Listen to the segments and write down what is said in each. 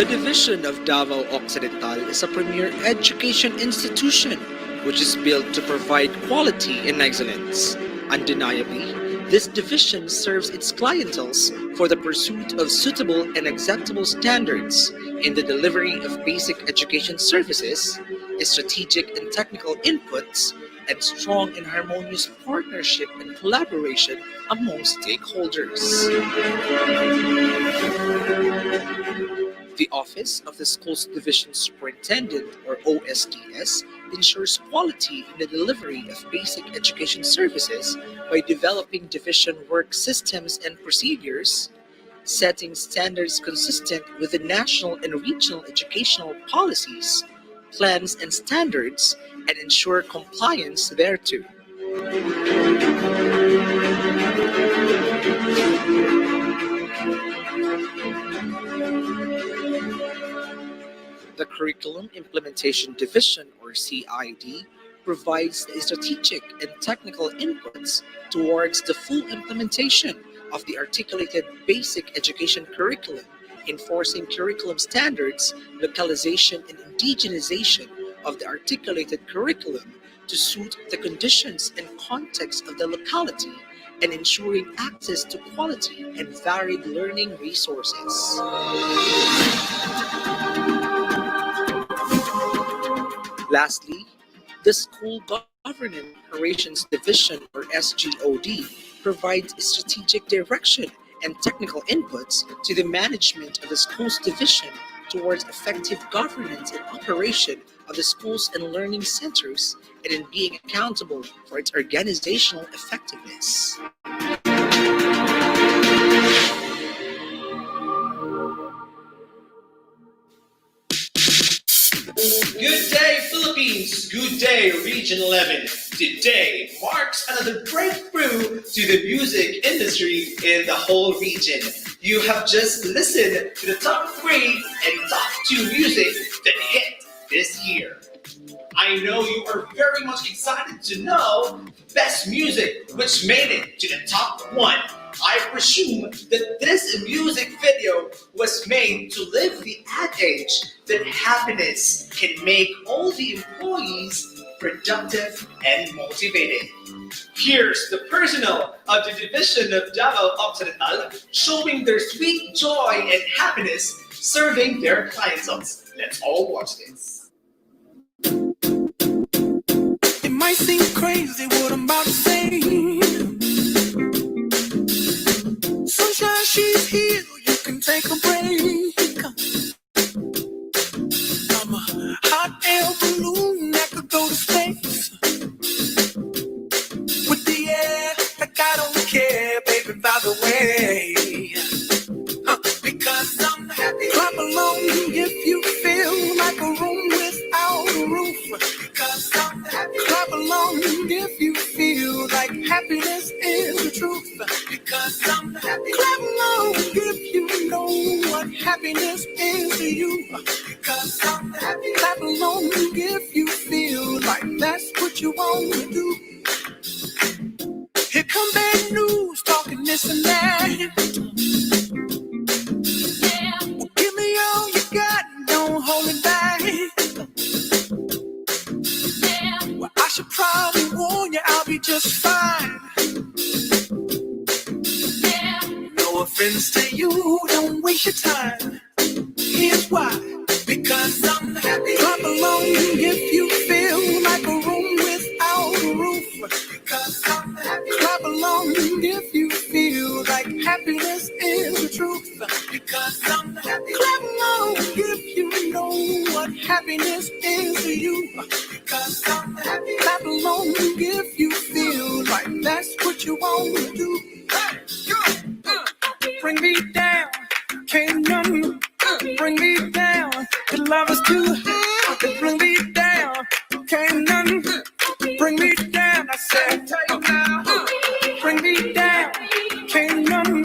The division of Davao Occidental is a premier education institution which is built to provide quality and excellence. Undeniably, this division serves its clientele for the pursuit of suitable and acceptable standards in the delivery of basic education services, strategic and technical inputs, and strong and harmonious partnership and collaboration among stakeholders. The Office of the Schools Division Superintendent, or OSDS, ensures quality in the delivery of basic education services by developing division work systems and procedures, setting standards consistent with the national and regional educational policies, plans, and standards, and ensure compliance thereto. The Curriculum Implementation Division, or CID, provides the strategic and technical inputs towards the full implementation of the articulated basic education curriculum, enforcing curriculum standards, localization, and indigenization of the articulated curriculum to suit the conditions and context of the locality, and ensuring access to quality and varied learning resources. Lastly, the School Governance Operations Division, or SGOD, provides strategic direction and technical inputs to the management of the schools division towards effective governance and operation of the schools and learning centers, and in being accountable for its organizational effectiveness. Good day, Philippines! Good day, Region 11! Today marks another breakthrough to the music industry in the whole region. You have just listened to the top 3 and top 2 music that hit this year. I know you are very much excited to know the best music which made it to the top 1. I presume that this music video was made to live the adage that happiness can make all the employees productive and motivated. Here's the personnel of the division of Davao Occidental showing their sweet joy and happiness serving their clientele. Let's all watch this. It might seem crazy what I'm about to say. Sunshine, she's here, you can take a break. I'm a hot air balloon that could go to space. With the air, like I don't care, baby, by the way. Because I'm happy. Clap along if you feel like a room without a roof. Because I'm happy. Clap along if you feel like happiness is the truth. Because I'm happy. Clap along if you know what happiness is to you. Because I'm happy. Clap along if you feel like that's what you want to do. Here come bad news, talking this and that. Well, give me all you got, don't hold it back. Well, I should probably warn you, I'll be just fine. No offense to you, don't waste your time. Here's why. Because I'm happy. Clap along if you feel like a room without a roof. Because I'm happy. Clap along if you feel like happiness is the truth. Because I'm happy. Clap along if you know what happiness is to you. Because I'm happy. Clap along if you feel like that's what you want to do. Hey, go. Bring me down, can't none bring me down. The love is too high, bring me down, can't none bring me down. I said, bring me down, can't none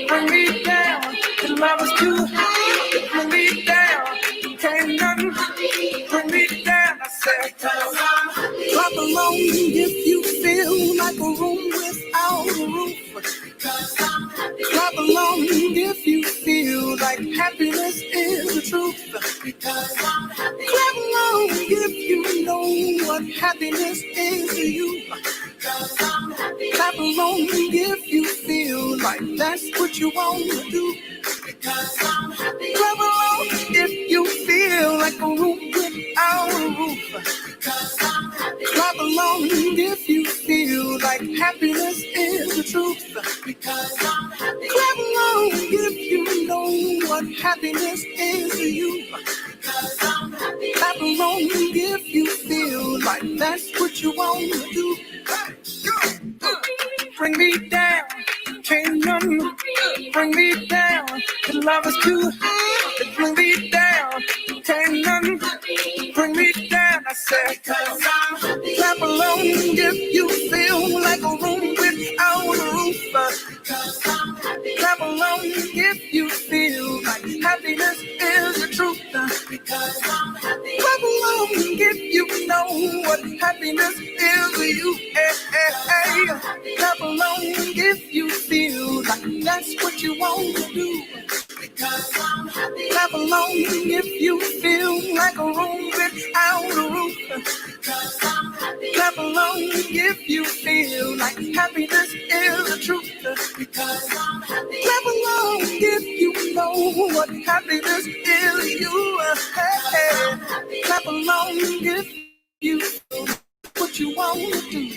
bring me down. The love is too high, bring me down, can't none bring me down. I said, clap along if you feel like a room without a roof. Clap along if you feel like happiness is the happiness is to you. Clap along if you feel like that's what you want to do. Clap along if you feel like a room without a roof. Clap along if you feel like happiness is the truth. Clap along if you know what happiness is to you. Clap along if you feel like that's what you want to do. Bring me down, can't none bring me down. The love is too high, bring me down, can't none bring me down. I said, clap along if you feel like a room without a roof. Clap along if you feel like happiness is the truth. Clap along if you know what happiness is to you. Clap along if you feel like that's what you want to do. Clap along if you feel like a room without a roof. Clap along if you feel like happiness is the truth. Clap along if you know what happiness is to you. Clap along if you feel what you want to do.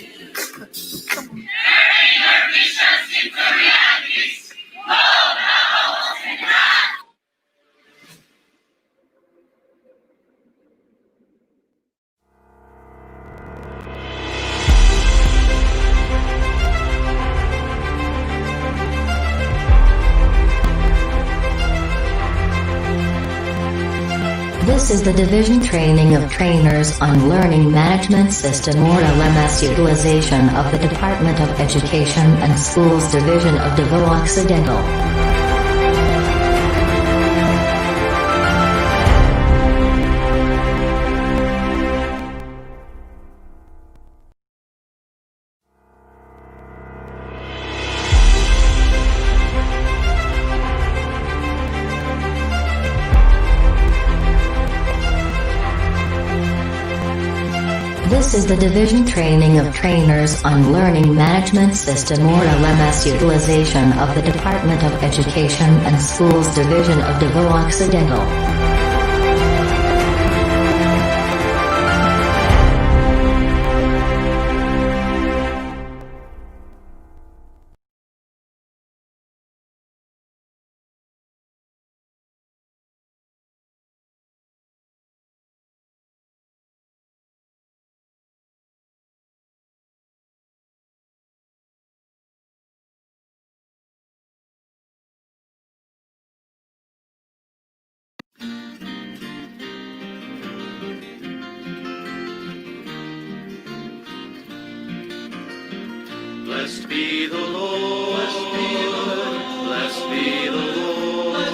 This is the Division Training of Trainers on Learning Management System or LMS Utilization of the Department of Education and Schools Division of Davao Occidental. This is the Division Training of Trainers on Learning Management System or LMS Utilization of the Department of Education and Schools Division of Davao Occidental. Blessed be the Lord, blessed be the Lord,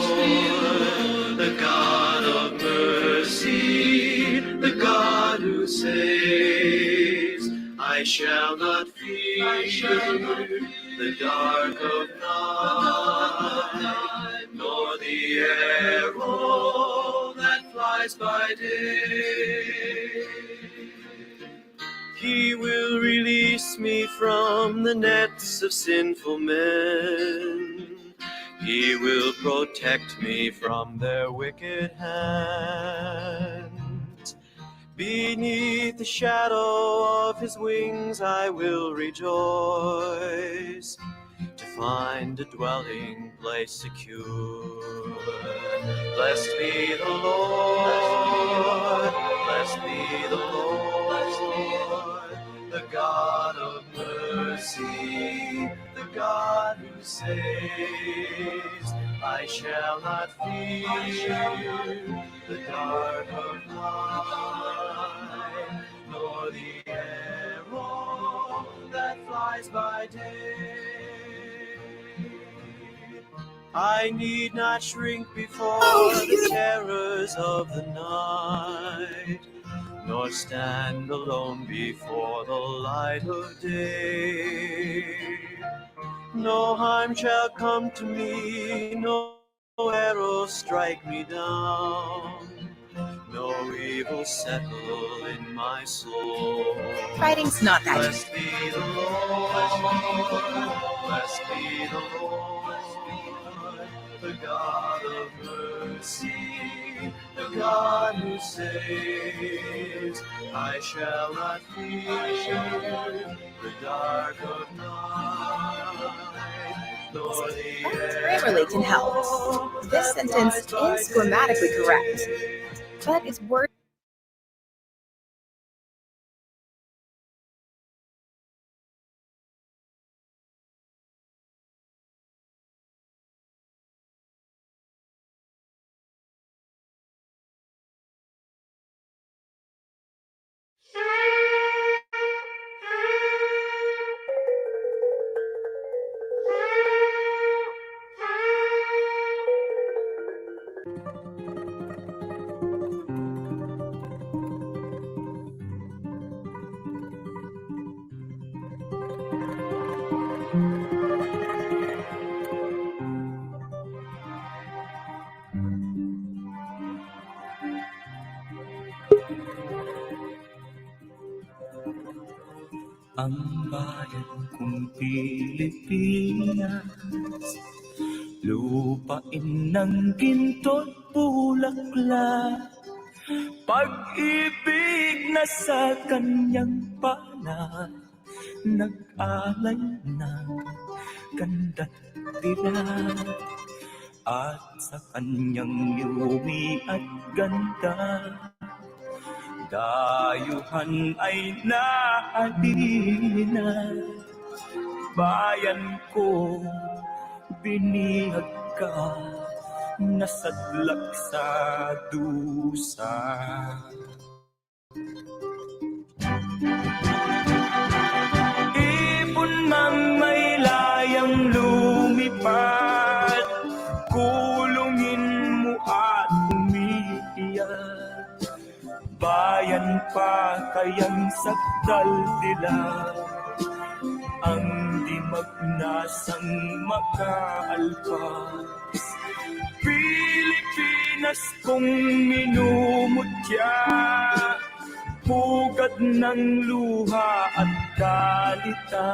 the God of mercy, the God who saves. I shall not fear the dark of night, nor the arrow that flies by day. He will release me from the nets of sinful men. He will protect me from their wicked hands. Beneath the shadow of his wings I will rejoice, to find a dwelling place secure. Blessed be the Lord, blessed be the Lord, the God of mercy, the God who saves. I shall not fear the dark of night, nor the arrow that flies by day. I need not shrink before the terrors of the night, nor stand alone before the light of day. No harm shall come to me, no arrow strike me down, no evil settle in my soul. Fighting's not that Blessed be the Lord, blessed be the Lord, the God of mercy, the God who saves. I shall not fear the dark of night, nor the Grammarly can help. This sentence is grammatically correct, but its word Ang bayan kong Pilipinas, lupain ng ginto't bulaklak, pag-ibig na sa kanyang palad, nag-alay ng ganda't dilag, at sa kanyang yumi at ganda, dayuhan ay naalina. Bayan ko, binihag ka, nasadlak sa dusa. Ibon mang may layang lumipad, kulungin mo at umiiyak. Bayan pa kayang sakdal nila, ang di magnasang makaalpas. Pilipinas kong minumutya, pugad ng luha at dalita,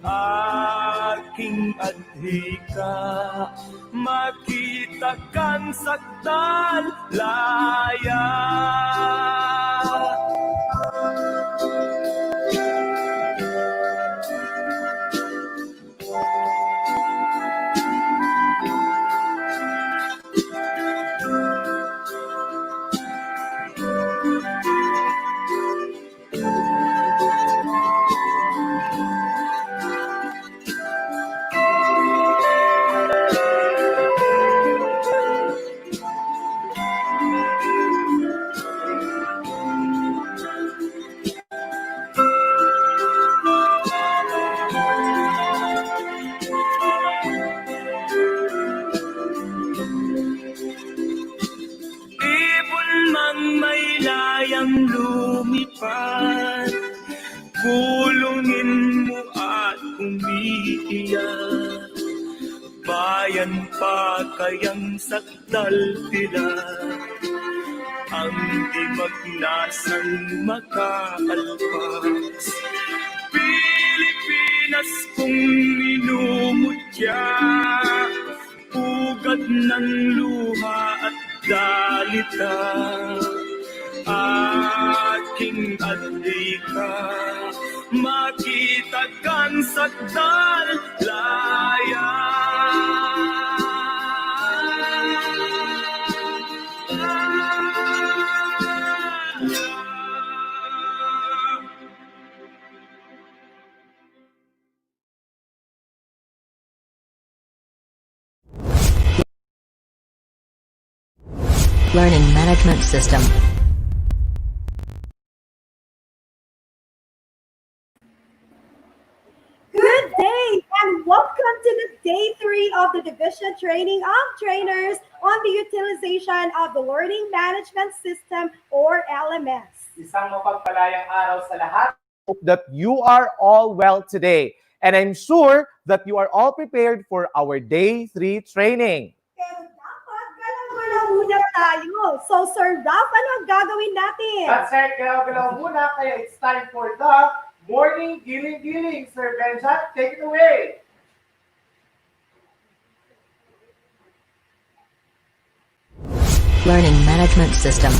aking adhika, makita kang sakdal laya. lumipad, kulungin mo at umiiyak. Bayan pa kayang sakdal tila, ang di magnasang makaalpas. Pilipinas kung minumutya, pugad ng luha at dalita. Aking adika, makita kang sakdal laya. Learning Management System. Good day and welcome to the day 3 of the Division Training of Trainers on the utilization of the Learning Management System or LMS. Isang mapagpalayang araw sa lahat. Hope that you are all well today. And I'm sure that you are all prepared for our day 3 training. Pero dapat galang-galang na tayo. So, Sir Ralph, ano ang gagawin natin? That's right, galaw-galaw muna, kaya it's time for the morning giling-giling. Sir Benja, take it away. Learning Management System.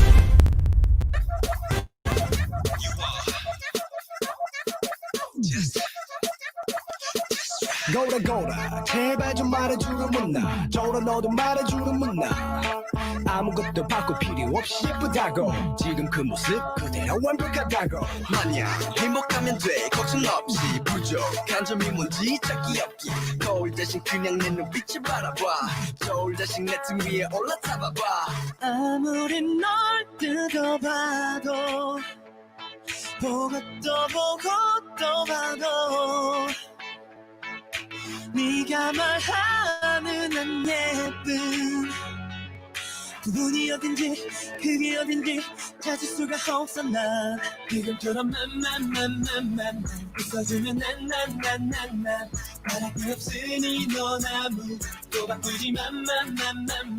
거울아 거울아 제발 좀 말해주는 문나 저런 너도 말해주는 문나 아무것도 바꿀 필요 없이 예쁘다고 지금 그 모습 그대로 완벽하다고 마냥 행복하면 돼 걱정 없이 부족한 점이 뭔지 찾기 없기 거울 대신 그냥 내 눈빛을 바라봐 저울 대신 내 등 위에 올라타봐봐 아무리 널 뜯어봐도 보고 또 보고 또 봐도 네가 말하는 안 예쁜 부분이 어딘지 그게 어딘지 찾을 수가 없어 난 지금처럼 맘맘맘맘맘 웃어주면 난난난난난 바랄 없으니 넌 아무도 바꾸지 맘맘맘맘맘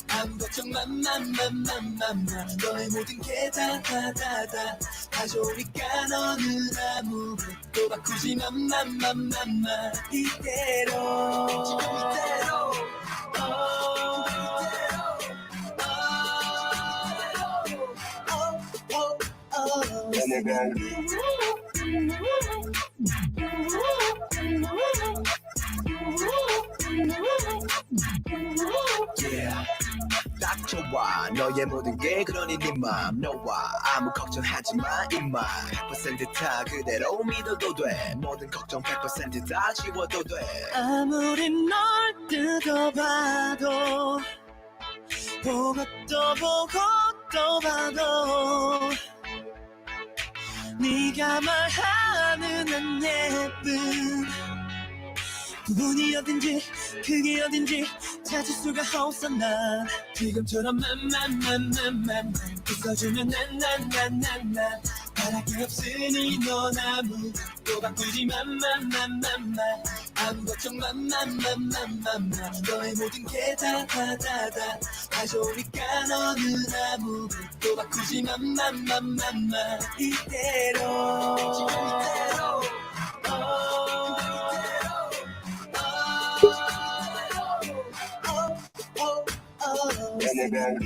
아무 걱정 맘맘맘맘맘 너의 모든 게 다다다다 다 좋으니까 너는 아무것도 바꾸지 맘맘맘맘맘 이대로 지금 이대로 Yeah. 딱 좋아 너의 모든 게 그러니 네 맘 너와 아무 걱정하지 마 임마 100% 다 그대로 믿어도 돼 모든 걱정 100%다 지워도 돼 아무리 널 뜯어봐도 보고 또 보고 또 봐도 네가 말하는 안 예쁜 부분이 어딘지 그게 어딘지 찾을 수가 없어 난 지금처럼 맘맘맘맘맘 웃어주면 난난난난난 바랄 게 없으니 넌 아무도 바꾸지 맘맘맘맘맘 아무 걱정 맘맘맘맘맘 너의 모든 게 다다다다 다 좋으니까 너는 아무것도 바꾸지 맘맘맘맘맘 이대로 지금 이대로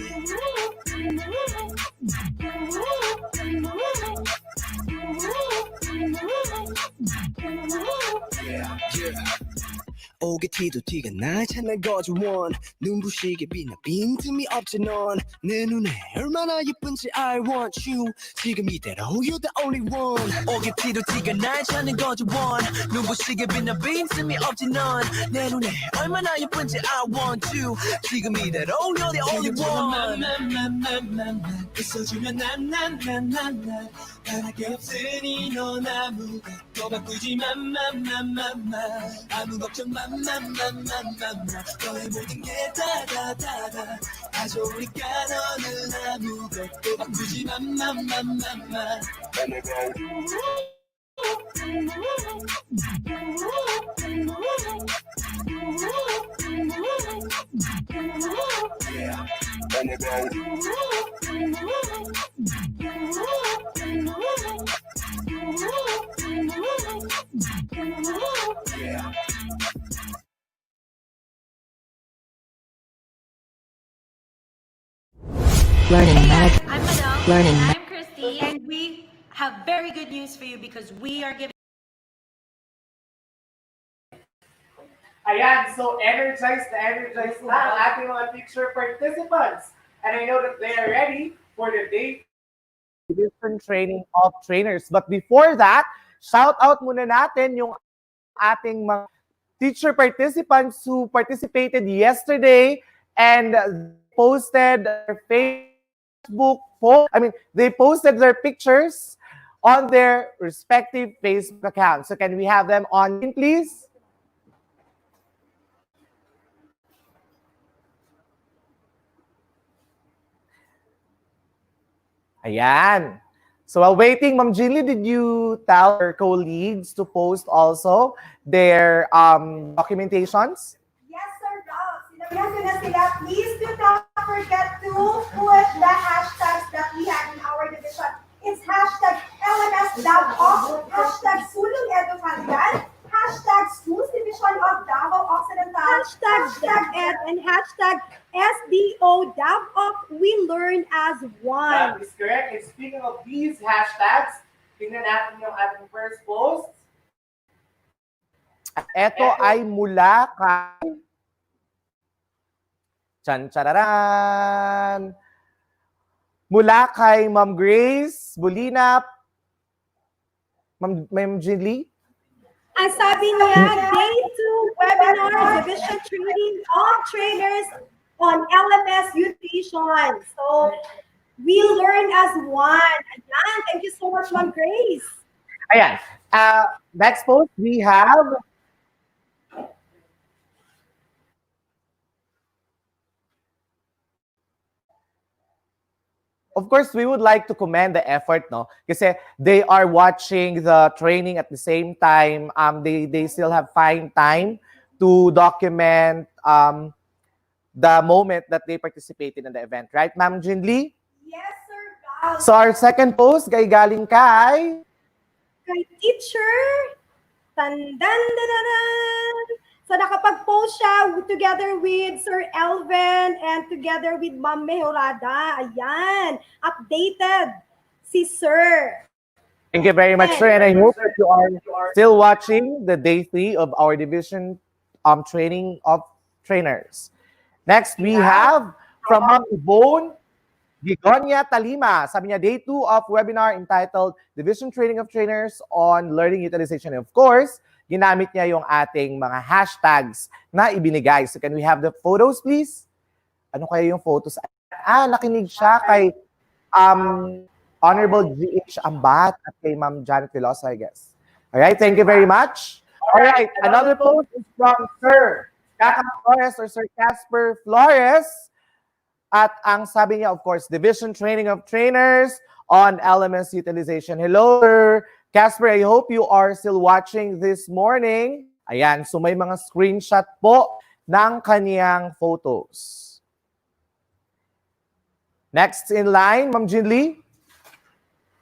오게 티도 티가 날 찾는 거지 원 눈부시게 빛나 빈틈이 없지 넌 내 눈에 얼마나 예쁜지 I want you 지금 이대로 you're the only one 오게 티도 티가 날 찾는 거지 원 눈부시게 빛나 빈틈이 없지 넌 내 눈에 얼마나 예쁜지 I want you 지금 이대로 you're the only one 웃어주면 난난난난난 바랄 게 없으니 넌 아무것도 바꾸지 맘맘맘맘맘 아무 걱정 맘맘맘맘맘 너의 모든 게 다다다다 다 좋으니까 너는 아무것도 바꾸지 맘맘맘맘맘 Learning Management. I'm Manel. Learning. I'm Christy, and we have very good news for you because we are giving. Ayan, so energized na ang ating mga picture participants. And I know that they are ready for the day different training of trainers. But before that, shout out muna natin yung ating mga teacher participants who participated yesterday and posted their Facebook post. They posted their pictures on their respective Facebook accounts. So can we have them on, please? Ayan. So while waiting, Ma'am Jinly, did you tell your colleagues to post also their documentations? Yes, Sir Ralph. Sila Ayan ko na sila. Please do not forget to put the hashtags that we have in our division. It's hashtag LMS Davao, hashtag Sulong Educalidad, hashtag Schools Division of Davao Occidental, hashtag DepED, and hashtag SDO Davao. We learn as one. That is correct. And speaking of these hashtags, tingnan natin yung ating first post. Ito ay mula kay Chan-chararan. Mula kay Ma'am Grace Bulina, Ma'am Jinli. Ang sabi niya, Day 2 Webinar Division Training of Trainers on LMS Utilization. So, we learn as one. Ayan, thank you so much, Ma'am Grace. Ayan. Next post, we have of course, we would like to commend the effort, no? Kasi they are watching the training at the same time. They still have find time to document the moment that they participated in the event, right, Ma'am Jinli? Yes, sir. Val. So our second post, galing kay Teacher. Tan-dan-dan-dan-dan. So nakapag-post siya together with Sir Elvin and together with Ma'am Mejorada. Ayan, updated si Sir. Thank you very much, sir. And I hope that you are still watching the day 3 of our division training of trainers. Next, we have from Ma'am Yvonne Gigonia Talima. Sabi niya, day 2 of webinar entitled Division Training of Trainers on Learning Utilization. And of course, ginamit niya yung ating mga hashtags na ibinigay. So can we have the photos, please? Ano kaya yung photos? Nakinig siya kay Honorable G.H. Ambat at kay Ma'am Janet Veloso, I guess. All right, thank you very much. All right, another post is from Sir Kaka Flores or Sir Casper Flores. At ang sabi niya, of course, Division Training of Trainers on LMS Utilization. Hello, Sir Casper, I hope you are still watching this morning. Ayan, so may mga screenshot po ng kaniyang photos. Next in line, Ma'am Jinli.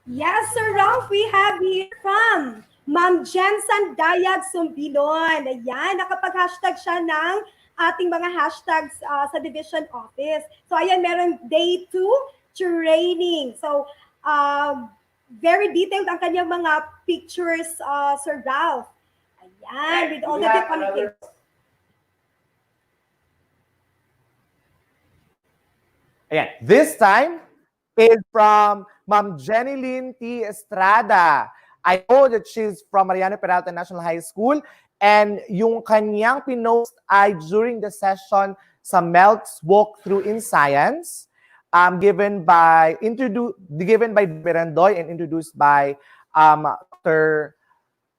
Yes, Sir Ralph, we have here from Ma'am Jensen Dayag Sumbilon. Ayan, nakapag-hashtag siya ng ating mga hashtags sa division office. So ayan, meron day 2 training. So very detailed ang kanyang mga pictures, Sir Ralph. Ayan, with all the different. Ayan, this time is from Ma'am Jenny Lynn T. Estrada. I know that she's from Mariano Peralta National High School and yung kanyang pinost ay during the session sa MELC's Walkthrough in Science. Given by Berandoy and introduced by Dr.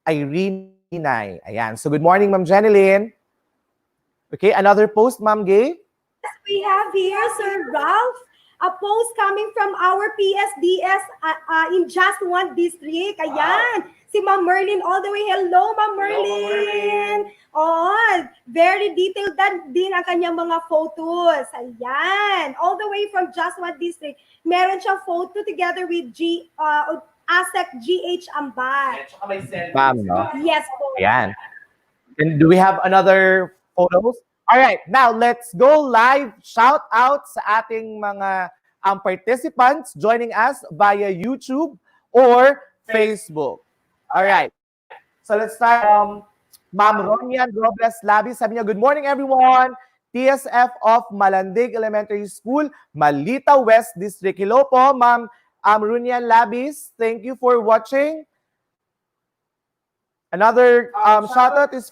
Irene Inay. Ayan. So good morning, Ma'am Jenilyn. Okay, another post, Ma'am Gay. Yes, we have here, Sir Ralph, a post coming from our PSDS in just one district. Ayan. Si Ma'am Merlin all the way. Hello, Ma'am Merlin. Oh, very detailed din ang kanyang mga photos. Ayan. All the way from just one district. Meron siyang photo together with ASEC GH Ambat. Ma'am, no? Yes po. Ayan. And do we have another photos? All right, now let's go live. Shout out sa ating mga participants joining us via YouTube or Facebook. All right. So let's start. Ma'am Ronian Robles Labis, sabi niya, good morning everyone. TSF of Malandig Elementary School, Malita West District. Hello po, Ma'am Ronian Labis. Thank you for watching. Another shout out is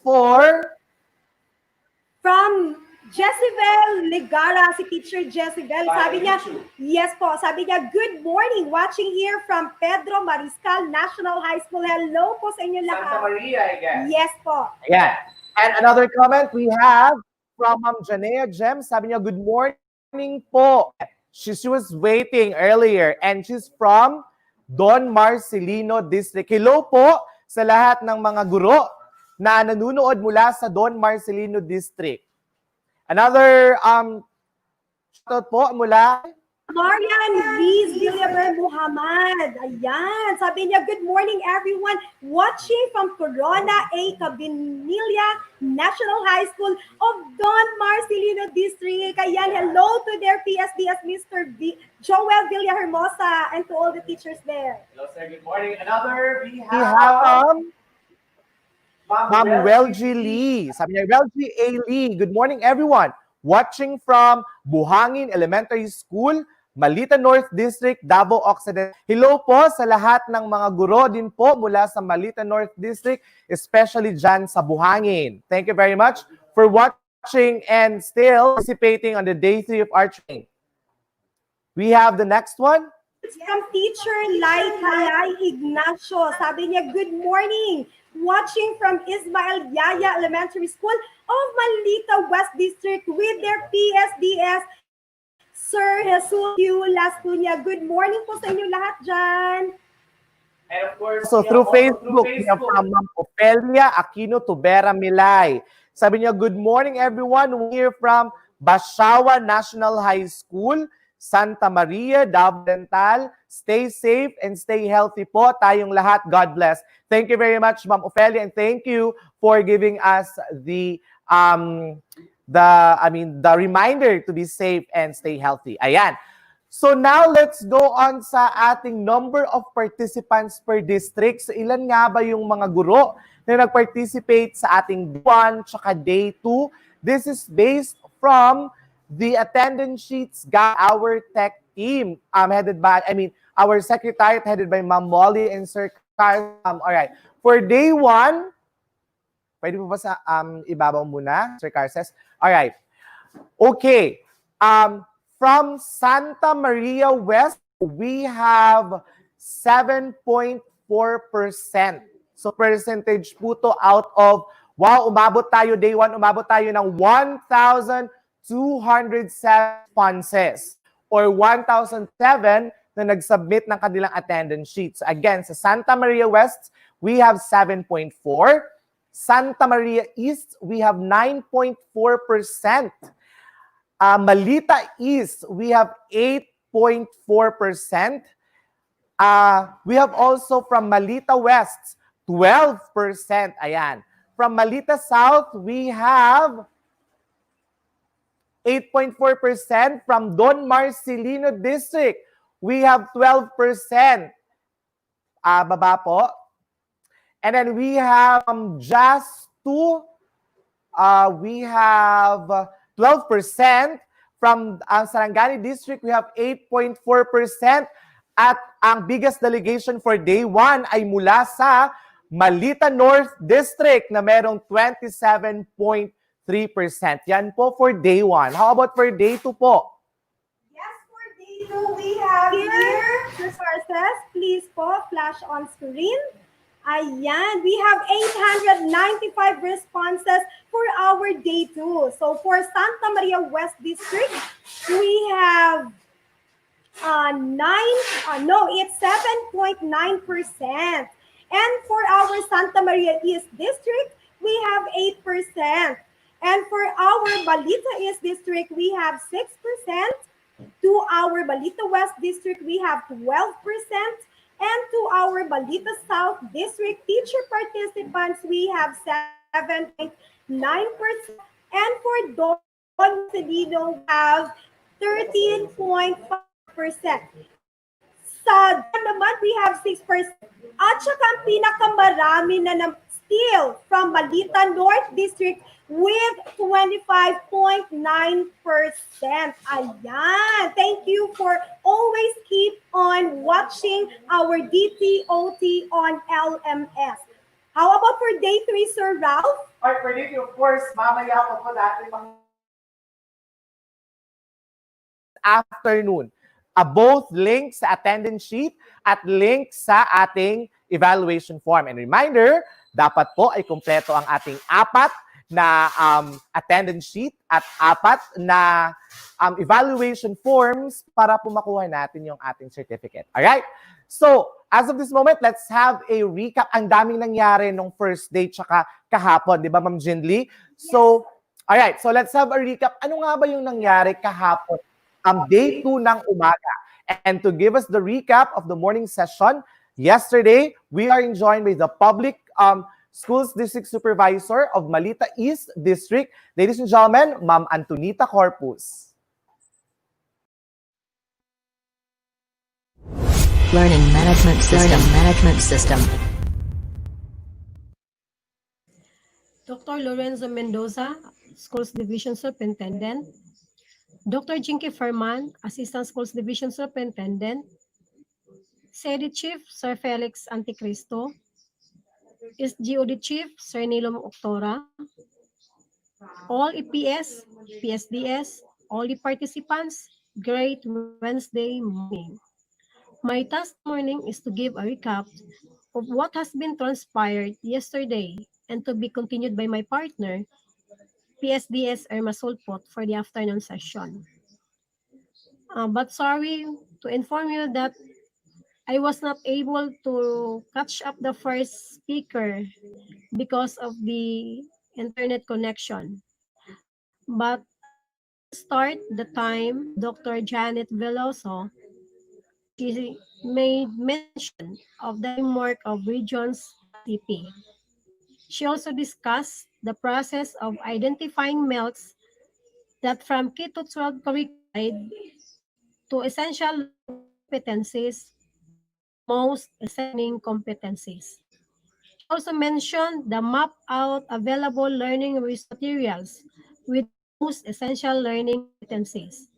from Jezebel Ligara, si Teacher Jezebel. Sabi niya, yes po, sabi niya, good morning, watching here from Pedro Mariscal National High School. Hello po sa inyo lahat. Santa Maria, I guess. Yes po. Yeah. And another comment we have from Ma'am Janea Jem. Sabi niya, good morning po. She was waiting earlier and she's from Don Marcelino District. Hello po sa lahat ng mga guro na nanonood mula sa Don Marcelino District. Another shoutout po mula Marian Liz Villaber Muhammad. Ayan. Sabi niya, good morning everyone watching from Corona A. Cabinilla National High School of Don Marcelino District. Ayan. Hello to their PSDS Mr. Joel Villahermosa and to all the teachers there. Hello, sir. Good morning. Another, we have Ma'am Welgie Lee. Sabi niya, Welgie A. Lee. Good morning, everyone. Watching from Buhangin Elementary School, Malita North District, Davao Occidental. Hello po sa lahat ng mga guro din po mula sa Malita North District, especially dyan sa Buhangin. Thank you very much for watching and still participating on the day 3 of our training. We have the next one. It's from teacher Lai Ignacio. Sabi niya, good morning. Watching from Ismael Yaya Elementary School of Malita West District with their PSDS Sir Jesus Lascuña. Good morning po sa inyo lahat dyan. And of course, so through Facebook, we have from Ma'am Ofelia Aquino Tubera Milay. Sabi niya, good morning everyone. We're from Bashawa National High School, Santa Maria, Davao Occidental. Stay safe and stay healthy po tayong lahat. God bless. Thank you very much, Ma'am Ofelia, and thank you for giving us the reminder to be safe and stay healthy. Ayan. So now let's go on sa ating number of participants per district. So ilan nga ba yung mga guro na nag-participate sa ating day 1 tsaka day 2? This is based from the attendance sheets got our tech team our secretariat headed by Ma'am Molly and Sir Carl. All right. For day 1, pwede po ba sa ibabaw muna, Sir Carces? All right. Okay. From Santa Maria West, we have 7.4%. So percentage po to out of, wow, umabot tayo, day 1, umabot tayo ng 1,207 responses or 1,007 na nag-submit ng kanilang attendance sheets. Again, sa Santa Maria West, we have 7.4%. Santa Maria East, we have 9.4%. Malita East, we have 8.4%. We have also from Malita West, 12%. Ayan. From Malita South, we have 8.4%. From Don Marcelino District, we have 12%. Baba po. And then we have just 2, we have 12%. From Sarangani District, we have 8.4%. At ang biggest delegation for day 1 ay mula sa Malita North District na merong 27.3%. Yan po for day 1. How about for day 2 po? Yes, for day 2, we have here resources. Please po, flash on screen. Ayan, we have 895 responses for our day 2. So for Santa Maria West District, we have 7.9%. And for our Santa Maria East District, we have 8%. And for our Balita East District, we have 6%. To our Balita West District, we have 12%. And to our Balita South District teacher participants, we have 7.9%. And for Don Marcelino, we have 13.5%. Sa naman, we have 6%. At saka ang pinakamarami na still from Balita North District with 25.9%. Ayan. Thank you for always keep on watching our DTOT on LMS. How about for day 3, Sir Ralph? All right, for day 3, of course, mamaya po natin afternoon. Both links sa attendance sheet at link sa ating evaluation form. And reminder, dapat po ay kumpleto ang ating 4 na attendance sheet at 4 na evaluation forms para po makuha natin yung ating certificate. Alright? So, as of this moment, let's have a recap. Ang daming nangyari nung first day tsaka kahapon. Di ba, Ma'am Jinli? So, Alright, so let's have a recap. Ano nga ba yung nangyari kahapon? Day 2 ng umaga. And to give us the recap of the morning session, yesterday, we are joined by the Public Schools District Supervisor of Malita East District. Ladies and gentlemen, Ma'am Antonita Corpus. Learning Management System. Dr. Lorenzo Mendoza, Schools Division Superintendent. Dr. Jinky Ferman, Assistant Schools Division Superintendent. SEDI Chief, Sir Felix Anticristo. SGOD Chief, Sir Nilom Octora. All EPS, PSDS, all the participants, great Wednesday morning. My task morning is to give a recap of what has been transpired yesterday and to be continued by my partner, PSDS Irma Sulpot, for the afternoon session. But sorry to inform you that I was not able to catch up the first speaker because of the internet connection. But I will start the time Dr. Janet Veloso. She made mention of the framework of regions STP. She also discussed the process of identifying MELCs that from K to 12 curriculum to essential learning competencies and the most essential competencies. She also mentioned the map out available learning resource materials with the most essential learning competencies.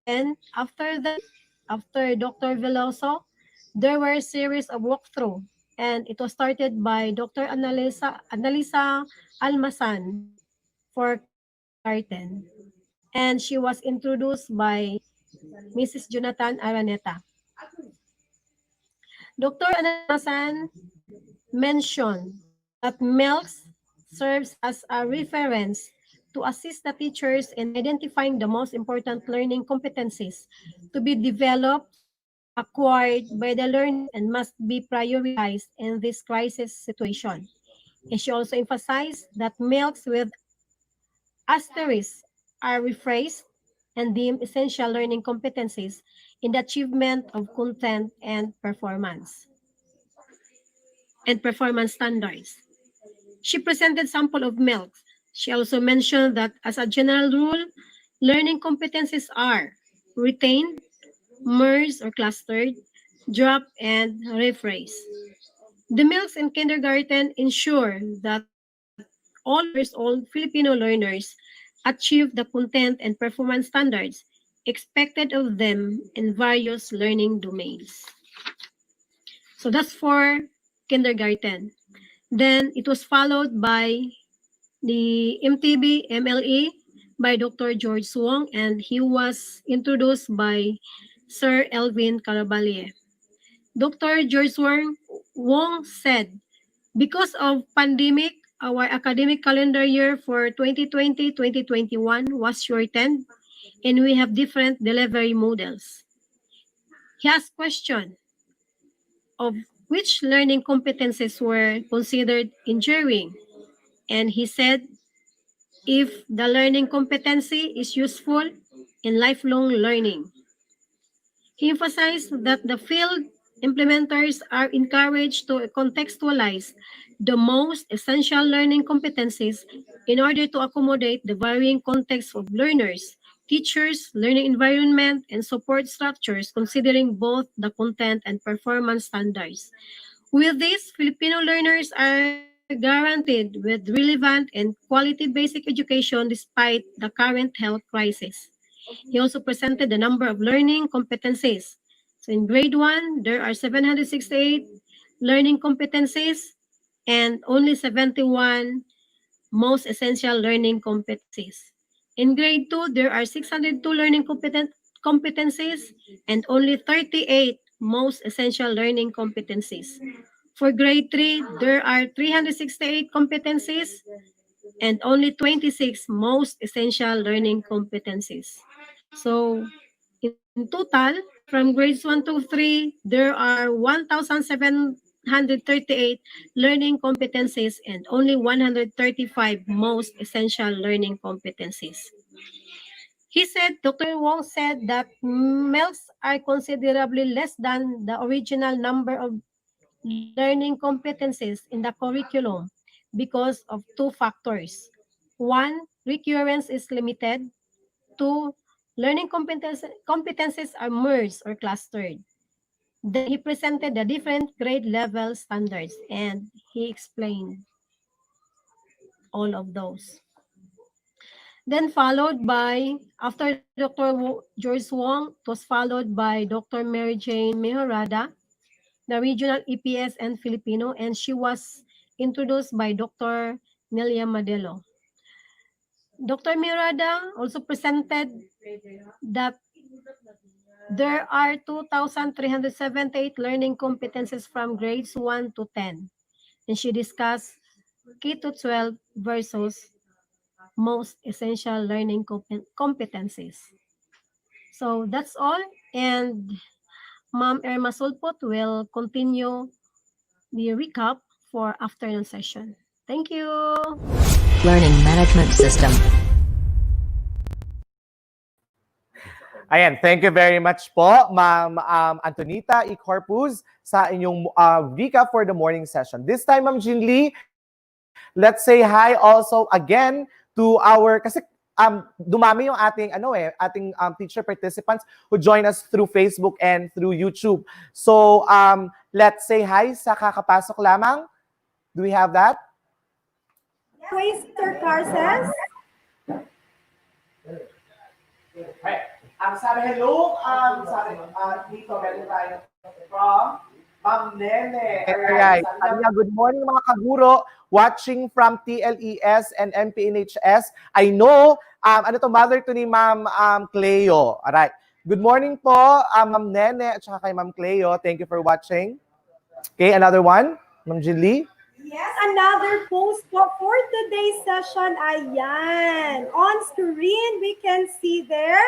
Then, after that, after Dr. Veloso, there were a series of walkthrough, and it was started by Dr. Analisa Almasan for kindergarten. And she was introduced by Mrs. Jonathan Araneta. Dr. Almasan mentioned that MELCS serves as a reference to assist the teachers in identifying the most important learning competencies to be developed, acquired by the learners, and must be prioritized in this crisis situation. And she also emphasized that MELCS with asterisks are rephrased and deemed essential learning competencies in the achievement of content and performance standards. She presented sample of MELCs. She also mentioned that as a general rule, learning competencies are retained, merged or clustered, drop, and rephrase. The MELCs in kindergarten ensure that all Filipino learners achieve the content and performance standards expected of them in various learning domains. So that's for kindergarten. Then it was followed by the MTB MLE by Dr. George Wong, and he was introduced by Sir Elvin Caraballo. Dr. George Wong said, because of pandemic, our academic calendar year for 2020-2021 was shortened, and we have different delivery models. He asked question of which learning competencies were considered enduring, and he said, if the learning competency is useful in lifelong learning. He emphasized that the field implementers are encouraged to contextualize the most essential learning competencies in order to accommodate the varying contexts of learners, teachers, learning environment, and support structures, considering both the content and performance standards. With this, Filipino learners are guaranteed with relevant and quality basic education despite the current health crisis. He also presented the number of learning competencies. So in grade 1, there are 768 learning competencies and only 71 most essential learning competencies. In grade 2, there are 602 learning competencies and only 38 most essential learning competencies. For grade 3, there are 368 competencies and only 26 most essential learning competencies. So, in total, from grades 1 to 3, there are 1,700 138 learning competencies and only 135 most essential learning competencies. He said, Dr. Wong said that MELs are considerably less than the original number of learning competencies in the curriculum because of two factors. One, recurrence is limited. Two, learning competencies are merged or clustered. Then he presented the different grade level standards and he explained all of those. Then followed by, after Dr. Joyce Wong, it was followed by Dr. Mary Jane Mejorada, the regional EPS and Filipino, and she was introduced by Dr. Nelia Madelo. Dr. Mejorada also presented that there are 2,378 learning competencies from grades 1 to 10. And she discussed K to 12 versus most essential learning competencies. So that's all. And Ma'am Irma Sulpot will continue the recap for afternoon session. Thank you. Learning Management System. Ayan, thank you very much po, Ma'am Antonita E. Corpus, sa inyong recap for the morning session. This time, Ma'am Jean Lee, let's say hi also again to our, kasi dumami yung ating teacher participants who join us through Facebook and through YouTube. So let's say hi sa kakapasok lamang. Do we have that? Mr. Carces. Sabi hello, sabi dito galing tayo from Ma'am Nene. Alright, good morning mga kaguro watching from TLES and MPNHS. I know, mother to ni Ma'am Cleo. Alright, good morning po, Ma'am Nene at saka kay Ma'am Cleo. Thank you for watching. Okay, another one, Ma'am Julie. Yes, another post po for today's session. Ayan, on screen we can see there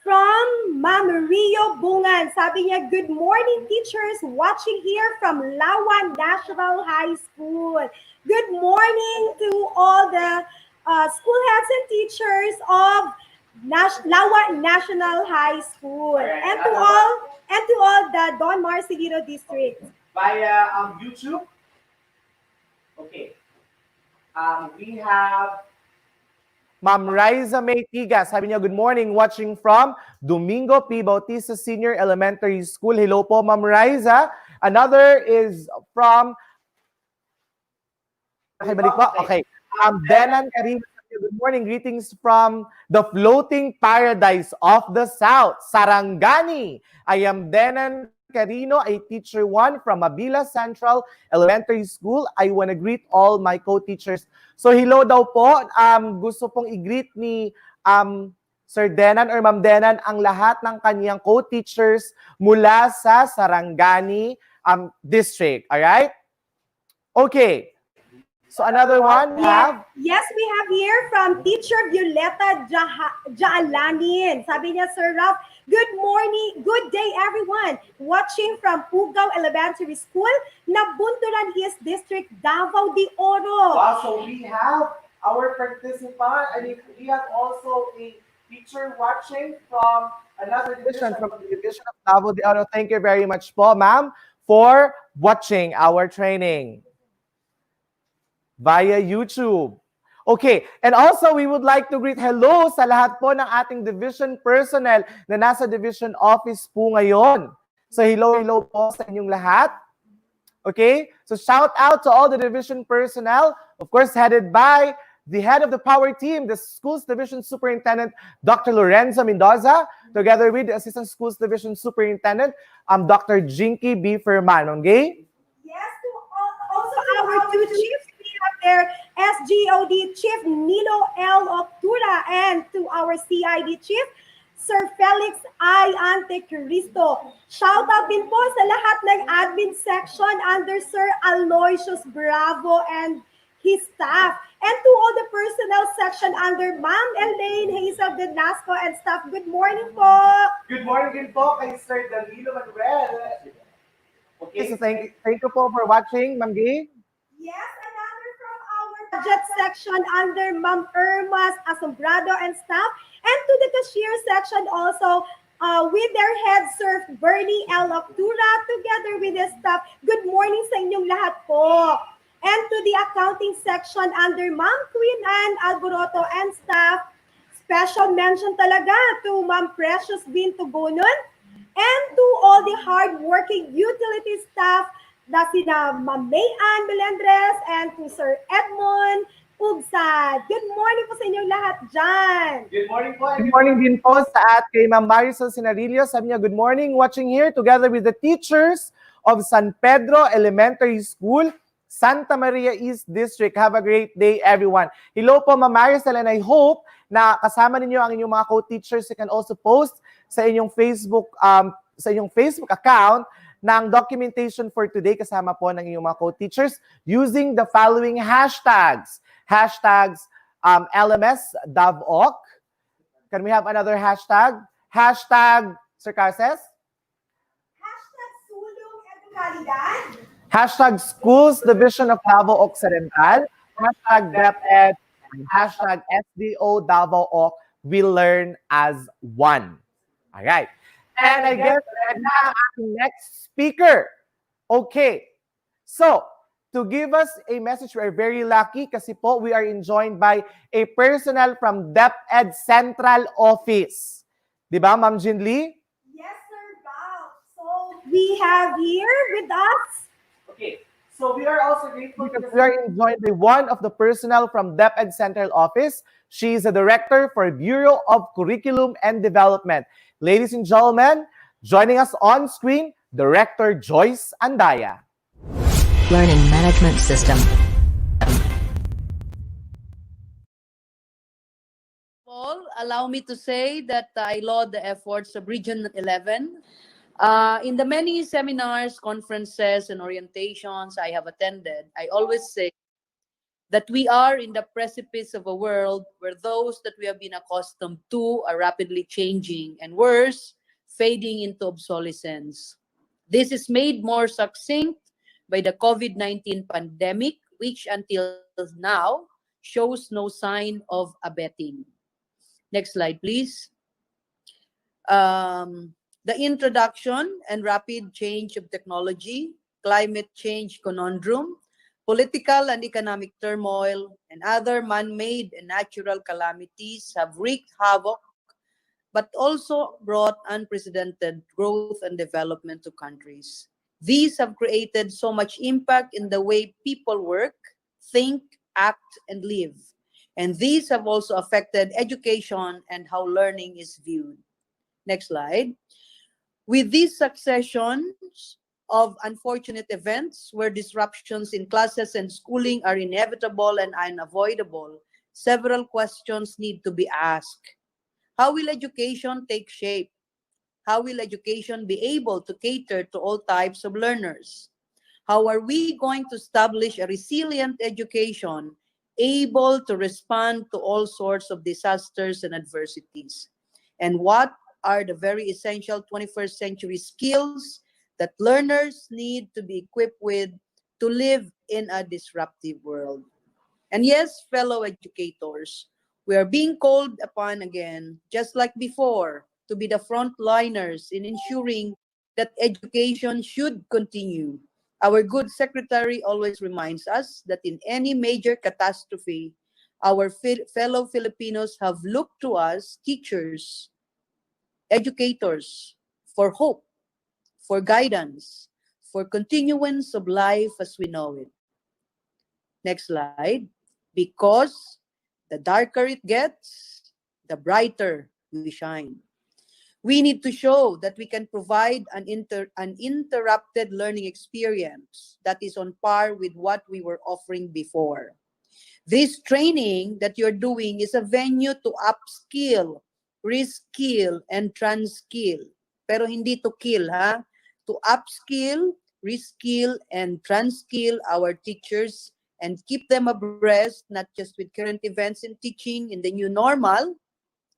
from Ma'am Rio Bungan. Sabi niya, good morning teachers watching here from Lawan National High School. Good morning to all the school heads and teachers of Lawan National High School. Right, and to all the Don Marcelino district. Via YouTube. Okay. We have Ma'am Riza May Tigas, sabi niya, good morning, watching from Domingo P. Bautista Senior Elementary School. Hello po, Ma'am Riza. Another is from... Okay, balik po. Okay. Benan Karim, good morning, greetings from the floating paradise of the South, Sarangani. I am Benan Carino, a teacher 1 from Mabila Central Elementary School. I want to greet all my co-teachers. So hello daw po, gusto pong i-greet ni Sir Denan or Ma'am Denan ang lahat ng kaniyang co-teachers mula sa Sarangani district. Alright? Okay. So another one, Yes, we have here from Teacher Violeta Jaalanin. Sabi niya, Sir Ralph, good morning, good day everyone. Watching from Pugaw Elementary School, Nabunturan East District, Davao de Oro. Wow, so we have our participant, we have also a teacher watching from another division, from the division of Davao de Oro. Thank you very much po, ma'am, for watching our training via YouTube. Okay, and also we would like to greet hello sa lahat po ng ating division personnel na nasa division office po ngayon. So hello po sa inyong lahat. Okay, so shout out to all the division personnel, of course headed by the head of the power team, the Schools Division Superintendent, Dr. Lorenzo Mendoza, together with the Assistant Schools Division Superintendent, Dr. Jinky B. Ferman. Okay? Yes, also our two chiefs. There, SGOD Chief Nilo L. Octura, and to our CID Chief, Sir Felix I. Antecristo. Shout out din po sa lahat ng admin section under Sir Aloysius Bravo and his staff. And to all the personnel section under Ma'am Elaine Hazel de Nasco and staff. Good morning po. Good morning din po kay Sir Danilo Manuel. Okay, so thank you po for watching, Ma'am Gay. Yes, another from our budget section under Ma'am Irma's Asombrado and staff. And to the cashier section also, with their head serf Bernie L. Octura together with his staff. Good morning sa inyong lahat po. And to the accounting section under Ma'am Queen Anne Alboroto and staff. Special mention talaga to Ma'am Precious Bean Tugunon and to all the hard-working utility staff na sina Ma'am May Ann Melendres and to Sir Edmond Ugsad. Good morning po sa inyong lahat dyan. Good morning po. Good morning din po sa at kay Ma'am Marisol Sinarillo. Sabi niya, good morning, watching here together with the teachers of San Pedro Elementary School, Santa Maria East District. Have a great day, everyone. Hello po, Ma'am Marisol, and I hope na kasama ninyo ang inyong mga co-teachers. You can also post sa inyong Facebook account ng documentation for today kasama po ng inyong mga co-teachers using the following hashtags. Hashtags LMS Davao. Can we have another hashtag? Hashtag Sir Carces? Hashtag Sulong Edukalidad. Hashtag Schools Division of Davao Occidental. Hashtag DepED. Hashtag SDO Davao Oc. We learn as one. All right. And I guess na ang next speaker. Okay. So, to give us a message, we're very lucky kasi po we are joined by a personnel from DepED Central Office. Di ba, Ma'am Jin Lee? Yes, Sir Val. So, we have here with us. Okay. So, we are also grateful because we are joined by one of the personnel from DepED Central Office. She is the Director for Bureau of Curriculum and Development. Ladies and gentlemen, joining us on screen, Director Joyce Andaya. Learning Management System. All, allow me to say that I laud the efforts of Region 11. In the many seminars, conferences, and orientations I have attended, I always say that we are in the precipice of a world where those that we have been accustomed to are rapidly changing and worse, fading into obsolescence. This is made more succinct by the COVID-19 pandemic, which until now shows no sign of abating. Next slide, please. The introduction and rapid change of technology, climate change conundrum, political and economic turmoil, and other man-made and natural calamities have wreaked havoc, but also brought unprecedented growth and development to countries. These have created so much impact in the way people work, think, act, and live. And these have also affected education and how learning is viewed. Next slide. With these successions of unfortunate events where disruptions in classes and schooling are inevitable and unavoidable, several questions need to be asked. How will education take shape? How will education be able to cater to all types of learners? How are we going to establish a resilient education able to respond to all sorts of disasters and adversities? And what are the very essential 21st century skills that learners need to be equipped with to live in a disruptive world? And yes, fellow educators, we are being called upon again, just like before, to be the frontliners in ensuring that education should continue. Our good secretary always reminds us that in any major catastrophe, our fellow Filipinos have looked to us, teachers, educators, for hope, for guidance, for continuance of life as we know it. Next slide. Because the darker it gets, the brighter we shine. We need to show that we can provide an uninterrupted learning experience that is on par with what we were offering before. This training that you're doing is a venue to upskill, reskill, and transkill. Pero hindi to kill, ha? To upskill, reskill, and transkill our teachers and keep them abreast, not just with current events in teaching in the new normal,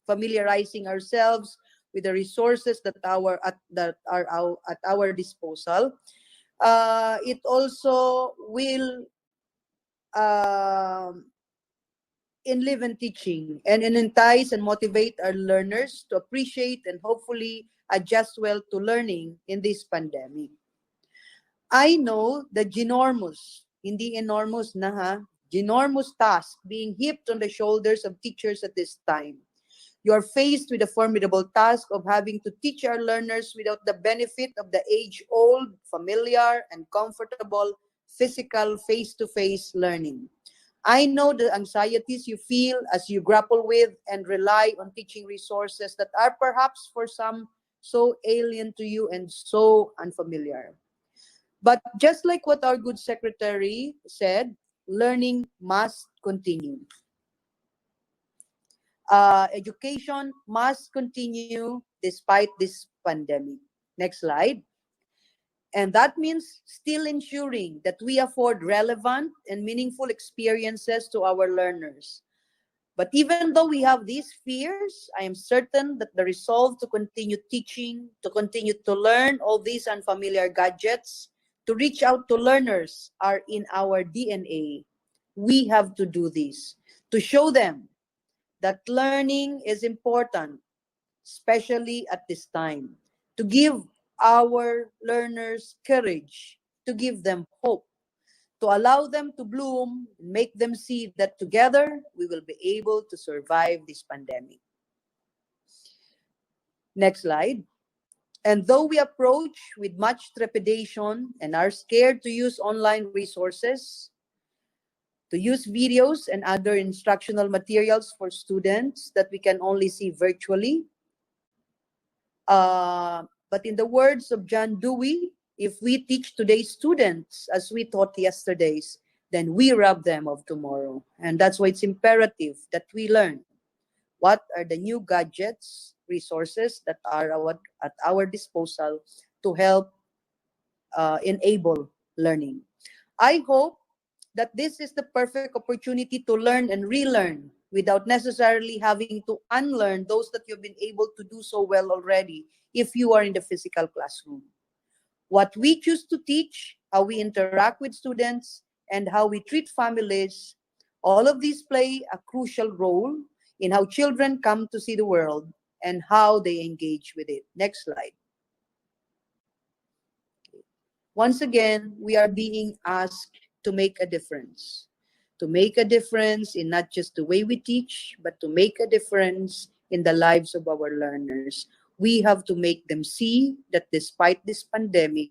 familiarizing ourselves with the resources that are at our disposal, It also will enlive in teaching and entice and motivate our learners to appreciate and hopefully adjust well to learning in this pandemic. I know the ginormous, hindi enormous na ha, ginormous task being heaped on the shoulders of teachers at this time. You are faced with the formidable task of having to teach our learners without the benefit of the age-old, familiar, and comfortable physical face-to-face learning. I know the anxieties you feel as you grapple with and rely on teaching resources that are perhaps for some so alien to you and so unfamiliar. But just like what our good secretary said, learning must continue. Education must continue despite this pandemic. Next slide. And that means still ensuring that we afford relevant and meaningful experiences to our learners. But even though we have these fears, I am certain that the resolve to continue teaching, to continue to learn all these unfamiliar gadgets, to reach out to learners are in our DNA. We have to do this, to show them that learning is important, especially at this time, to give our learners courage, to give them hope, to allow them to bloom, make them see that together we will be able to survive this pandemic. Next slide. And though we approach with much trepidation and are scared to use online resources, to use videos and other instructional materials for students that we can only see virtually, but in the words of John Dewey, if we teach today's students as we taught yesterday's, then we rob them of tomorrow. And that's why it's imperative that we learn what are the new gadgets, resources that are at our disposal to help enable learning. I hope that this is the perfect opportunity to learn and relearn without necessarily having to unlearn those that you've been able to do so well already if you are in the physical classroom. What we choose to teach, how we interact with students, and how we treat families, all of these play a crucial role in how children come to see the world and how they engage with it. Next slide. Once again, we are being asked to make a difference. To make a difference in not just the way we teach, but to make a difference in the lives of our learners. We have to make them see that despite this pandemic,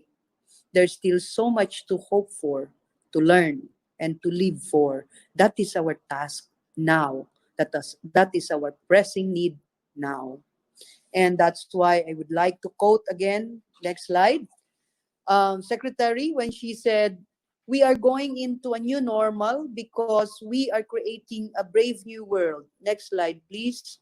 there's still so much to hope for, to learn, and to live for. That is our task now. That is our pressing need now. And that's why I would like to quote again, next slide, Secretary, when she said, we are going into a new normal because we are creating a brave new world. Next slide, please.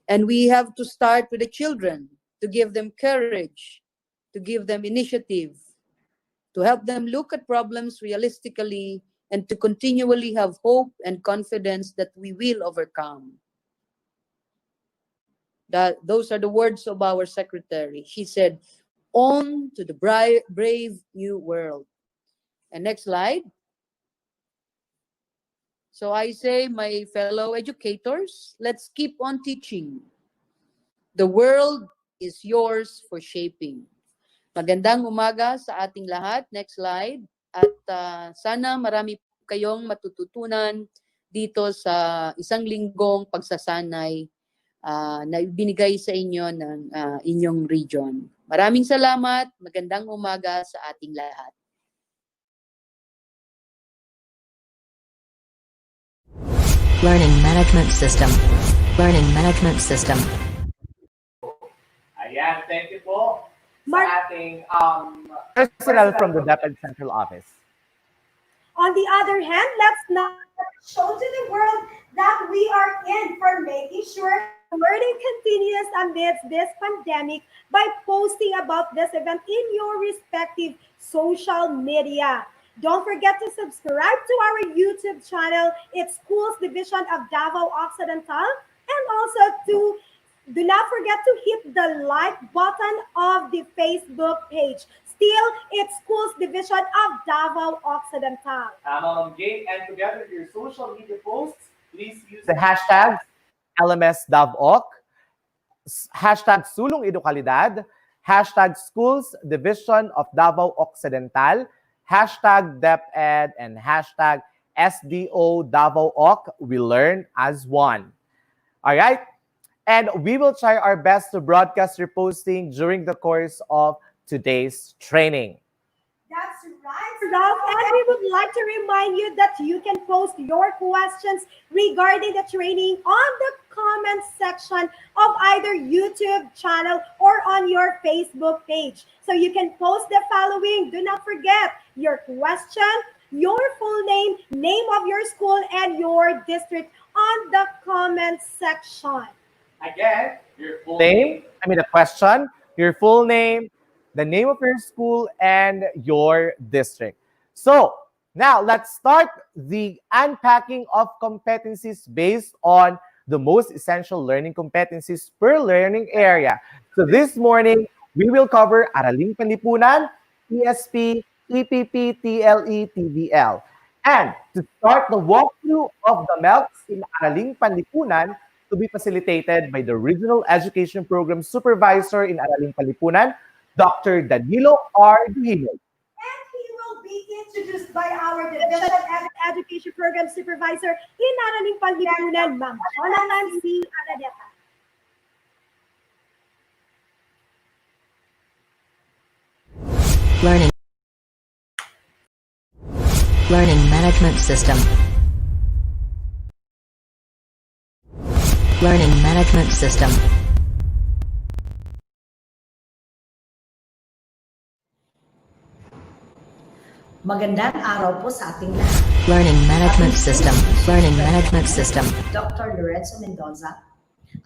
And we have to start with the children, to give them courage, to give them initiative, to help them look at problems realistically, and to continually have hope and confidence that we will overcome. Those are the words of our secretary. She said, on to the brave new world. And next slide. So I say, my fellow educators, let's keep on teaching. The world is yours for shaping. Magandang umaga sa ating lahat. Next slide. At sana marami kayong matututunan dito sa isang linggong pagsasanay na binigay sa inyo ng inyong region. Maraming salamat. Magandang umaga sa ating lahat. Learning Management System. Learning Management System. Ayan, thank you po sa ating personnel from the DepEd Central Office. On the other hand, let's not show to the world that we are in for making sure learning continues amidst this pandemic by posting about this event in your respective social media. Don't forget to subscribe to our YouTube channel. It's Schools Division of Davao Occidental, and also to Do not forget to hit the like button of the Facebook page. Still, it's Schools Division of Davao Occidental. Ma'am Gay, and together with your social media posts, please use The hashtags LMS Davao, hashtag Sulong Edukalidad, hashtag Schools Division of Davao Occidental, hashtag DepED, and hashtag SDO Davao Oc. We learn as one. All right? And we will try our best to broadcast your posting during the course of today's training. That's right, Ralph. And we would like to remind you that you can post your questions regarding the training on the comment section of either YouTube channel or on your Facebook page. So you can post the following. Do not forget your question, your full name, name of your school, and your district on the comment section. again your full Name, the question, your full name, the name of your school, and your district. So now let's start the unpacking of competencies based on the most essential learning competencies per learning area. So this morning, we will cover Araling Panlipunan, ESP, EPP, TLE, TVL. And to start the walkthrough of the MELCs in Araling Panlipunan, to be facilitated by the Regional Education Program Supervisor in Araling Panlipunan, Dr. Danilo R. Duhino. And he will be introduced by our Division Education Program Supervisor in Araling Panlipunan, Ma'am Jonathan C. Aradeta. Learning Management System. Learning Management System. Magandang araw po sa ating lahat. Learning Management System. Learning Management System. Dr. Lorenzo Mendoza,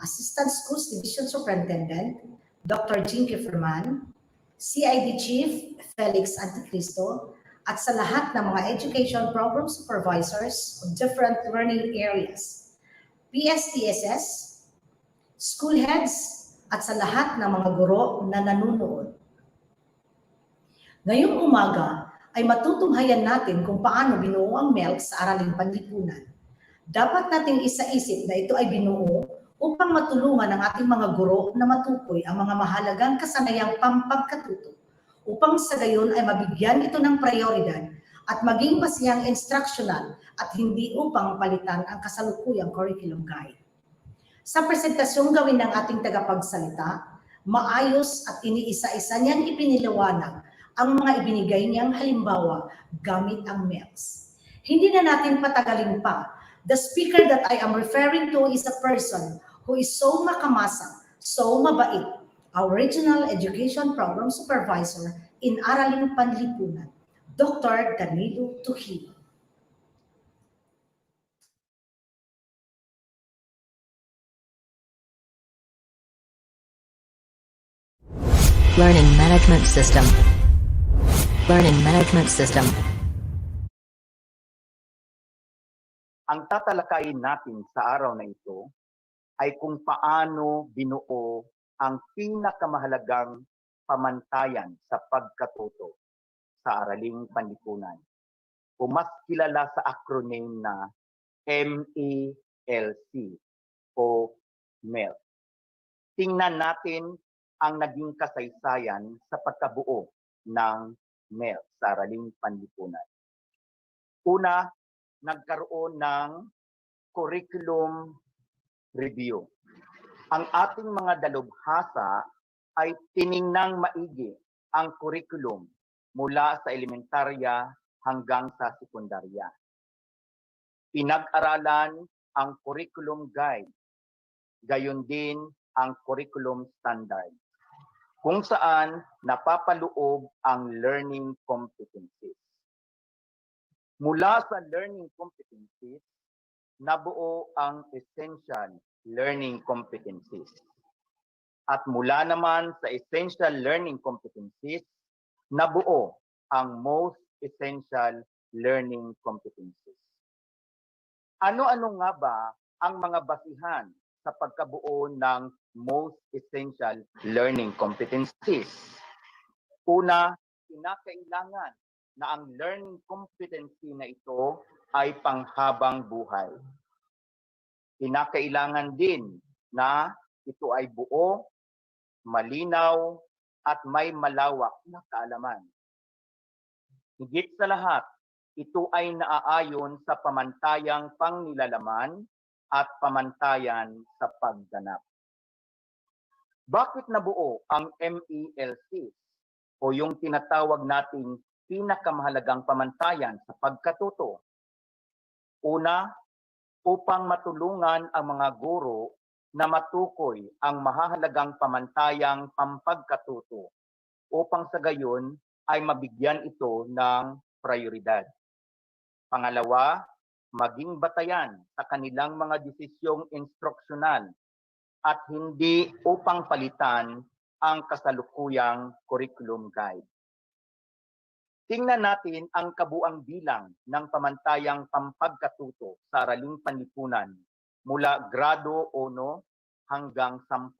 Assistant Schools Division Superintendent, Dr. Jinky Ferman, CID Chief Felix Anticristo, at sa lahat ng mga Education Program Supervisors of different learning areas, PSTSS, school heads, at sa lahat ng mga guro na nanunood. Ngayong umaga ay matutunghayan natin kung paano binuo ang MELC sa Araling Panlipunan. Dapat nating isaisip na ito ay binuo upang matulungan ang ating mga guro na matukoy ang mga mahalagang kasanayang pampagkatuto, upang sa gayon ay mabigyan ito ng prioridad at maging masiyang instructional at hindi upang palitan ang kasalukuyang curriculum guide. Sa presentasyong gawin ng ating tagapagsalita, maayos at iniisa-isa niyang ipiniliwanag ang mga ibinigay niyang halimbawa gamit ang MELCs. Hindi na natin patagalin pa. The speaker that I am referring to is a person who is so makamasang, so mabait, our Regional Education Program Supervisor in Araling Panlipunan, Dr. Danilo Duhino. Learning Management System. Learning Management System. Ang tatalakayin natin sa araw na ito ay kung paano binuo ang pinakamahalagang pamantayan sa pagkatuto sa Araling Panlipunan, o mas kilala sa acronym na MELC o MELC. Tingnan natin ang naging kasaysayan sa pagkabuo ng MELC sa Araling Panlipunan. Una, nagkaroon ng curriculum review. Ang ating mga dalubhasa ay tiningnang maigi ang curriculum mula sa elementarya hanggang sa sekundarya. Pinag-aralan ang curriculum guide, gayon din ang curriculum standard, kung saan napapaloob ang learning competencies. Mula sa learning competencies, nabuo ang essential learning competencies. At mula naman sa essential learning competencies, nabuo ang most essential learning competencies. Ano-ano nga ba ang mga basihan sa pagkabuo ng most essential learning competencies. Una, kinakailangan na ang learning competency na ito ay panghabang buhay. Kinakailangan din na ito ay buo, malinaw, at may malawak na kaalaman. Higit sa lahat, ito ay naaayon sa pamantayang pangnilalaman at pamantayan sa pagganap. Bakit nabuo ang MELC o yung tinatawag nating pinakamahalagang pamantayan sa pagkatuto? Una, upang matulungan ang mga guro na matukoy ang mahahalagang pamantayang pampagkatuto upang sa gayon ay mabigyan ito ng prioridad. Pangalawa, maging batayan sa kanilang mga desisyong instruksyonal at hindi upang palitan ang kasalukuyang curriculum guide. Tingnan natin ang kabuang bilang ng pamantayang pampagkatuto sa araling panlipunan mula grado 1 hanggang 10.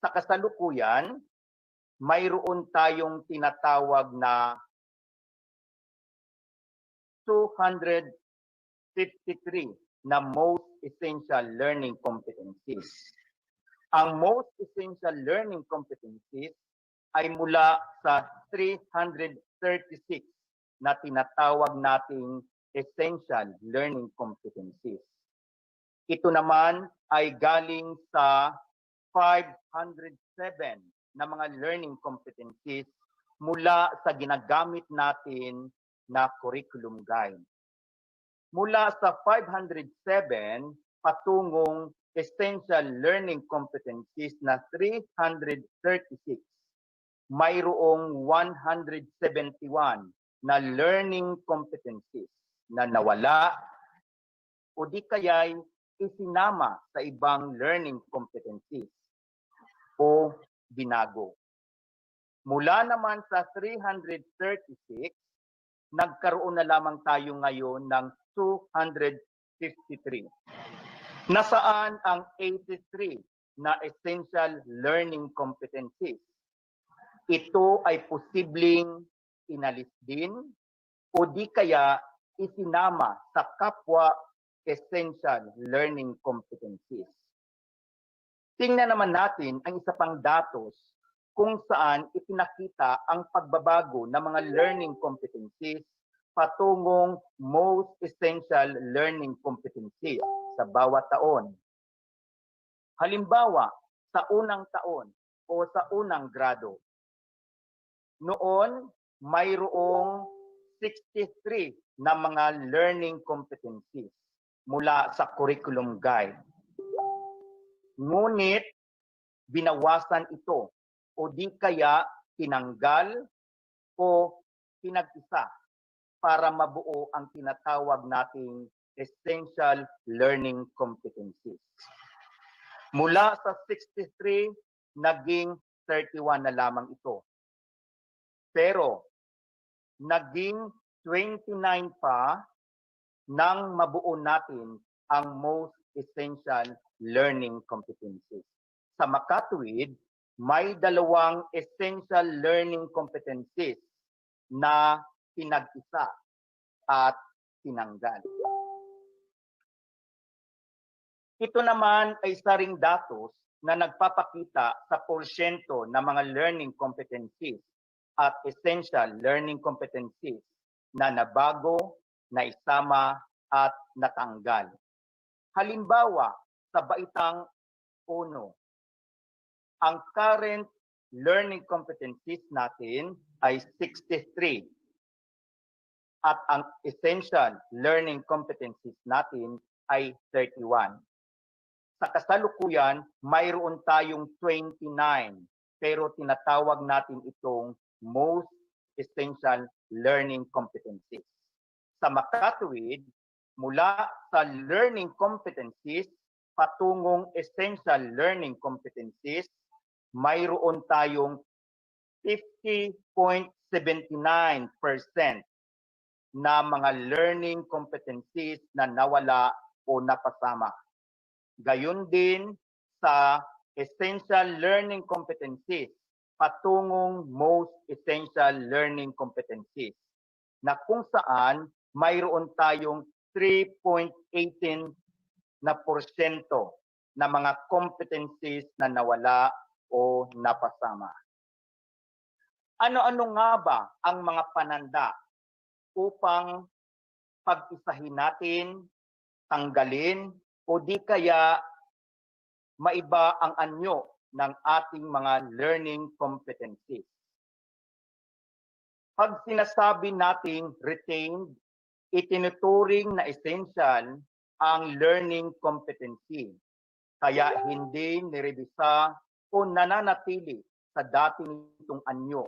Sa kasalukuyan, mayroon tayong tinatawag na 253 na most essential learning competencies. Ang most essential learning competencies ay mula sa 336 na tinatawag nating essential learning competencies. Ito naman ay galing sa 507 na mga learning competencies mula sa ginagamit natin na curriculum guide. Mula sa 507 patungong essential learning competencies na 336, mayroong 171 na learning competencies na nawala o di kaya'y isinama sa ibang learning competencies o binago. Mula naman sa 336, nagkaroon na lamang tayo ngayon ng 253. Nasaan ang 83 na essential learning competencies? Ito ay posibleng inalis din o di kaya isinama sa kapwa essential learning competencies. Tingnan naman natin ang isa pang datos kung saan ipinakita ang pagbabago ng mga learning competencies patungong most essential learning competencies sa bawat taon. Halimbawa, sa unang taon o sa unang grado, noon mayroong 63 na mga learning competencies mula sa curriculum guide. Ngunit binawasan ito o di kaya tinanggal o pinag-isa para mabuo ang tinatawag nating essential learning competencies. Mula sa 63, naging 31 na lamang ito. Pero naging 29 pa nang mabuo natin ang most essential learning competencies. Sa makatuwid, may dalawang essential learning competencies na pinag-isa at tinanggal. Ito naman ay isa ring datos na nagpapakita sa porsyento ng mga learning competencies at essential learning competencies na nabago, naisama at natanggal. Halimbawa, sa baitang 1, ang current learning competencies natin ay 63 at ang essential learning competencies natin ay 31. Sa kasalukuyan, mayroon tayong 29 pero tinatawag natin itong most essential learning competencies. Sa makatuwid, mula sa learning competencies patungong essential learning competencies, mayroon tayong 50.79% na mga learning competencies na nawala o napasama. Gayon din sa essential learning competencies patungong most essential learning competencies na kung saan mayroon tayong 3.18 na porsyento na mga competencies na nawala o napasama. Ano-ano nga ba ang mga pananda upang pag-isahin natin, tanggalin, o di kaya maiba ang anyo ng ating mga learning competencies? Pag sinasabi nating retained, itinuturing na essential ang learning competency. Kaya hindi nirebisa o nananatili sa dati nitong anyo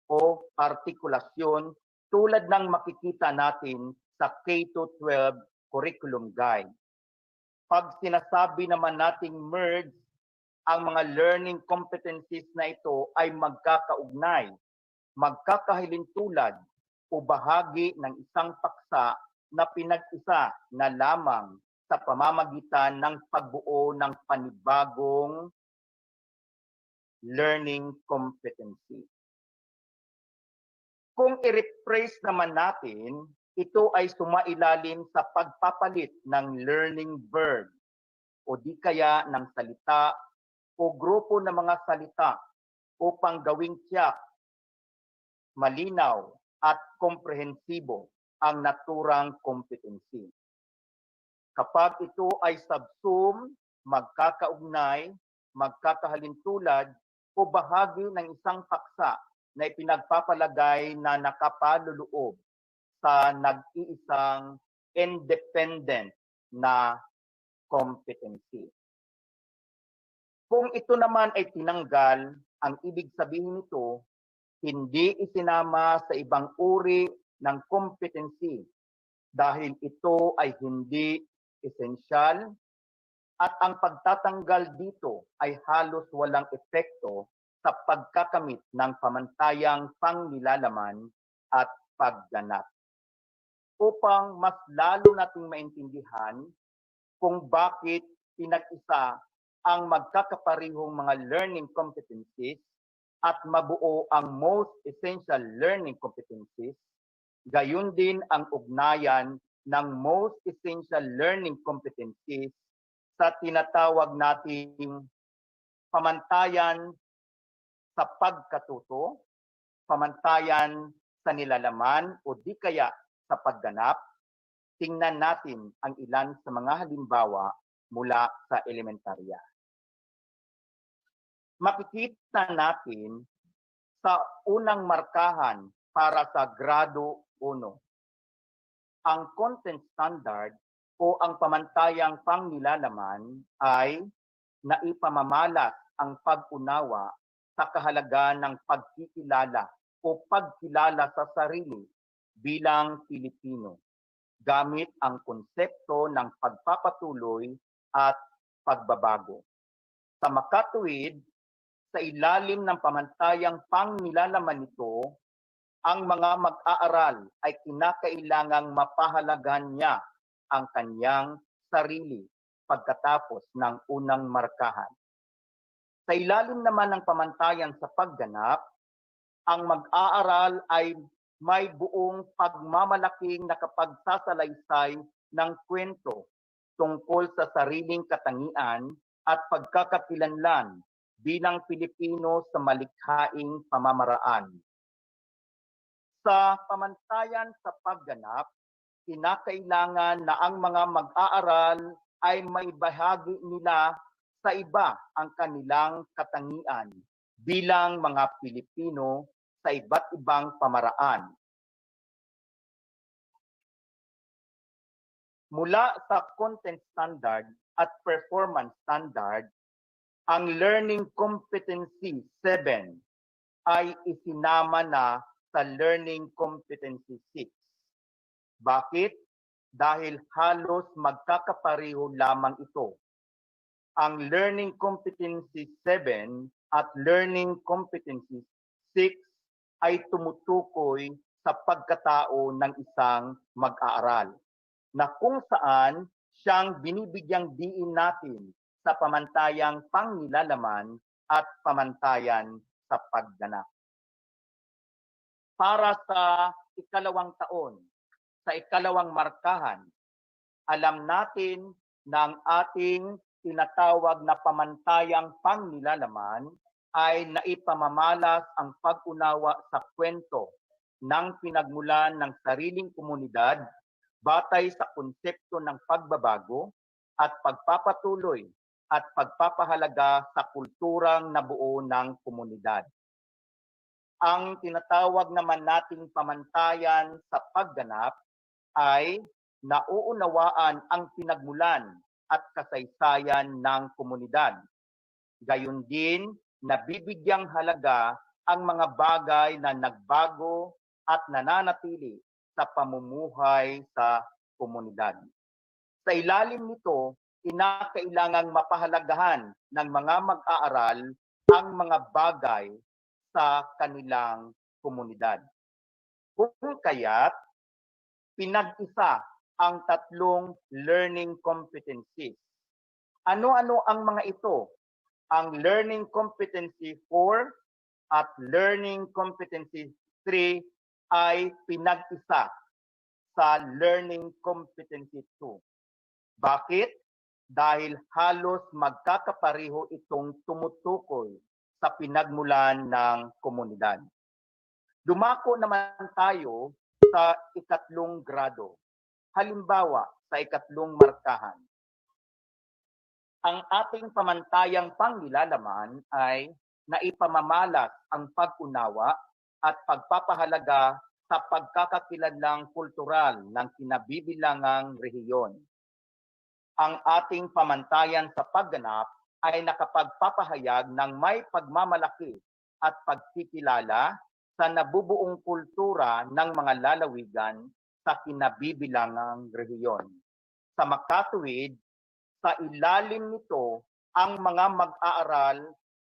o artikulasyon tulad ng makikita natin sa K-12 curriculum guide. Pag sinasabi naman nating merge, ang mga learning competencies na ito ay magkakaugnay, magkakahilintulad o bahagi ng isang paksa na pinag-isa na lamang sa pamamagitan ng pagbuo ng panibagong learning competency. Kung i-rephrase naman natin, ito ay sumailalim sa pagpapalit ng learning verb o di kaya ng salita o grupo ng mga salita upang gawing tiyak, malinaw at komprehensibo ang naturang competency. Kapag ito ay subsume, magkakaugnay, magkakahalintulad o bahagi ng isang paksa na ipinagpapalagay na nakapaluloob sa nag-iisang independent na competency. Kung ito naman ay tinanggal, ang ibig sabihin nito, hindi isinama sa ibang uri ng competency dahil ito ay hindi esensyal at ang pagtatanggal dito ay halos walang epekto sa pagkakamit ng pamantayang pangnilalaman at pagganap. Upang mas lalo nating maintindihan kung bakit pinag-isa ang magkakaparihong mga learning competencies at mabuo ang most essential learning competencies, gayon din ang ugnayan ng most essential learning competencies sa tinatawag nating pamantayan sa pagkatuto, pamantayan sa nilalaman o di kaya sa pagganap. Tingnan natin ang ilan sa mga halimbawa mula sa elementarya. Makikita natin sa unang markahan para sa grado 1. Ang content standard o ang pamantayang pangnilalaman ay naipamamalas ang pag-unawa sa kahalagaan ng pagkikilala o pagkilala sa sarili bilang Pilipino gamit ang konsepto ng pagpapatuloy at pagbabago. Sa makatuwid, sa ilalim ng pamantayang pangnilalaman nito, ang mga mag-aaral ay kinakailangang mapahalagan niya ang kanyang sarili pagkatapos ng unang markahan. Sa ilalim naman ng pamantayan sa pagganap, ang mag-aaral ay may buong pagmamalaking nakapagsasalaysay ng kwento tungkol sa sariling katangian at pagkakakilanlan bilang Pilipino sa malikhaing pamamaraan. Sa pamantayan sa pagganap, kinakailangan na ang mga mag-aaral ay may bahagi nila sa iba ang kanilang katangian bilang mga Pilipino sa iba't ibang pamaraan. Mula sa content standard at performance standard, ang learning competency 7 ay isinama na sa learning competency 6. Bakit? Dahil halos magkakapareho lamang ito. Ang learning competency 7 at learning competency 6 ay tumutukoy sa pagkatao ng isang mag-aaral na kung saan siyang binibigyang diin natin sa pamantayang pangnilalaman at pamantayan sa pagganap. Para sa ikalawang taon, sa ikalawang markahan, alam natin na ang ating tinatawag na pamantayang pangnilalaman ay naipamamalas ang pag-unawa sa kwento ng pinagmulan ng sariling komunidad batay sa konsepto ng pagbabago at pagpapatuloy at pagpapahalaga sa kulturang nabuo ng komunidad. Ang tinatawag naman nating pamantayan sa pagganap ay nauunawaan ang pinagmulan at kasaysayan ng komunidad. Gayon din, nabibigyang halaga ang mga bagay na nagbago at nananatili sa pamumuhay sa komunidad. Sa ilalim nito, kinakailangang mapahalagahan ng mga mag-aaral ang mga bagay sa kanilang komunidad. Kung kaya't, pinag-isa ang tatlong learning competencies. Ano-ano ang mga ito? Ang Learning Competency 4 at Learning Competency 3 ay pinag-isa sa Learning Competency 2. Bakit? Dahil halos magkakapareho itong tumutukoy sa pinagmulan ng komunidad. Dumako naman tayo sa ikatlong grado. Halimbawa, sa ikatlong markahan. Ang ating pamantayang pangnilalaman ay naipamamalas ang pag-unawa at pagpapahalaga sa pagkakakilanlang kultural ng kinabibilangang rehiyon. Ang ating pamantayan sa pagganap ay nakapagpapahayag ng may pagmamalaki at pagkikilala sa nabubuong kultura ng mga lalawigan sa kinabibilangang rehiyon. Sa makatuwid, sa ilalim nito, ang mga mag-aaral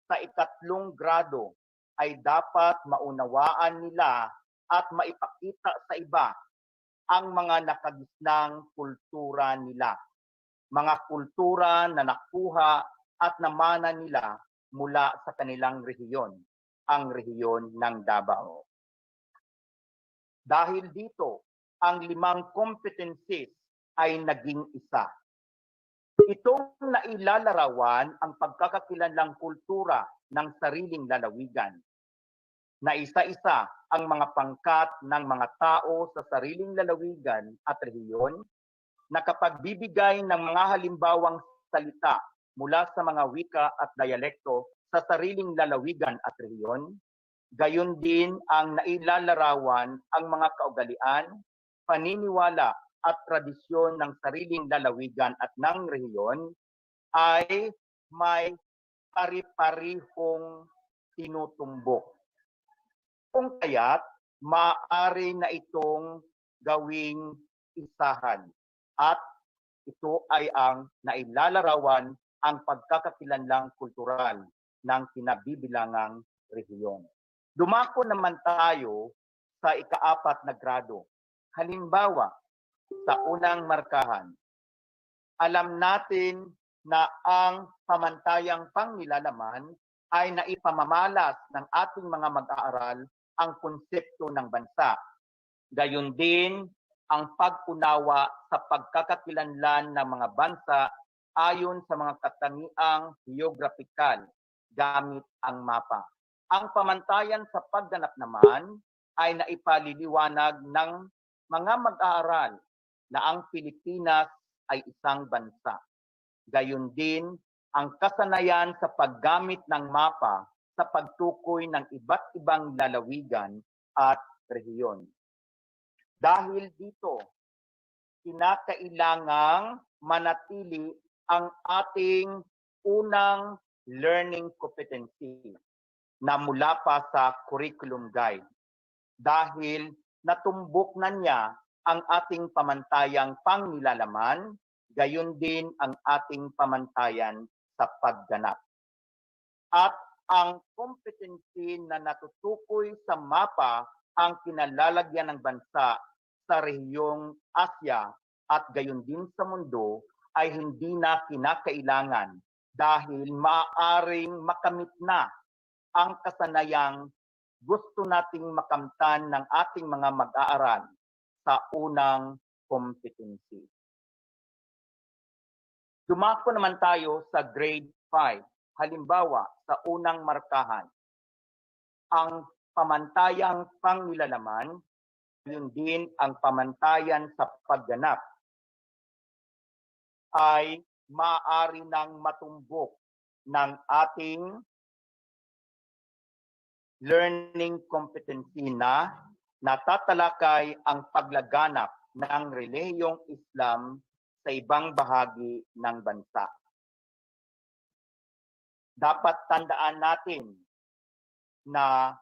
sa ikatlong grado ay dapat maunawaan nila at maipakita sa iba ang mga nakagisnang kultura nila, mga kultura na nakuha at namana nila mula sa kanilang rehiyon, ang rehiyon ng Davao. Dahil dito, ang 5 competencies ay naging isa. Itong nailalarawan ang pagkakakilanlang kultura ng sariling lalawigan, na isa-isa ang mga pangkat ng mga tao sa sariling lalawigan at rehiyon, nakapagbibigay ng mga halimbawang salita mula sa mga wika at dialekto sa sariling lalawigan at rehiyon. Gayon din ang nailalarawan ang mga kaugalian, paniniwala at tradisyon ng sariling lalawigan at ng rehiyon ay may pari-parihong tinutumbok. Kung kaya't, maaari na itong gawing isahan at ito ay ang nailalarawan ang pagkakakilanlang kultural ng kinabibilangang rehiyon. Dumako naman tayo sa ika-4 na grado. Halimbawa, sa unang markahan, alam natin na ang pamantayang pangnilalaman ay naipamamalas ng ating mga mag-aaral ang konsepto ng bansa. Gayon din ang pag-unawa sa pagkakakilanlan ng mga bansa ayon sa mga katangiang geographical gamit ang mapa. Ang pamantayan sa pagganap naman ay naipaliliwanag ng mga mag-aaral na ang Pilipinas ay isang bansa. Gayon din ang kasanayan sa paggamit ng mapa sa pagtukoy ng iba't ibang lalawigan at rehiyon. Dahil dito, kinakailangang manatili ang ating unang learning competency na mula pa sa curriculum guide dahil natumbok na niya ang ating pamantayang pangnilalaman, gayon din ang ating pamantayan sa pagganap. At ang competency na natutukoy sa mapa ang kinalalagyan ng bansa sa rehiyong Asya at gayon din sa mundo ay hindi na kinakailangan dahil maaaring makamit na ang kasanayang gusto nating makamtan ng ating mga mag-aaral sa unang competency. Dumako naman tayo sa grade 5. Halimbawa, sa unang markahan, ang pamantayang pangnilalaman, yun din ang pamantayan sa pagganap, ay maaari nang matumbok ng ating learning competency na natatalakay ang paglaganap ng relihiyong Islam sa ibang bahagi ng bansa. Dapat tandaan natin na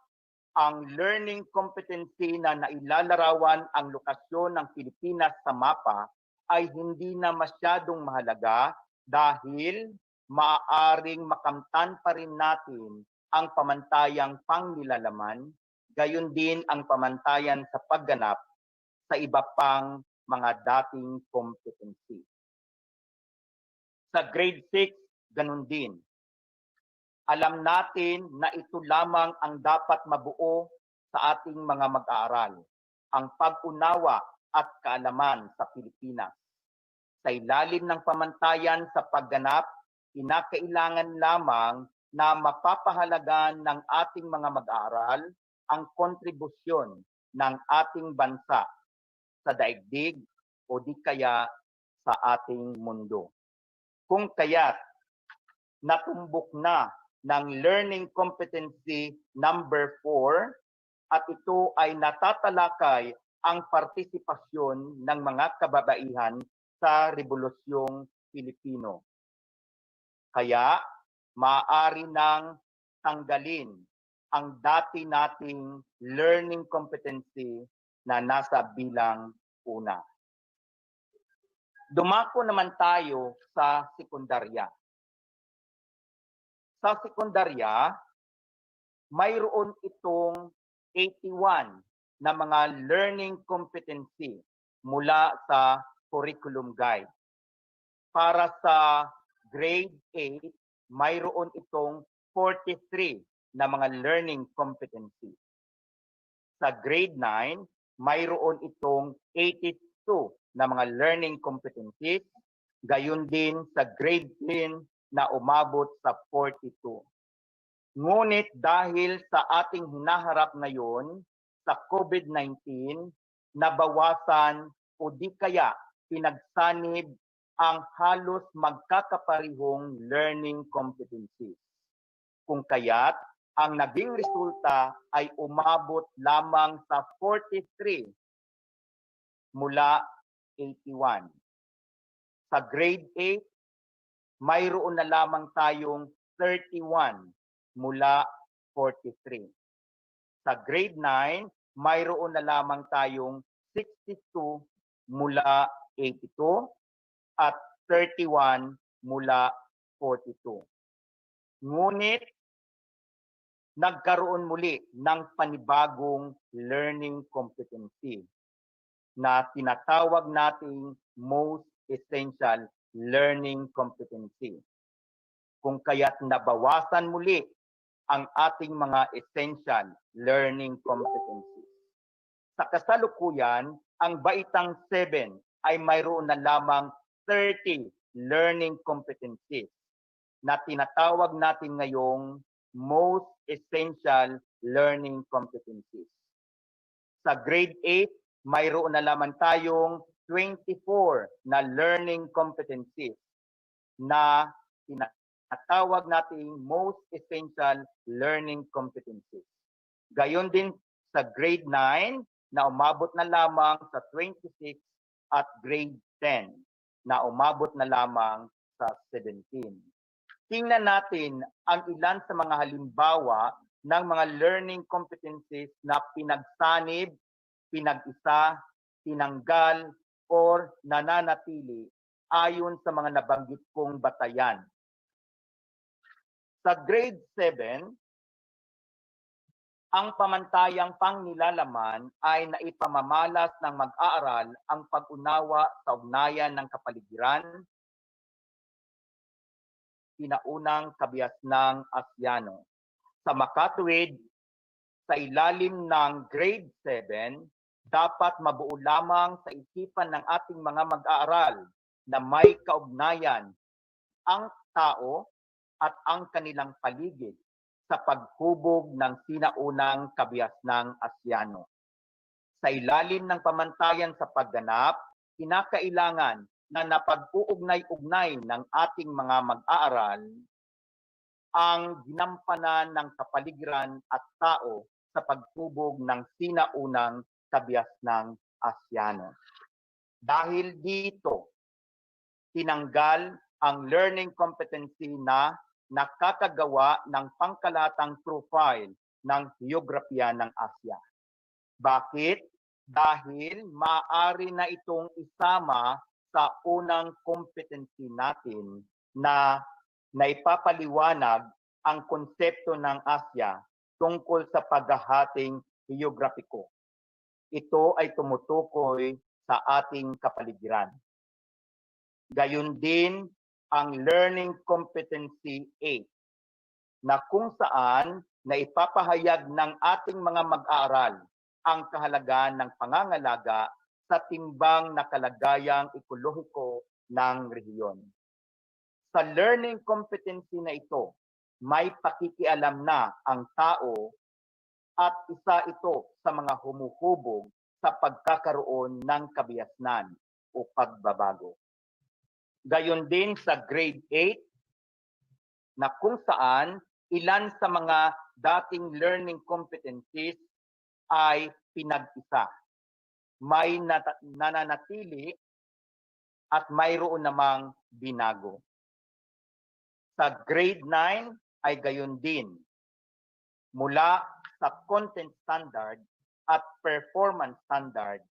ang learning competency na nailalarawan ang lokasyon ng Pilipinas sa mapa ay hindi na masyadong mahalaga dahil maaaring makamtan pa rin natin ang pamantayang pangnilalaman, gayon din ang pamantayan sa pagganap sa iba pang mga dating competency. Sa grade 6, ganun din. Alam natin na ito lamang ang dapat mabuo sa ating mga mag-aaral, ang pag-unawa at kaalaman sa Pilipinas. Sa ilalim ng pamantayan sa pagganap, kinakailangan lamang na mapapahalagan ng ating mga mag-aaral ang kontribusyon ng ating bansa sa daigdig o di kaya sa ating mundo. Kung kaya't natumbok na ng learning competency number 4 at ito ay natatalakay ang partisipasyon ng mga kababaihan sa Rebolusyong Pilipino. Kaya maaari nang tanggalin ang dati nating learning competency na nasa bilang una. Dumako naman tayo sa sekundarya. Sa sekundarya, mayroon itong 81 na mga learning competency mula sa curriculum guide. Para sa grade 8, mayroon itong 43 na mga learning competency. Sa grade 9, mayroon itong 82 na mga learning competencies. Gayon din sa grade 10 na umabot sa 42. Ngunit dahil sa ating hinaharap ngayon sa COVID-19, nabawasan o di kaya pinagsanib ang halos magkakaparihong learning competencies. Kung kaya't ang naging resulta ay umabot lamang sa 43 mula 81. Sa grade 8, mayroon na lamang tayong 31 mula 43. Sa grade 9, mayroon na lamang tayong 62 mula 82 at 31 mula 42. Ngunit, nagkaroon muli ng panibagong learning competency na tinatawag nating most essential learning competency. Kung kaya't nabawasan muli ang ating mga essential learning competencies. Sa kasalukuyan, ang baitang 7 ay mayroon na lamang 30 learning competencies na tinatawag natin ngayong most essential learning competencies. Sa grade 8, mayroon na lamang tayong 24 na learning competencies na tinatawag nating most essential learning competencies. Gayon din sa grade 9 na umabot na lamang sa 26 at grade 10 na umabot na lamang sa 17. Tingnan natin ang ilan sa mga halimbawa ng mga learning competencies na pinagsanib, pinag-isa, tinanggal, or nananatili ayon sa mga nabanggit kong batayan. Sa grade 7, ang pamantayang pangnilalaman ay naipamamalas ng mag-aaral ang pag-unawa sa ugnayan ng kapaligiran, sinaunang kabias ng Asyano. Sa makatuwid, sa ilalim ng grade 7, dapat mabuo lamang sa isipan ng ating mga mag-aaral na may kaugnayan ang tao at ang kanilang paligid sa paghubog ng sinaunang kabias ng Asyano. Sa ilalim ng pamantayan sa pagganap, kinakailangan na napag-uugnay-ugnay ng ating mga mag-aaral ang ginampanan ng kapaligiran at tao sa paghubog ng sinaunang kabias ng Asyano. Dahil dito, tinanggal ang learning competency na nakakagawa ng pangkalatang profile ng geografiya ng Asya. Bakit? Dahil maaari na itong isama sa unang competency natin na naipapaliwanag ang konsepto ng Asya tungkol sa paghahating geograpiko. Ito ay tumutukoy sa ating kapaligiran. Gayon din ang Learning Competency 8 na kung saan naipapahayag ng ating mga mag-aaral ang kahalagahan ng pangangalaga sa timbang na kalagayang ekologiko ng rehiyon. Sa learning competency na ito, may pakikialam na ang tao at isa ito sa mga humuhubog sa pagkakaroon ng kabiasnan o pagbabago. Gayon din sa grade 8 na kung saan ilan sa mga dating learning competencies ay pinag-isa. May nananatili at mayroon namang binago. Sa grade 9 ay gayon din. Mula sa content standard at performance standard,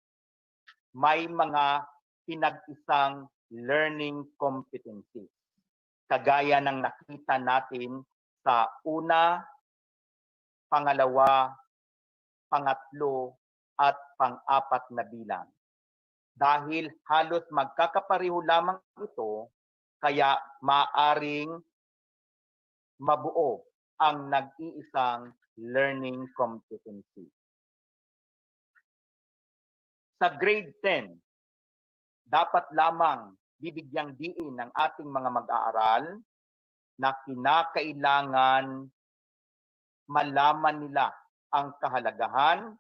may mga pinag-isang learning competencies. Kagaya ng nakita natin sa una, pangalawa, pangatlo, at pang-apat na bilang. Dahil halos magkakapareho lamang ito, kaya maaring mabuo ang nag-iisang learning competency. Sa grade 10, dapat lamang bibigyang diin ng ating mga mag-aaral na kinakailangan malaman nila ang kahalagahan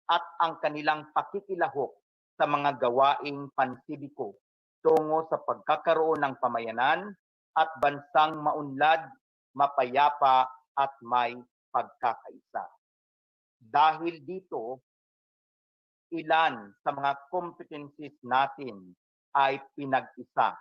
at ang kanilang pakikilahok sa mga gawaing pansibiko tungo sa pagkakaroon ng pamayanan at bansang maunlad, mapayapa at may pagkakaisa. Dahil dito, ilan sa mga competencies natin ay pinag-isa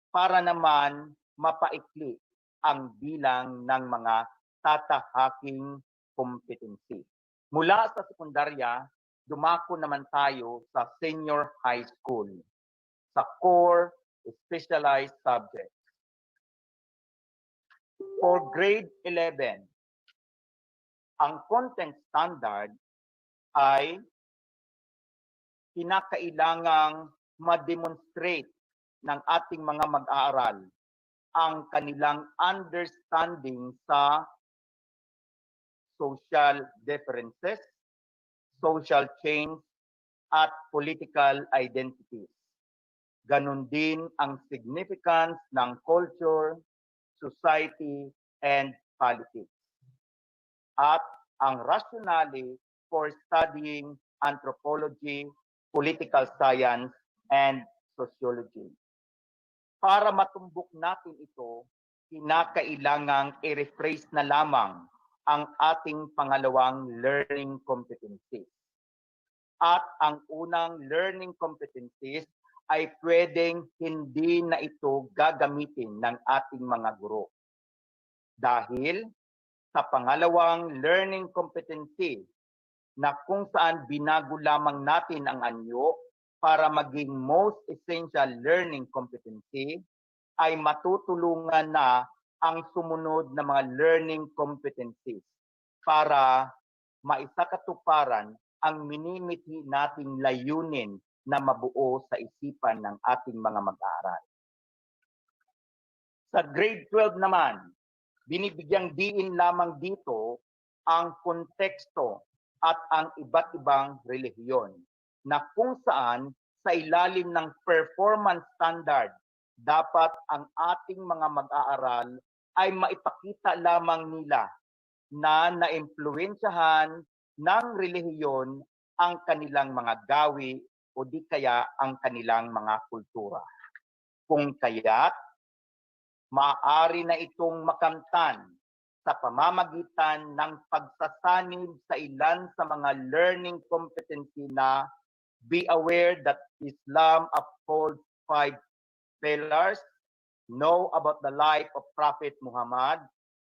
para naman mapaikli ang bilang ng mga tatahaking competency. Mula sa sekundarya, dumako naman tayo sa senior high school, sa core specialized subjects. For grade 11, ang content standard ay kinakailangang ma-demonstrate ng ating mga mag-aaral ang kanilang understanding sa social differences, social change, at political identities. Ganon din ang significance ng culture, society, and politics. At ang rationale for studying anthropology, political science, and sociology. Para matumbok natin ito, kinakailangang i-rephrase na lamang ang ating pangalawang learning competencies. At ang unang learning competencies ay pwedeng hindi na ito gagamitin ng ating mga guro. Dahil sa pangalawang learning competency na kung saan binago lamang natin ang anyo para maging most essential learning competency, ay matutulungan na ang sumunod na mga learning competencies para maisakatuparan ang minimithi nating layunin na mabuo sa isipan ng ating mga mag-aaral. Sa grade 12 naman, binibigyang diin lamang dito ang konteksto at ang iba't ibang relihiyon na kung saan sa ilalim ng performance standard dapat ang ating mga mag-aaral ay maipakita lamang nila na naimpluwensyahan ng relihiyon ang kanilang mga gawi o di kaya ang kanilang mga kultura. Kung kaya't maaari na itong makamtan sa pamamagitan ng pagsasanib sa ilan sa mga learning competency na be aware that Islam upholds 5 pillars, know about the life of Prophet Muhammad,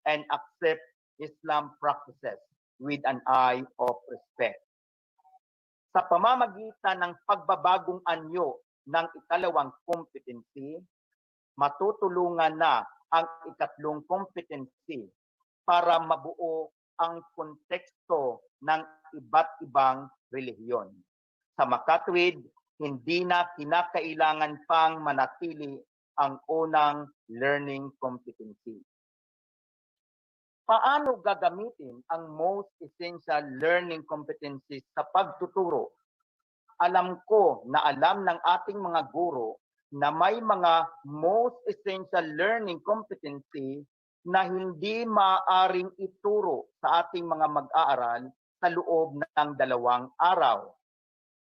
and accept Islam practices with an eye of respect. Sa pamamagitan ng pagbabagong anyo ng ikalawang competency, matutulungan na ang ikatlong competency para mabuo ang konteksto ng iba't ibang relihiyon. Sa makatwid, hindi na kinakailangan pang manatili ang unang learning competency. Paano gagamitin ang most essential learning competencies sa pagtuturo? Alam ko na alam ng ating mga guro na may mga most essential learning competency na hindi maaaring ituro sa ating mga mag-aaral sa loob ng 2 araw.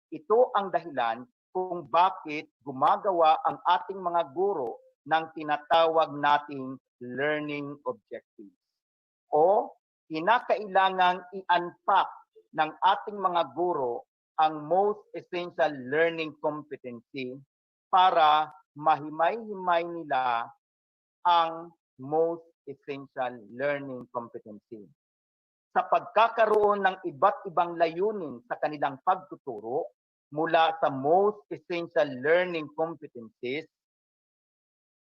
Ito ang dahilan kung bakit gumagawa ang ating mga guro ng tinatawag nating learning objectives. O kinakailangang i-unpack ng ating mga guro ang most essential learning competency para mahimay-himay nila ang most essential learning competency. Sa pagkakaroon ng iba't ibang layunin sa kanilang pagtuturo mula sa most essential learning competencies,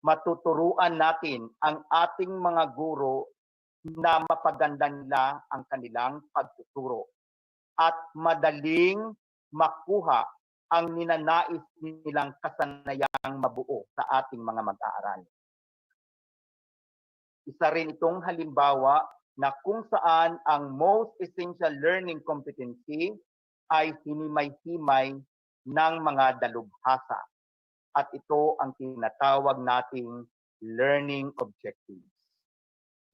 matuturuan natin ang ating mga guro na mapaganda nila ang kanilang pagtuturo at madaling makuha ang ninanais nilang kasanayang mabuo sa ating mga mag-aaral. Isa rin itong halimbawa na kung saan ang most essential learning competency ay hinimay-himay ng mga dalubhasa. At ito ang tinatawag nating learning objectives.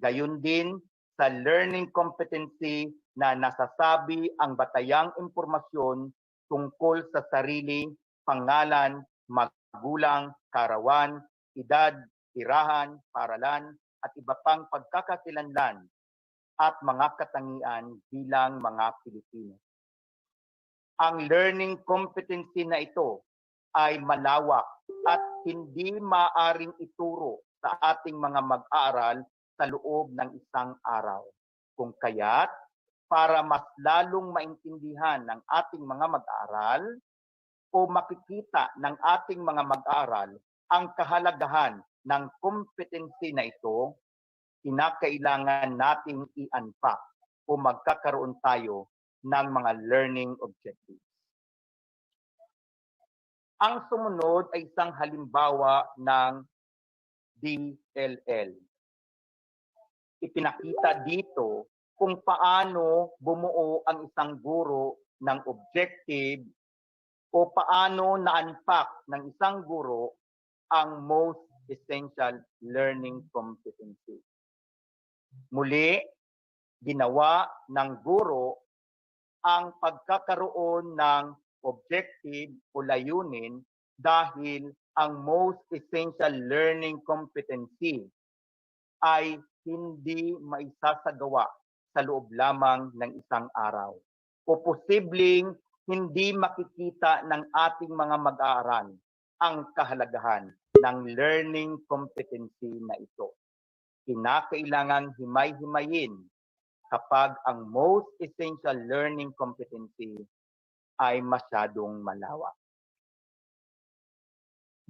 Gayun din sa learning competency na nasasabi ang batayang impormasyon tungkol sa sarili, pangalan, magulang, karawan, edad, tirahan, paralan, at iba pang pagkakakilanlan at mga katangian bilang mga Pilipino. Ang learning competency na ito ay malawak at hindi maaring ituro sa ating mga mag-aaral sa loob ng 1 araw. Kung kaya't, para mas lalong maintindihan ng ating mga mag-aaral o makikita ng ating mga mag-aaral ang kahalagahan ng competency na ito, kinakailangan nating i-unpack o magkakaroon tayo ng mga learning objectives. Ang sumunod ay isang halimbawa ng DLL. Ipinakita dito kung paano bumuo ang isang guro ng objective o paano na-unpack ng isang guro ang most essential learning competency. Muli, ginawa ng guro ang pagkakaroon ng objective o layunin dahil ang most essential learning competency ay hindi maisasagawa sa loob lamang ng 1 araw o posibleng hindi makikita ng ating mga mag-aaral ang kahalagahan ng learning competency na ito. Kinakailangang himay-himayin kapag ang most essential learning competency ay masyadong malawak.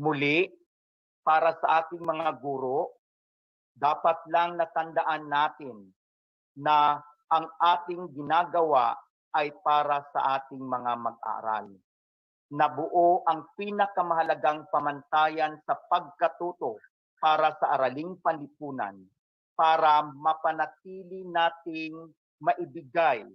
Muli, para sa ating mga guro, dapat lang natandaan natin na ang ating ginagawa ay para sa ating mga mag-aaral. Nabuo ang pinakamahalagang pamantayan sa pagkatuto para sa araling panlipunan para mapanatili nating maibigay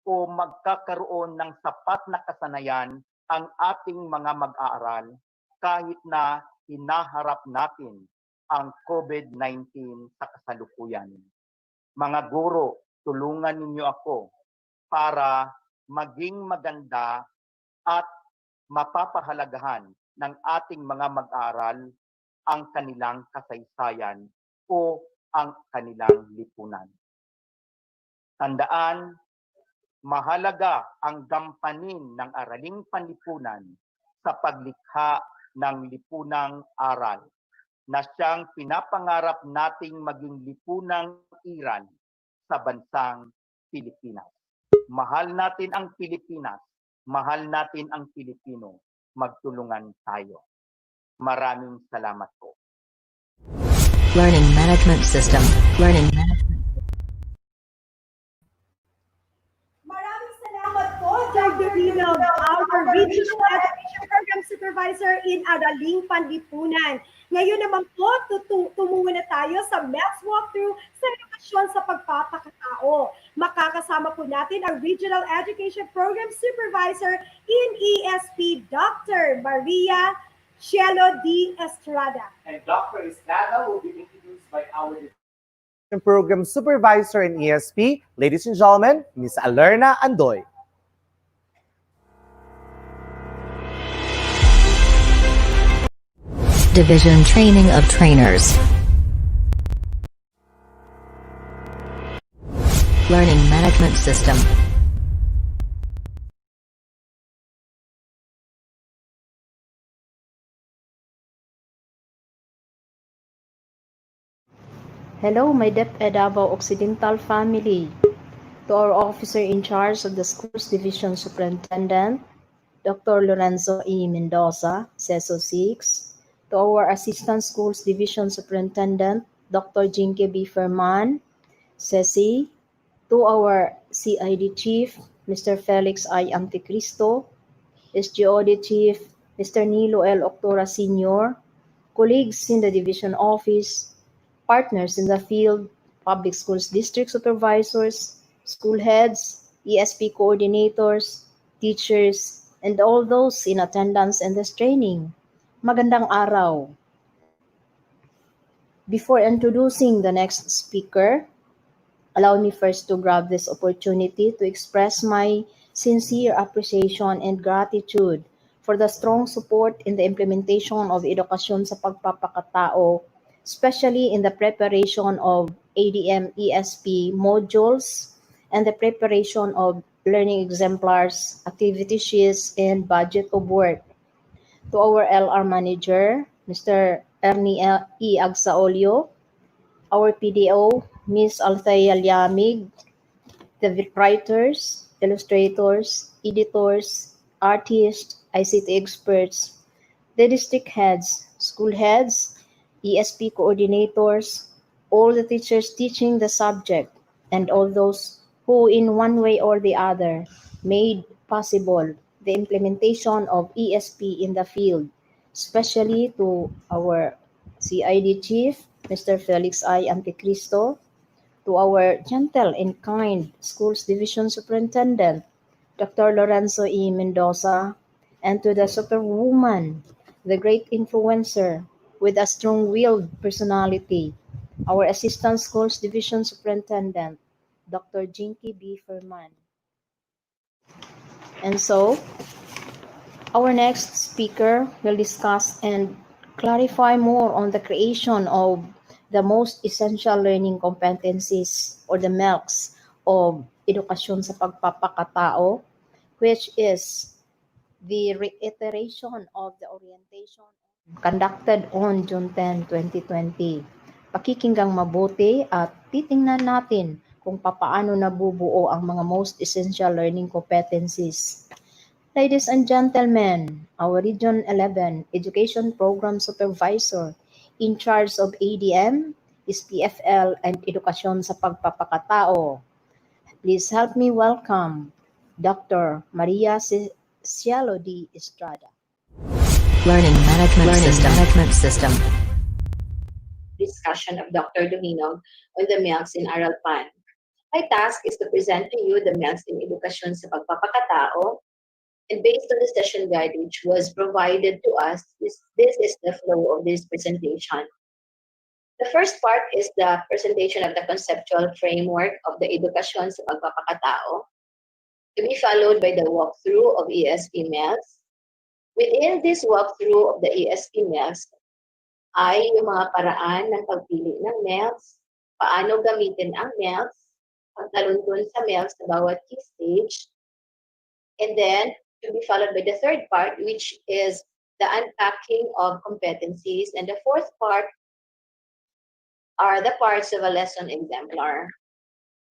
o magkakaroon ng sapat na kasanayan ang ating mga mag-aaral kahit na hinaharap natin ang COVID-19 sa kasalukuyan. Mga guro, tulungan ninyo ako para maging maganda at mapapahalagahan ng ating mga mag-aaral ang kanilang kasaysayan o ang kanilang lipunan. Tandaan, mahalaga ang gampanin ng araling panlipunan sa paglikha ng lipunang aral na siyang pinapangarap nating maging lipunang iral sa bansang Pilipinas. Mahal natin ang Pilipinas, mahal natin ang Pilipino, magtulungan tayo. Maraming salamat po. Learning Management System. Learning Management. Maraming salamat po, Dr. Davao, our Regional Education Program Supervisor in Araling Panlipunan. Ngayon naman po, tumungo na tayo sa MELS walkthrough sa edukasyon sa pagpapakatao. Makakasama po natin ang Regional Education Program Supervisor in ESP, Dr. Maria Cielo D. Estrada. And Dr. Estrada will be introduced by our Program Supervisor in ESP, ladies and gentlemen, Ms. Alerna Andoy. Division Training of Trainers. Learning Management System. Hello, my DepED Davao Occidental family. To our officer in charge of the Schools Division Superintendent, Dr. Lorenzo E. Mendoza, CESO 6. To our Assistant Schools Division Superintendent, Dr. Jinke B. Ferman, CESI. To our CID Chief, Mr. Felix I. Anticristo, SGOD Chief, Mr. Nilo L. Octora Sr., colleagues in the Division Office, partners in the field, public schools district supervisors, school heads, ESP coordinators, teachers, and all those in attendance in this training. Magandang araw. Before introducing the next speaker, allow me first to grab this opportunity to express my sincere appreciation and gratitude for the strong support in the implementation of edukasyon sa pagpapakatao, especially in the preparation of ADM ESP modules and the preparation of learning exemplars, activity sheets, and budget of work. To our LR manager, Mr. Ernie E. Agsaolio, our PDO, Ms. Althea Liamig, the writers, illustrators, editors, artists, ICT experts, the district heads, school heads, ESP coordinators, all the teachers teaching the subject, and all those who in one way or the other made possible the implementation of ESP in the field, especially to our CID Chief, Mr. Felix I. Anticristo, to our gentle and kind Schools Division Superintendent, Dr. Lorenzo E. Mendoza, and to the superwoman, the great influencer with a strong-willed personality, our Assistant Schools Division Superintendent, Dr. Jinky B. Ferman. And so, our next speaker will discuss and clarify more on the creation of the most essential learning competencies or the MELCs of edukasyon sa pagpapakatao, which is the reiteration of the orientation conducted on June 10, 2020. Pakikinggang mabuti at titingnan natin kung papaano nabubuo ang mga most essential learning competencies. Ladies and gentlemen, our Region 11 Education Program Supervisor in charge of ADM, SPFL, and Edukasyon sa Pagpapakatao. Please help me welcome Dr. Maria Cielo D. Estrada. Learning Management System. discussion of Dr. Dominog on the MELCs in Aralpan. My task is to present to you the MELCs in Edukasyon sa Pagpapakatao, and based on the session guide which was provided to us, this is the flow of this presentation. The first part is the presentation of the conceptual framework of the Edukasyon sa Pagpapakatao, to be followed by the walkthrough of ESP MELCs. Within this walkthrough of the ESP MELCs ay yung mga paraan ng pagpili ng MELCs, paano gamitin ang MELCs, pagtaluntun sa MELCs sa bawat key stage, and then to be followed by the third part, which is the unpacking of competencies, and the fourth part are the parts of a lesson exemplar.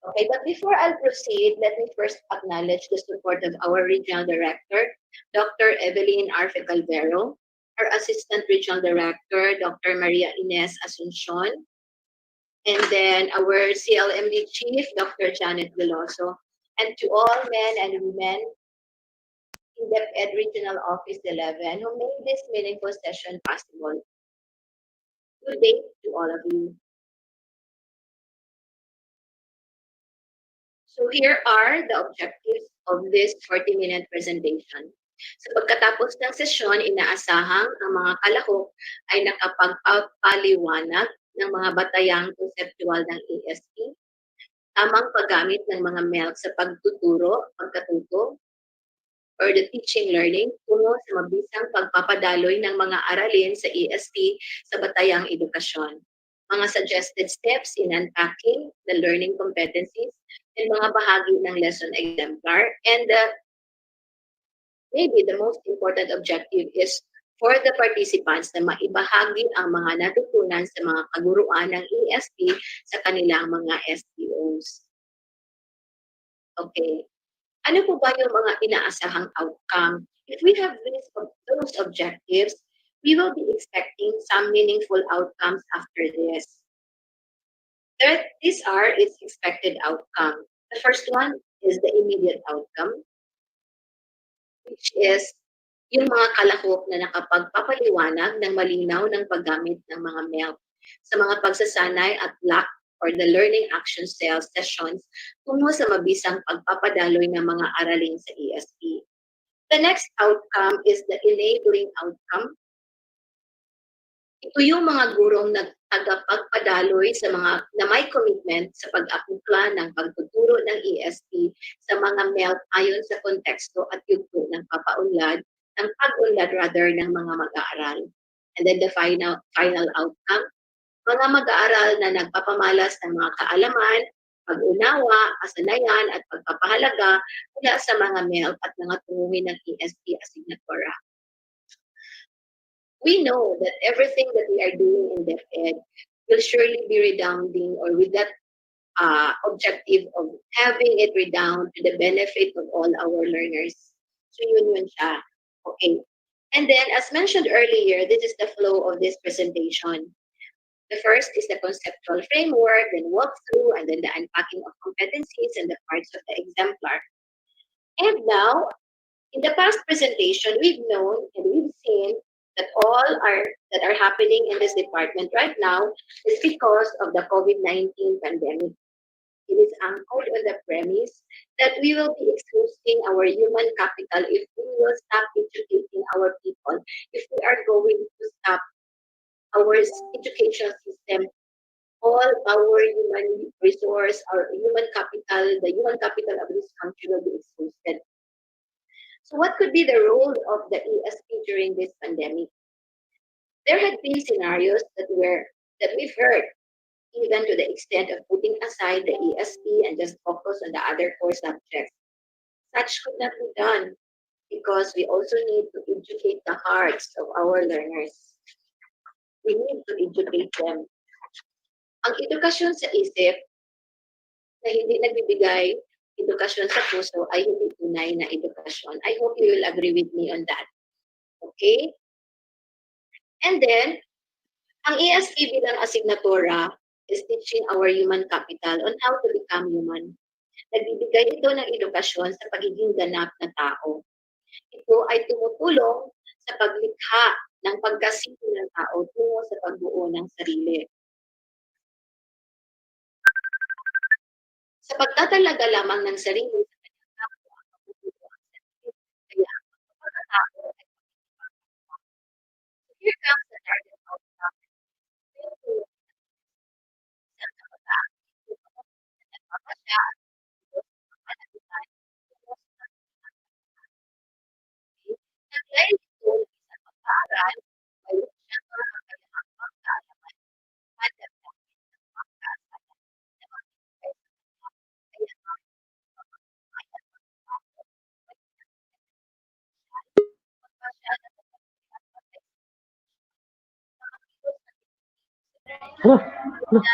Okay, but before I'll proceed, let me first acknowledge the support of our Regional Director, Dr. Evelyn Arfe Calvero, our Assistant Regional Director, Dr. Maria Ines Asuncion, and then our CLMD Chief, Dr. Janet Veloso, and to all men and women in DepED Regional Office 11 who made this meaningful session possible. Good day to all of you. So here are the objectives of this 40-minute presentation. Sa pagkatapos ng sesyon, inaasahang ang mga kalahok ay nakapagpapaliwanag ng mga batayang conceptual ng ESP, tamang paggamit ng mga MELCs sa pagtuturo, pagkatuto, or the teaching learning, tungo sa mabisang pagpapadaloy ng mga aralin sa ESP sa batayang edukasyon. Mga suggested steps in unpacking the learning competencies and mga bahagi ng lesson exemplar. And maybe the most important objective is for the participants na maibahagi ang mga natutunan sa mga kaguruan ng ESP sa kanilang mga STOs. Okay. Ano po ba yung mga inaasahang outcome? If we have those objectives, we will be expecting some meaningful outcomes after this. These are its expected outcome. The first one is the immediate outcome, which is yung mga kalahok na nakapagpapaliwanag ng malinaw ng paggamit ng mga MELC sa mga pagsasanay at block or the learning action cells sessions tungo sa mabisang pagpapadaloy ng mga aralin sa ESP. The next outcome is the enabling outcome. Ito yung mga gurong nagtagapagpadaloy sa mga na may commitment sa pag-apukla ng pagtuturo ng ESP sa mga MELC ayon sa konteksto at yugto ng papaunlad, ng pag-unlad rather ng mga mag-aaral. And then the final outcome, mga mag-aaral na nagpapamalas ng mga kaalaman, pag-unawa, kasanayan at pagpapahalaga mula sa mga MELC at mga tungungin ng ESP asignatura. We know that everything that we are doing in DepEd will surely be redounding or with that objective of having it redound to the benefit of all our learners. So yun siya. Okay. And then as mentioned earlier, this is the flow of this presentation. The first is the conceptual framework, then walkthrough, and then the unpacking of competencies and the parts of the exemplar. And now, in the past presentation, we've known and we've seen that all that are happening in this department right now is because of the COVID-19 pandemic. It is anchored on the premise that we will be exhausting our human capital if we will stop educating our people, if we are going to stop our education system, all our human resource, our human capital, the human capital of this country will be exhausted. So what could be the role of the ESP during this pandemic? There had been scenarios that we've heard, even to the extent of putting aside the ESP and just focus on the other core subjects. Such could not be done because we also need to educate the hearts of our learners. We need to educate them. Ang edukasyon sa isip na hindi nagbibigay edukasyon sa puso ay hindi tunay na edukasyon. I hope you will agree with me on that. Okay? And then, ang ESP bilang asignatura is teaching our human capital on how to become human. Nagbibigay ito ng edukasyon sa pagiging ganap na tao. Ito ay tumutulong sa paglikha ng pagkasino ng tao tungo sa pagbuo ng sarili. Sa pagtatalaga lamang ng sarili sa kanyang kapwa, mapupuno ang sentiment. Kaya ang pagkakatao ay pakikipagkapwa. So here comes the target outcome. Isang kabataan na nagpapasya at tulos ng panalitan, tulos ng naglay nito ng isang pag-aaral, mayroon siyang mga kakayahang pagkaalaman, madagdagan ng pagkaasalan na magbibigay sa kanya kakayahan pagmamayan pagkatao, pagpasya na pagpapalagay at pagpapalagay mga kilos na Hala, hala, hala,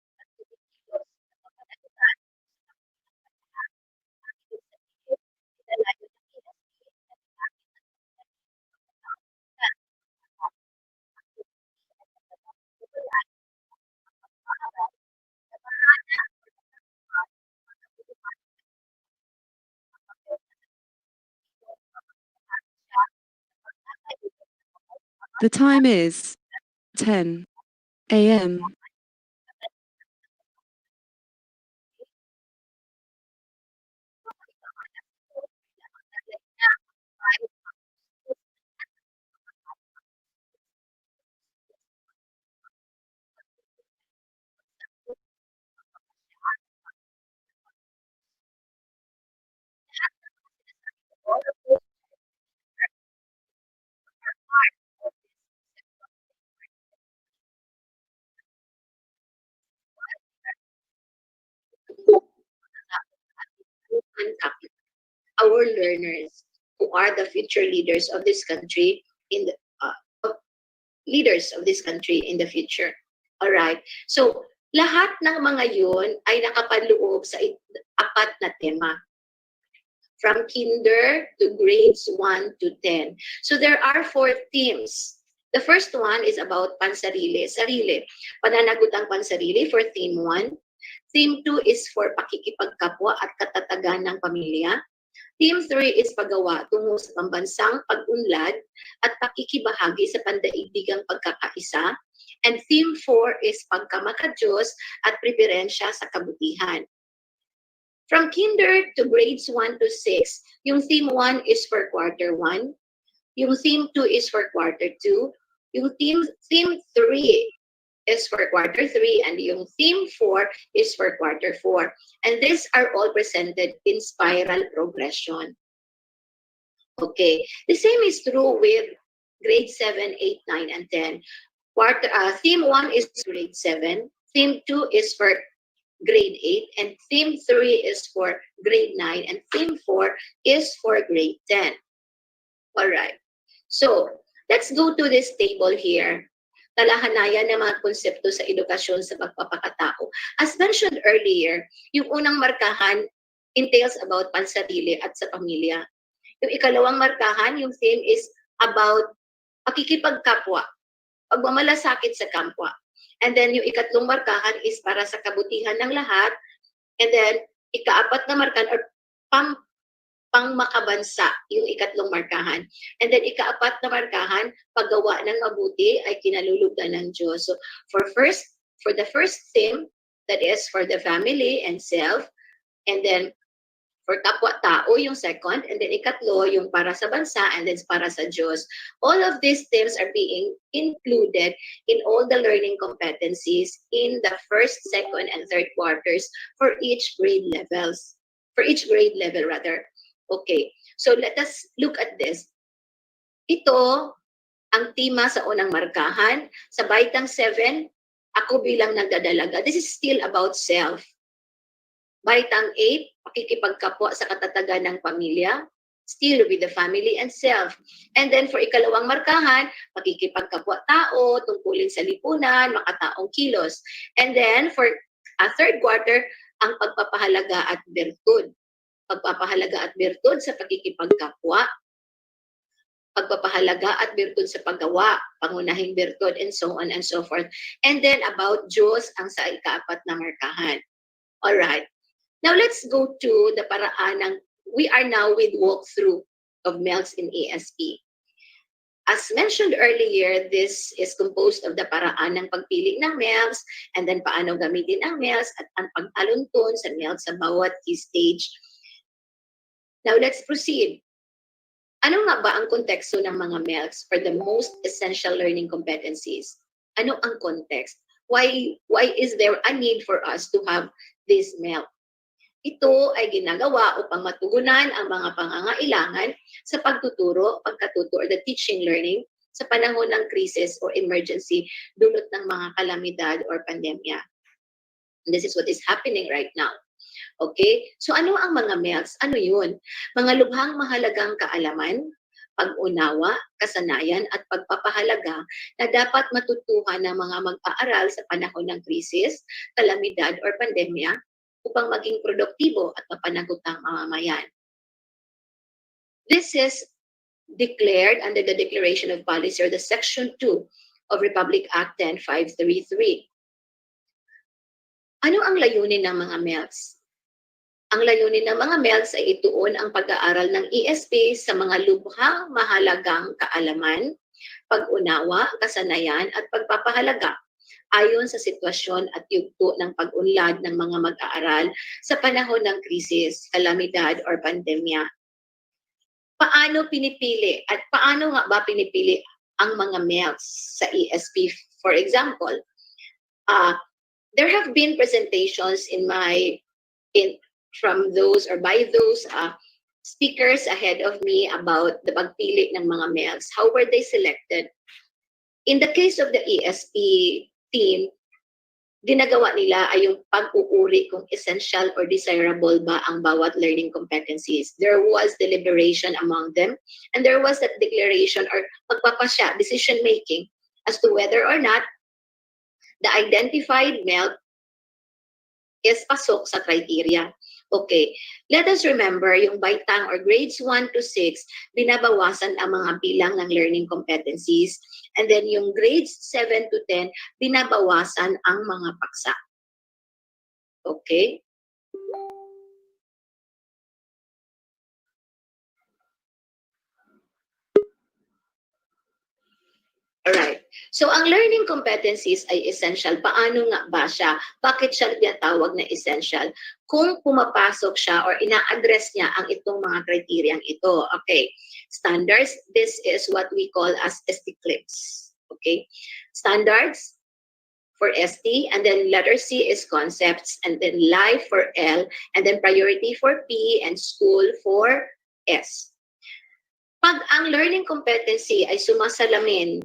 nasunod. Okay, like, The time is 10 a.m. Our learners who are the future leaders of this country in the leaders of this country in the future. All right. So, lahat ng mga yun ay nakapaloob sa apat na tema. From kinder to grades 1 to 10. So there are 4 themes. The first one is about pansarili, sarili. Pananagutang pansarili for theme 1. Theme 2 is for pakikipagkapwa at katatagan ng pamilya. Theme 3 is paggawa tungo sa pambansang pag-unlad at pakikibahagi sa pandaigdigang pagkakaisa. And theme 4 is pagkamakadiyos at preferensya sa kabutihan. From kinder to grades 1 to 6, yung theme 1 is for quarter 1, yung theme 2 is for quarter 2, yung theme 3 is for quarter 3, and yung theme 4 is for quarter 4. And these are all presented in spiral progression. Okay, the same is true with grade 7, 8, 9, and 10. Theme 1 is grade 7, theme 2 is for grade 8, and theme 3 is for grade 9, and theme 4 is for grade 10. All right. So, let's go to this table here. Talahanayan ng mga konsepto sa edukasyon sa pagpapakatao. As mentioned earlier, yung unang markahan entails about pansarili at sa pamilya. Yung ikalawang markahan, yung theme is about pakikipagkapwa, pagmamalasakit sa kapwa. And then yung ikatlong markahan is para sa kabutihan ng lahat. And then ikaapat na markahan or pang makabansa, yung ikatlong markahan. And then ikaapat na markahan, paggawa ng mabuti ay kinalulugdan ng Diyos. So for the first theme, that is for the family and self, and then for kapwa-tao yung second, and then ikatlo yung para sa bansa, and then para sa Diyos. All of these themes are being included in all the learning competencies in the first, second, and third quarters for each grade level rather. Okay, so let us look at this. Ito ang tema sa unang markahan. Sa baitang 7, ako bilang nagdadalaga. This is still about self. Baitang 8, pakikipagkapwa sa katatagan ng pamilya, still with the family and self. And then for ikalawang markahan, pakikipagkapwa-tao, tungkulin sa lipunan, makataong kilos. And then for third quarter, ang pagpapahalaga at birtud. Pagpapahalaga at birtud sa pakikipagkapwa, pagpapahalaga at birtud sa paggawa, pangunahing birtud, and so on and so forth. And then about Diyos ang sa ikaapat na markahan. Alright. Now let's go to the paraan ng, we are now with walkthrough of MELCs in ESP. As mentioned earlier, this is composed of the paraan ng pagpili ng MELCs, and then paano gamitin ang MELCs at ang pagtaluntun sa MELCs sa bawat key stage. Now let's proceed. Ano nga ba ang konteksto ng mga MELCs for the most essential learning competencies? Ano ang context? Why is there a need for us to have this MELC? Ito ay ginagawa upang matugunan ang mga pangangailangan sa pagtuturo, pagkatuto, or the teaching learning sa panahon ng krisis o emergency dulot ng mga kalamidad or pandemya. And this is what is happening right now. Okay? So ano ang mga MELCs? Ano yun? Mga lubhang mahalagang kaalaman, pag-unawa, kasanayan, at pagpapahalaga na dapat matutuhan ng mga mag-aaral sa panahon ng krisis, kalamidad, or pandemya upang maging produktibo at mapanagutang mamamayan. This is declared under the Declaration of Policy or the Section 2 of Republic Act 10533. Ano ang layunin ng mga MELCs? Ang layunin ng mga MELCs ay ituon ang pag-aaral ng ESP sa mga lubhang mahalagang kaalaman, pag-unawa, kasanayan, at pagpapahalaga ayon sa sitwasyon at yugto ng pag-unlad ng mga mag-aaral sa panahon ng krisis, kalamidad, or pandemya. Paano pinipili at paano nga ba pinipili ang mga MELCs sa ESP? For example, there have been presentations from those or by those speakers ahead of me about the pagpili ng mga MELCs. How were they selected? In the case of the ESP team, ginagawa nila ay yung pag-uuri kung essential or desirable ba ang bawat learning competencies. There was deliberation among them, and there was that declaration or pagpapasya, decision making, as to whether or not the identified MELC is pasok sa criteria. Okay, let us remember yung baitang or grades 1 to 6, binabawasan ang mga bilang ng learning competencies. And then yung grades 7 to 10, binabawasan ang mga paksa. Okay? Alright. So, ang learning competencies ay essential. Paano nga ba siya? Bakit siya tinatawag na essential? Kung pumapasok siya or ina-address niya ang itong mga kriteryang ito. Okay. Standards, this is what we call as ST clips. Okay. Standards for ST, and then letter C is concepts, and then life for L, and then priority for P, and school for S. Pag ang learning competency ay sumasalamin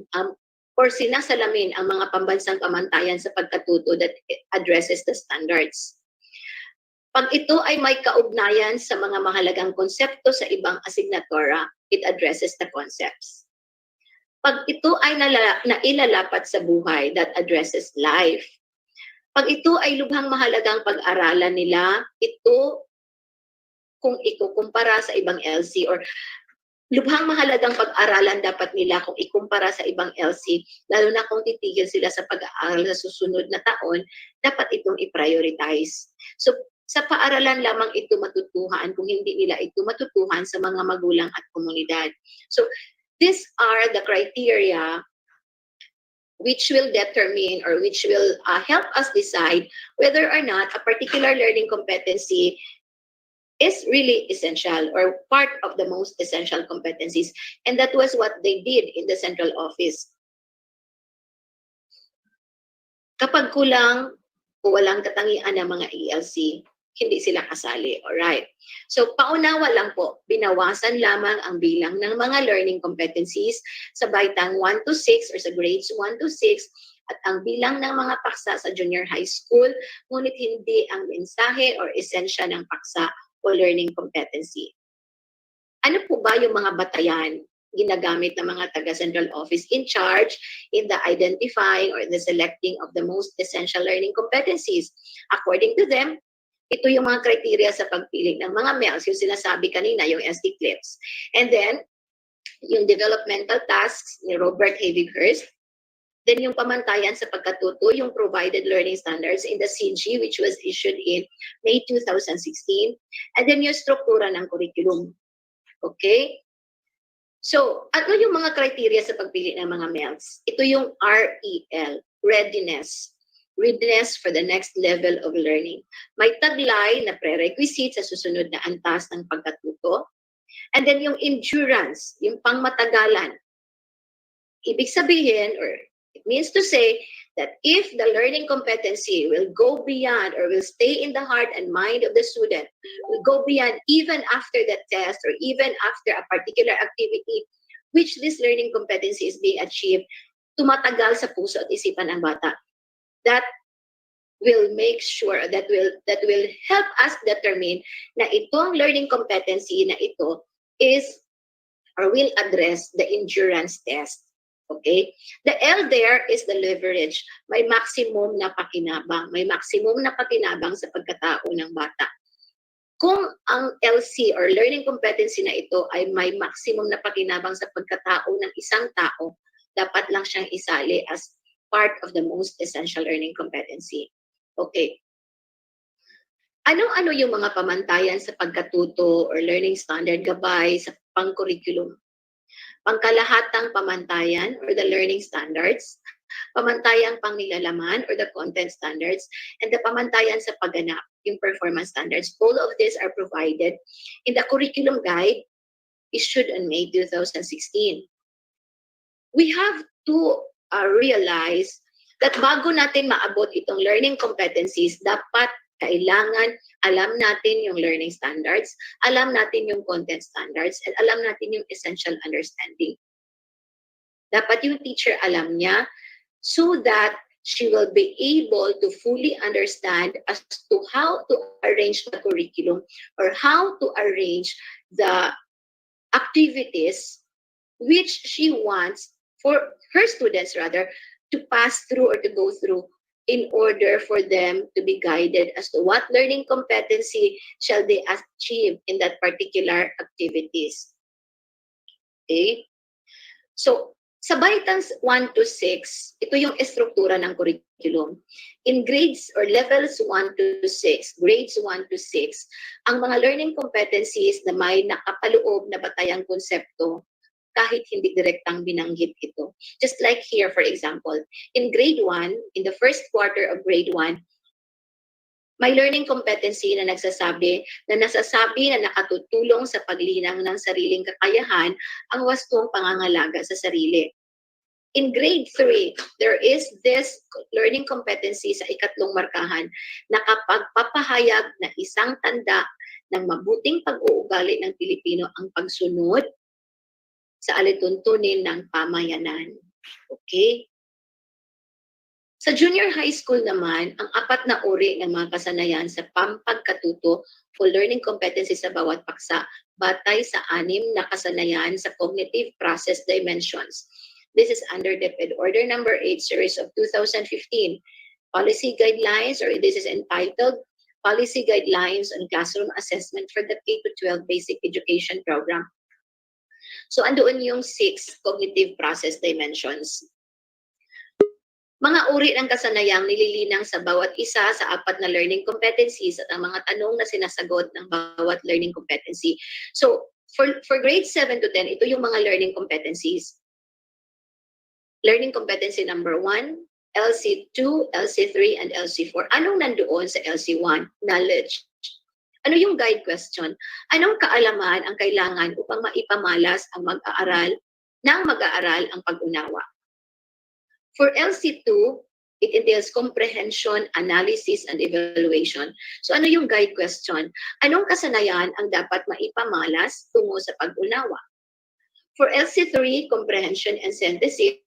or sinasalamin ang mga pambansang pamantayan sa pagkatuto that addresses the standards. Pag ito ay may kaugnayan sa mga mahalagang konsepto sa ibang asignatura, it addresses the concepts. Pag ito ay nailalapat sa buhay, that addresses life. Pag ito ay lubhang mahalagang pag-aralan nila, ito kung ikukumpara sa ibang LC or lubhang mahalagang pag-aralan dapat nila kung ikumpara sa ibang LC, lalo na kung titigil sila sa pag-aaral sa susunod na taon, dapat itong i-prioritize. So, sa paaralan lamang ito matutuhan kung hindi nila ito matutuhan sa mga magulang at komunidad. So these are the criteria which will determine or which will help us decide whether or not a particular learning competency is really essential or part of the most essential competencies. And that was what they did in the central office. Kapag kulang o walang katangian ng mga ELC, hindi sila kasali. Alright. So, paunawa lang po, binawasan lamang ang bilang ng mga learning competencies sa baitang 1 to 6 or sa grades 1 to 6 at ang bilang ng mga paksa sa junior high school, ngunit hindi ang mensahe or esensya ng paksa o learning competency. Ano po ba yung mga batayan ginagamit ng mga taga-central office in charge in the identifying or the selecting of the most essential learning competencies? According to them, ito yung mga criteria sa pagpili ng mga MELs, yung sinasabi kanina, yung SD clips. And then, yung developmental tasks ni Robert Havighurst. Then yung pamantayan sa pagkatuto, yung provided learning standards in the CG, which was issued in May 2016. And then yung struktura ng curriculum. Okay? So, ano yung mga criteria sa pagpili ng mga MELs? Ito yung REL, readiness. Readiness for the next level of learning. May taglay na prerequisite sa susunod na antas ng pagkatuto. And then yung endurance, yung pangmatagalan. Ibig sabihin, or it means to say, that if the learning competency will go beyond or will stay in the heart and mind of the student, will go beyond even after the test or even after a particular activity, which this learning competency is being achieved, tumatagal sa puso at isipan ng bata. That will make sure, that will help us determine na itong learning competency na ito is or will address the endurance test. Okay? The L there is the leverage. May maximum na pakinabang. May maximum na pakinabang sa pagkatao ng bata. Kung ang LC or learning competency na ito ay may maximum na pakinabang sa pagkatao ng isang tao, dapat lang siyang isali as part of the most essential learning competency. Okay. Ano-ano yung mga pamantayan sa pagkatuto or learning standard gabay sa pang-curriculum? Pangkalahatang pamantayan or the learning standards, pamantayang pangnilalaman or the content standards, and the pamantayan sa pagganap, yung performance standards. All of these are provided in the curriculum guide issued on May 2016. We have to realize that bago natin maabot itong learning competencies, dapat kailangan alam natin yung learning standards, alam natin yung content standards, and alam natin yung essential understanding. Dapat yung teacher alam niya so that she will be able to fully understand as to how to arrange the curriculum or how to arrange the activities which she wants for her students rather to pass through or to go through in order for them to be guided as to what learning competency shall they achieve in that particular activities. Okay? So, sa baitang 1 to 6, ito yung estruktura ng curriculum. In grades or levels 1 to 6, grades 1 to 6, ang mga learning competencies na may nakapaloob na batayang konsepto kahit hindi direktang binanggit ito. Just like here, for example, in grade 1, in the first quarter of grade 1, may learning competency na nasasabi na nakatutulong sa paglinang ng sariling kakayahan ang wastong pangangalaga sa sarili. In grade 3, there is this learning competency sa ikatlong markahan na kapag papahayag na isang tanda ng mabuting pag-uugali ng Pilipino ang pagsunod sa alituntunin ng pamayanan. Okay? Sa junior high school naman, ang 4 na uri ng mga kasanayan sa pampagkatuto o learning competencies sa bawat paksa batay sa 6 na kasanayan sa cognitive process dimensions. This is under DepED Order number 8 series of 2015. Policy guidelines, or this is entitled Policy Guidelines on Classroom Assessment for the K-12 Basic Education Program. So, andoon yung 6 cognitive process dimensions. Mga uri ng kasanayang nililinang sa bawat isa sa 4 na learning competencies at ang mga tanong na sinasagot ng bawat learning competency. So, for grade 7 to 10, ito yung mga learning competencies. Learning competency number 1, LC2, LC3, and LC4. Anong nandoon sa LC1? Knowledge. Ano yung guide question? Anong kaalaman ang kailangan upang maipamalas ang mag-aaral ang pag-unawa? For LC2, it entails comprehension, analysis, and evaluation. So ano yung guide question? Anong kasanayan ang dapat maipamalas tungo sa pag-unawa? For LC3, comprehension and synthesis,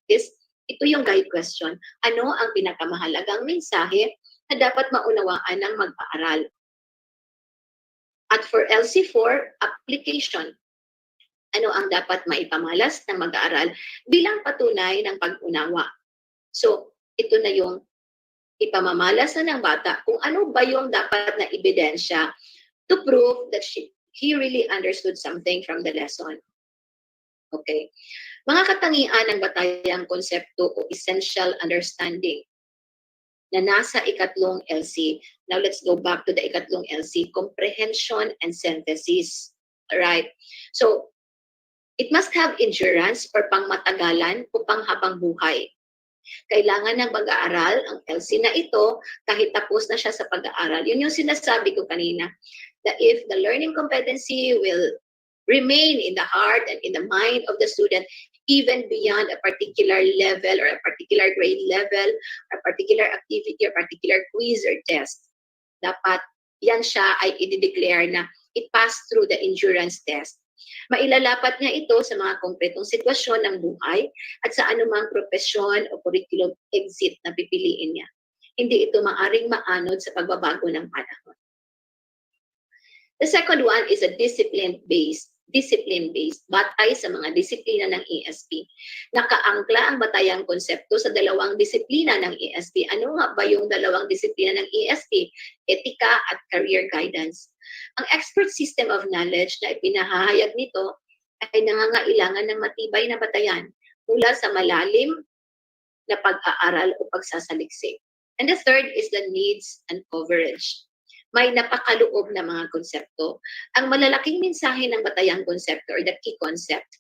ito yung guide question. Ano ang pinakamahalagang mensahe na dapat maunawaan ng mag-aaral? At for LC4, application. Ano ang dapat maipamalas ng mag-aaral bilang patunay ng pag-unawa? So, ito na yung ipamamalas na ng bata kung ano ba yung dapat na ebidensya to prove that he really understood something from the lesson. Okay. Mga katangian ng batayang konsepto o essential understanding na nasa ikatlong LC. Now, let's go back to the ikatlong LC, comprehension and synthesis. Alright? So, it must have endurance or pangmatagalan o panghabang buhay. Kailangan ng mag-aaral ang LC na ito kahit tapos na siya sa pag-aaral. Yun yung sinasabi ko kanina, that if the learning competency will remain in the heart and in the mind of the student even beyond a particular level or a particular grade level, a particular activity or particular quiz or test, dapat yan siya ay i-declare na it passed through the endurance test. Mailalapat niya ito sa mga konkretong sitwasyon ng buhay at sa anumang profesyon o curriculum exit na pipiliin niya. Hindi ito maaring maanod sa pagbabago ng panahon. The second one is a discipline-based, batay sa mga disiplina ng ESP. Nakaangkla ang batayang konsepto sa dalawang disiplina ng ESP. Ano nga ba yung dalawang disiplina ng ESP? Etika at career guidance. Ang expert system of knowledge na ipinahahayag nito ay nangangailangan ng matibay na batayan mula sa malalim na pag-aaral o pagsasaliksik. And the third is the needs and coverage. May napakaloob na mga konsepto. Ang malalaking mensahe ng batayang konsepto or the key concept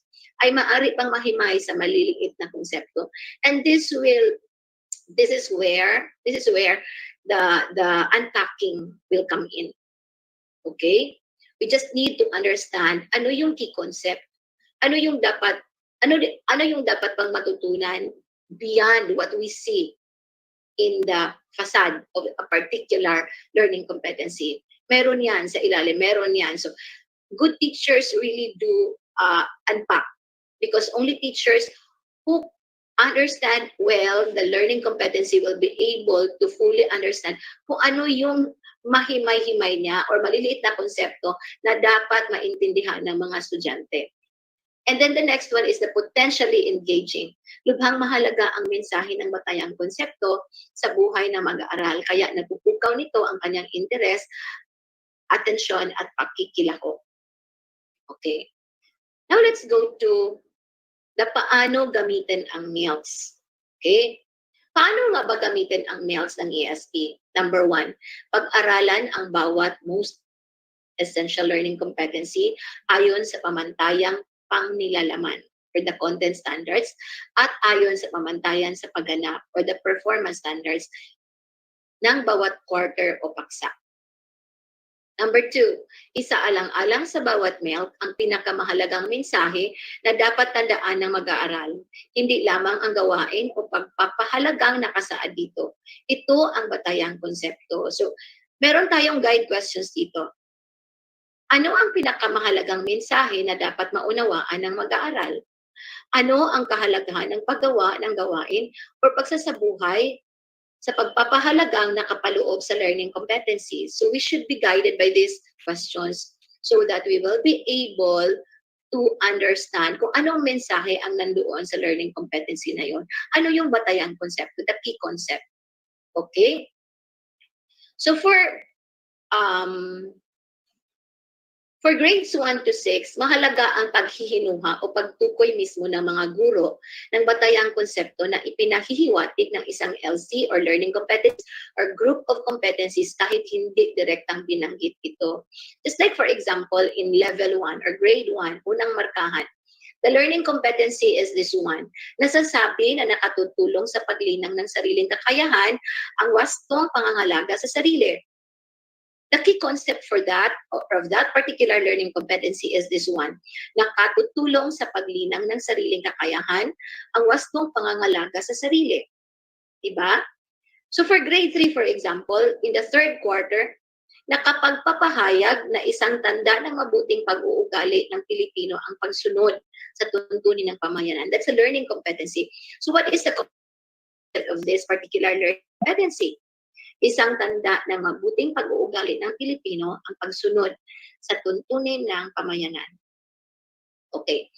ay maaari pang mahimay sa maliliit na konsepto. And this is where the unpacking will come in. Okay? We just need to understand ano yung key concept, ano yung dapat pang matutunan beyond what we see in the facade of a particular learning competency. Meron yan sa ilalim, meron yan. So, good teachers really do unpack because only teachers who understand well the learning competency will be able to fully understand kung ano yung mahimay-himay niya or maliliit na konsepto na dapat maintindihan ng mga estudyante. And then the next one is the potentially engaging. Lubhang mahalaga ang mensahe ng batayang konsepto sa buhay ng mag-aaral. Kaya nagpupukaw nito ang kanyang interes, atensyon at pakikilahok. Okay. Now let's go to the paano gamitin ang MELS. Okay. Paano nga ba gamitin ang MELS ng ESP? Number 1, pag-aralan ang bawat most essential learning competency ayon sa pamantayang pangnilalaman or the content standards at ayon sa pamantayan sa pagganap or the performance standards ng bawat quarter o paksa. Number 2, isaalang-alang sa bawat MELC ang pinakamahalagang mensahe na dapat tandaan ng mag-aaral. Hindi lamang ang gawain o pagpapahalagang nakasaad dito. Ito ang batayang konsepto. So, meron tayong guide questions dito. Ano ang pinakamahalagang mensahe na dapat maunawaan ng mag-aaral? Ano ang kahalagahan ng paggawa ng gawain o pagsasabuhay sa pagpapahalagang nakapaloob sa learning competencies? So we should be guided by these questions so that we will be able to understand kung anong mensahe ang nandoon sa learning competency na yon. Ano yung batayang konsepto, the key concept. Okay? So for For grades 1 to 6, mahalaga ang paghihinuha o pagtukoy mismo ng mga guro ng batayang konsepto na ipinahihiwatig ng isang LC or learning competence or group of competencies kahit hindi direktang binanggit ito. Just like for example, in level 1 or grade 1, unang markahan, the learning competency is this one. Nasasabi na nakatutulong sa paglinang ng sariling kakayahan ang wastong pangangalaga sa sarili. The key concept for that, or of that particular learning competency is this one. Nakatutulong sa paglinang ng sariling kakayahan ang wastong pangangalaga sa sarili. Diba? So for grade 3, for example, in the third quarter, nakapagpapahayag na isang tanda ng mabuting pag-uugali ng Pilipino ang pagsunod sa tuntunin ng pamayanan. That's a learning competency. So what is the concept of this particular learning competency? Isang tanda ng mabuting pag-uugali ng Pilipino ang pagsunod sa tuntunin ng pamayanan. Okay.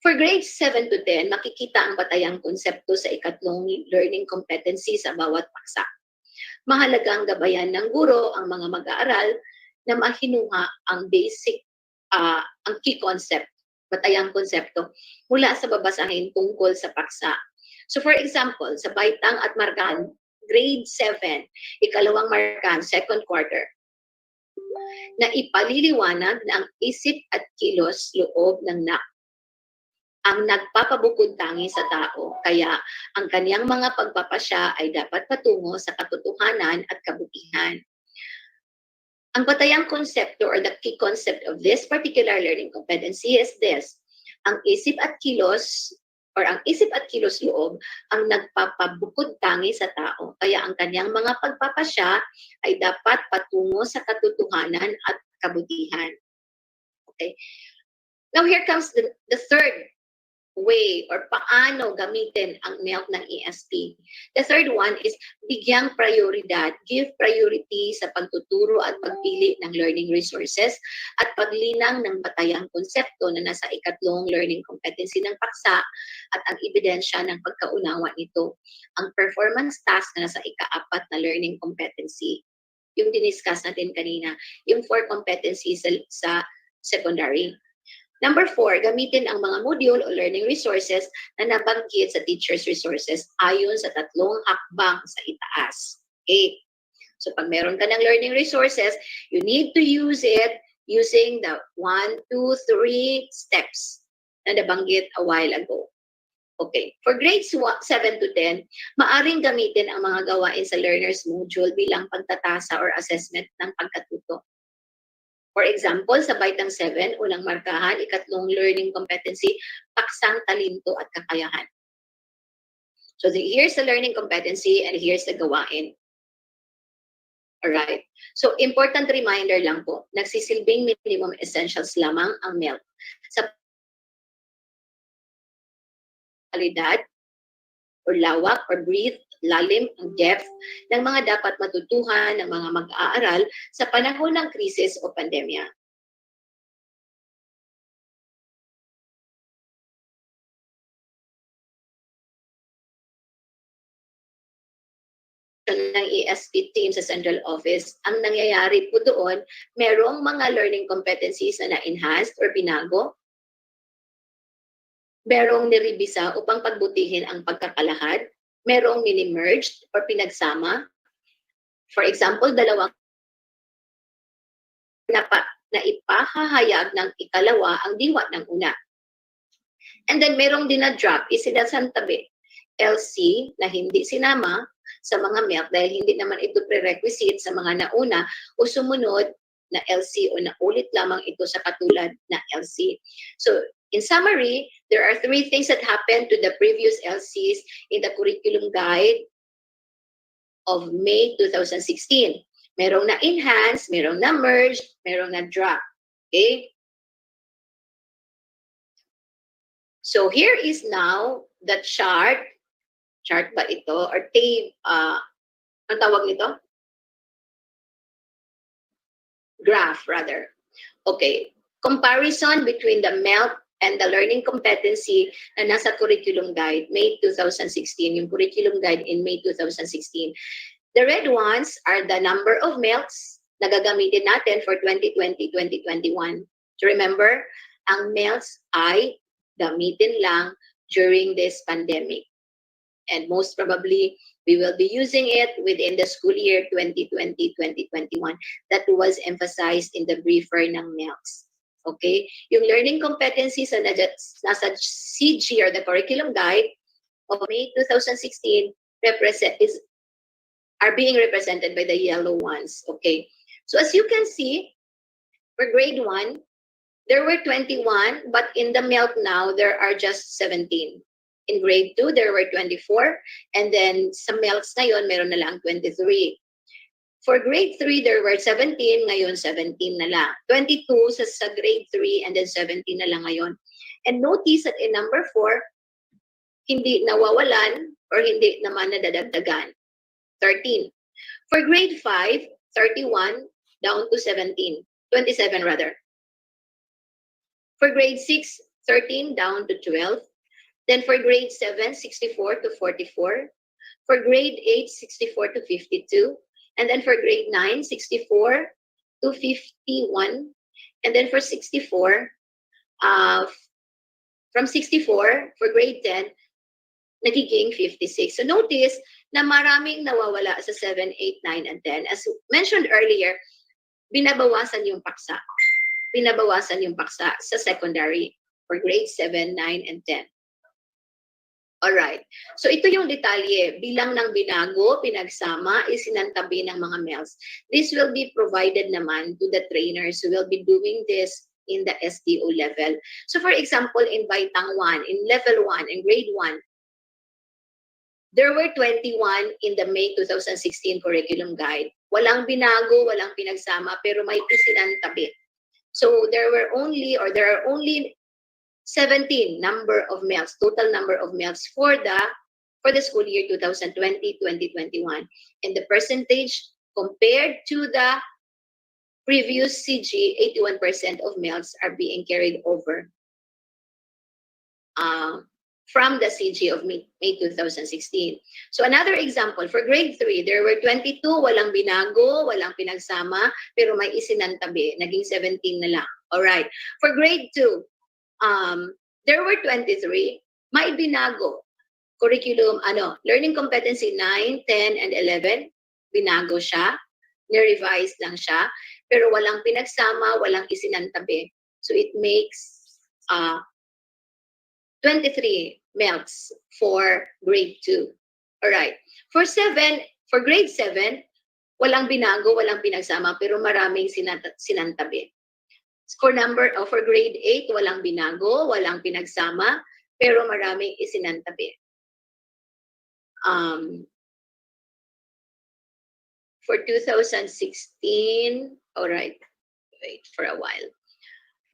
For grades 7 to 10, makikita ang batayang konsepto sa ikatlong learning competency sa bawat paksa. Mahalagang gabayan ng guro ang mga mag-aaral na mahinuha ang basic, ang key concept, batayang konsepto, mula sa babasahin tungkol sa paksa. So for example, sa baitang at markahan, grade 7, ikalawang markahan, second quarter, na ipaliliwanag na ang isip at kilos loob ng ang nagpapabukod tangi sa tao, kaya ang kaniyang mga pagpapasya ay dapat patungo sa katotohanan at kabutihan. Ang batayang konsepto or the key concept of this particular learning competency is this: ang isip at kilos or ang isip at kilos loob ang nagpapabukod tangi sa tao, kaya ang kanyang mga pagpapasya ay dapat patungo sa katotohanan at kabutihan. Okay. Now here comes the third way or paano gamitin ang MELC ng ESP. The third one is bigyang prioridad, give priority sa pagtuturo at pagpili ng learning resources at paglinang ng batayang konsepto na nasa ikatlong learning competency ng paksa at ang ebidensya ng pagkaunawa nito. Ang performance task na nasa ika-4 na learning competency, yung diniscuss natin kanina, yung 4 competencies sa secondary. Number 4, gamitin ang mga module o learning resources na nabanggit sa teacher's resources ayon sa tatlong hakbang sa itaas. Okay. So pag meron ka ng learning resources, you need to use it using the 1, 2, 3 steps na nabanggit a while ago. Okay. For grades 7 to 10, maaring gamitin ang mga gawain sa learner's module bilang pagtatasa or assessment ng pagkatuto. For example, sa baitang 7, unang markahan, ikatlong learning competency, paksang talento at kakayahan. So here's the learning competency and here's the gawain. Alright. So important reminder lang po, nagsisilbing minimum essentials lamang ang MELC sa kalidad or lawak or breadth, lalim, ang depth ng mga dapat matutuhan ng mga mag-aaral sa panahon ng krisis o pandemya. Ng ESP team sa central office, ang nangyayari po doon, merong mga learning competencies na na-enhanced or binago, merong niribisa upang pagbutihin ang pagkakalahad, merong mini-merged or pinagsama. For example, dalawang na ipahahayag ng ikalawa ang diwa ng una. And then merong dinadrop, isinasantabi, LC na hindi sinama sa mga MELC dahil hindi naman ito prerequisite sa mga nauna o sumunod na LC o naulit lamang ito sa katulad na LC. So, in summary, there are 3 things that happened to the previous LCs in the curriculum guide of May 2016. Merong na-enhance, merong na-merge, merong na-drop. Okay? So here is now the chart. Chart ba ito? Or tape, ang tawag nito? Graph, rather. Okay. Comparison between the MELC and the learning competency na nasa curriculum guide, May 2016, yung curriculum guide in May 2016. The red ones are the number of MELCs na gagamitin natin for 2020-2021. So remember, ang MELS ay gamitin lang during this pandemic. And most probably, we will be using it within the school year 2020-2021. That was emphasized in the briefer ng MELS. Okay? Yung learning competencies na nasa CG or the curriculum guide of May 2016 are being represented by the yellow ones. Okay? So as you can see, for grade 1, there were 21, but in the MELC now, there are just 17. In grade 2, there were 24, and then sa MELCs ngayon, meron na lang 23. For grade 3, there were 17, ngayon 17 na lang. 22 sa grade 3, and then 17 na lang ngayon. And notice that in number 4, hindi nawawalan or hindi naman nadadagdagan. 13. For grade 5, 31 down to 27 rather. For grade 6, 13 down to 12. Then for grade 7, 64 to 44. For grade 8, 64 to 52. And then for grade 9, 64 to 51. And then for 64, from 64, for grade 10, nagiging 56. So notice na maraming nawawala sa 7, 8, 9, and 10. As mentioned earlier, binabawasan yung paksa. Binabawasan yung paksa sa secondary for grade 7, 9, and 10. Alright. So ito yung detalye. Bilang ng binago, pinagsama, isinantabi ng mga MELS. This will be provided naman to the trainers who will be doing this in the SDO level. So for example, in Baitang 1, in level 1, in grade 1, there were 21 in the May 2016 curriculum guide. Walang binago, walang pinagsama, pero may isinantabi. So there are only 17 number of MELS, total number of MELS for the school year 2020-2021. And the percentage compared to the previous CG, 81% of MELS are being carried over from the CG of May 2016. So another example, for grade 3, there were 22, walang binago, walang pinagsama, pero may isinantabi, naging 17 na lang. Alright. For grade 2, there were 23, may binago. Curriculum, learning competency 9, 10, and 11, binago siya, ni-revise lang siya, pero walang pinagsama, walang isinantabi. So it makes 23 MELCs for grade 2. Alright. For grade 7, walang binago, walang pinagsama, pero maraming sinantabi. For grade 8, walang binago, walang pinagsama, pero maraming isinantabi. For 2016, alright, wait for a while.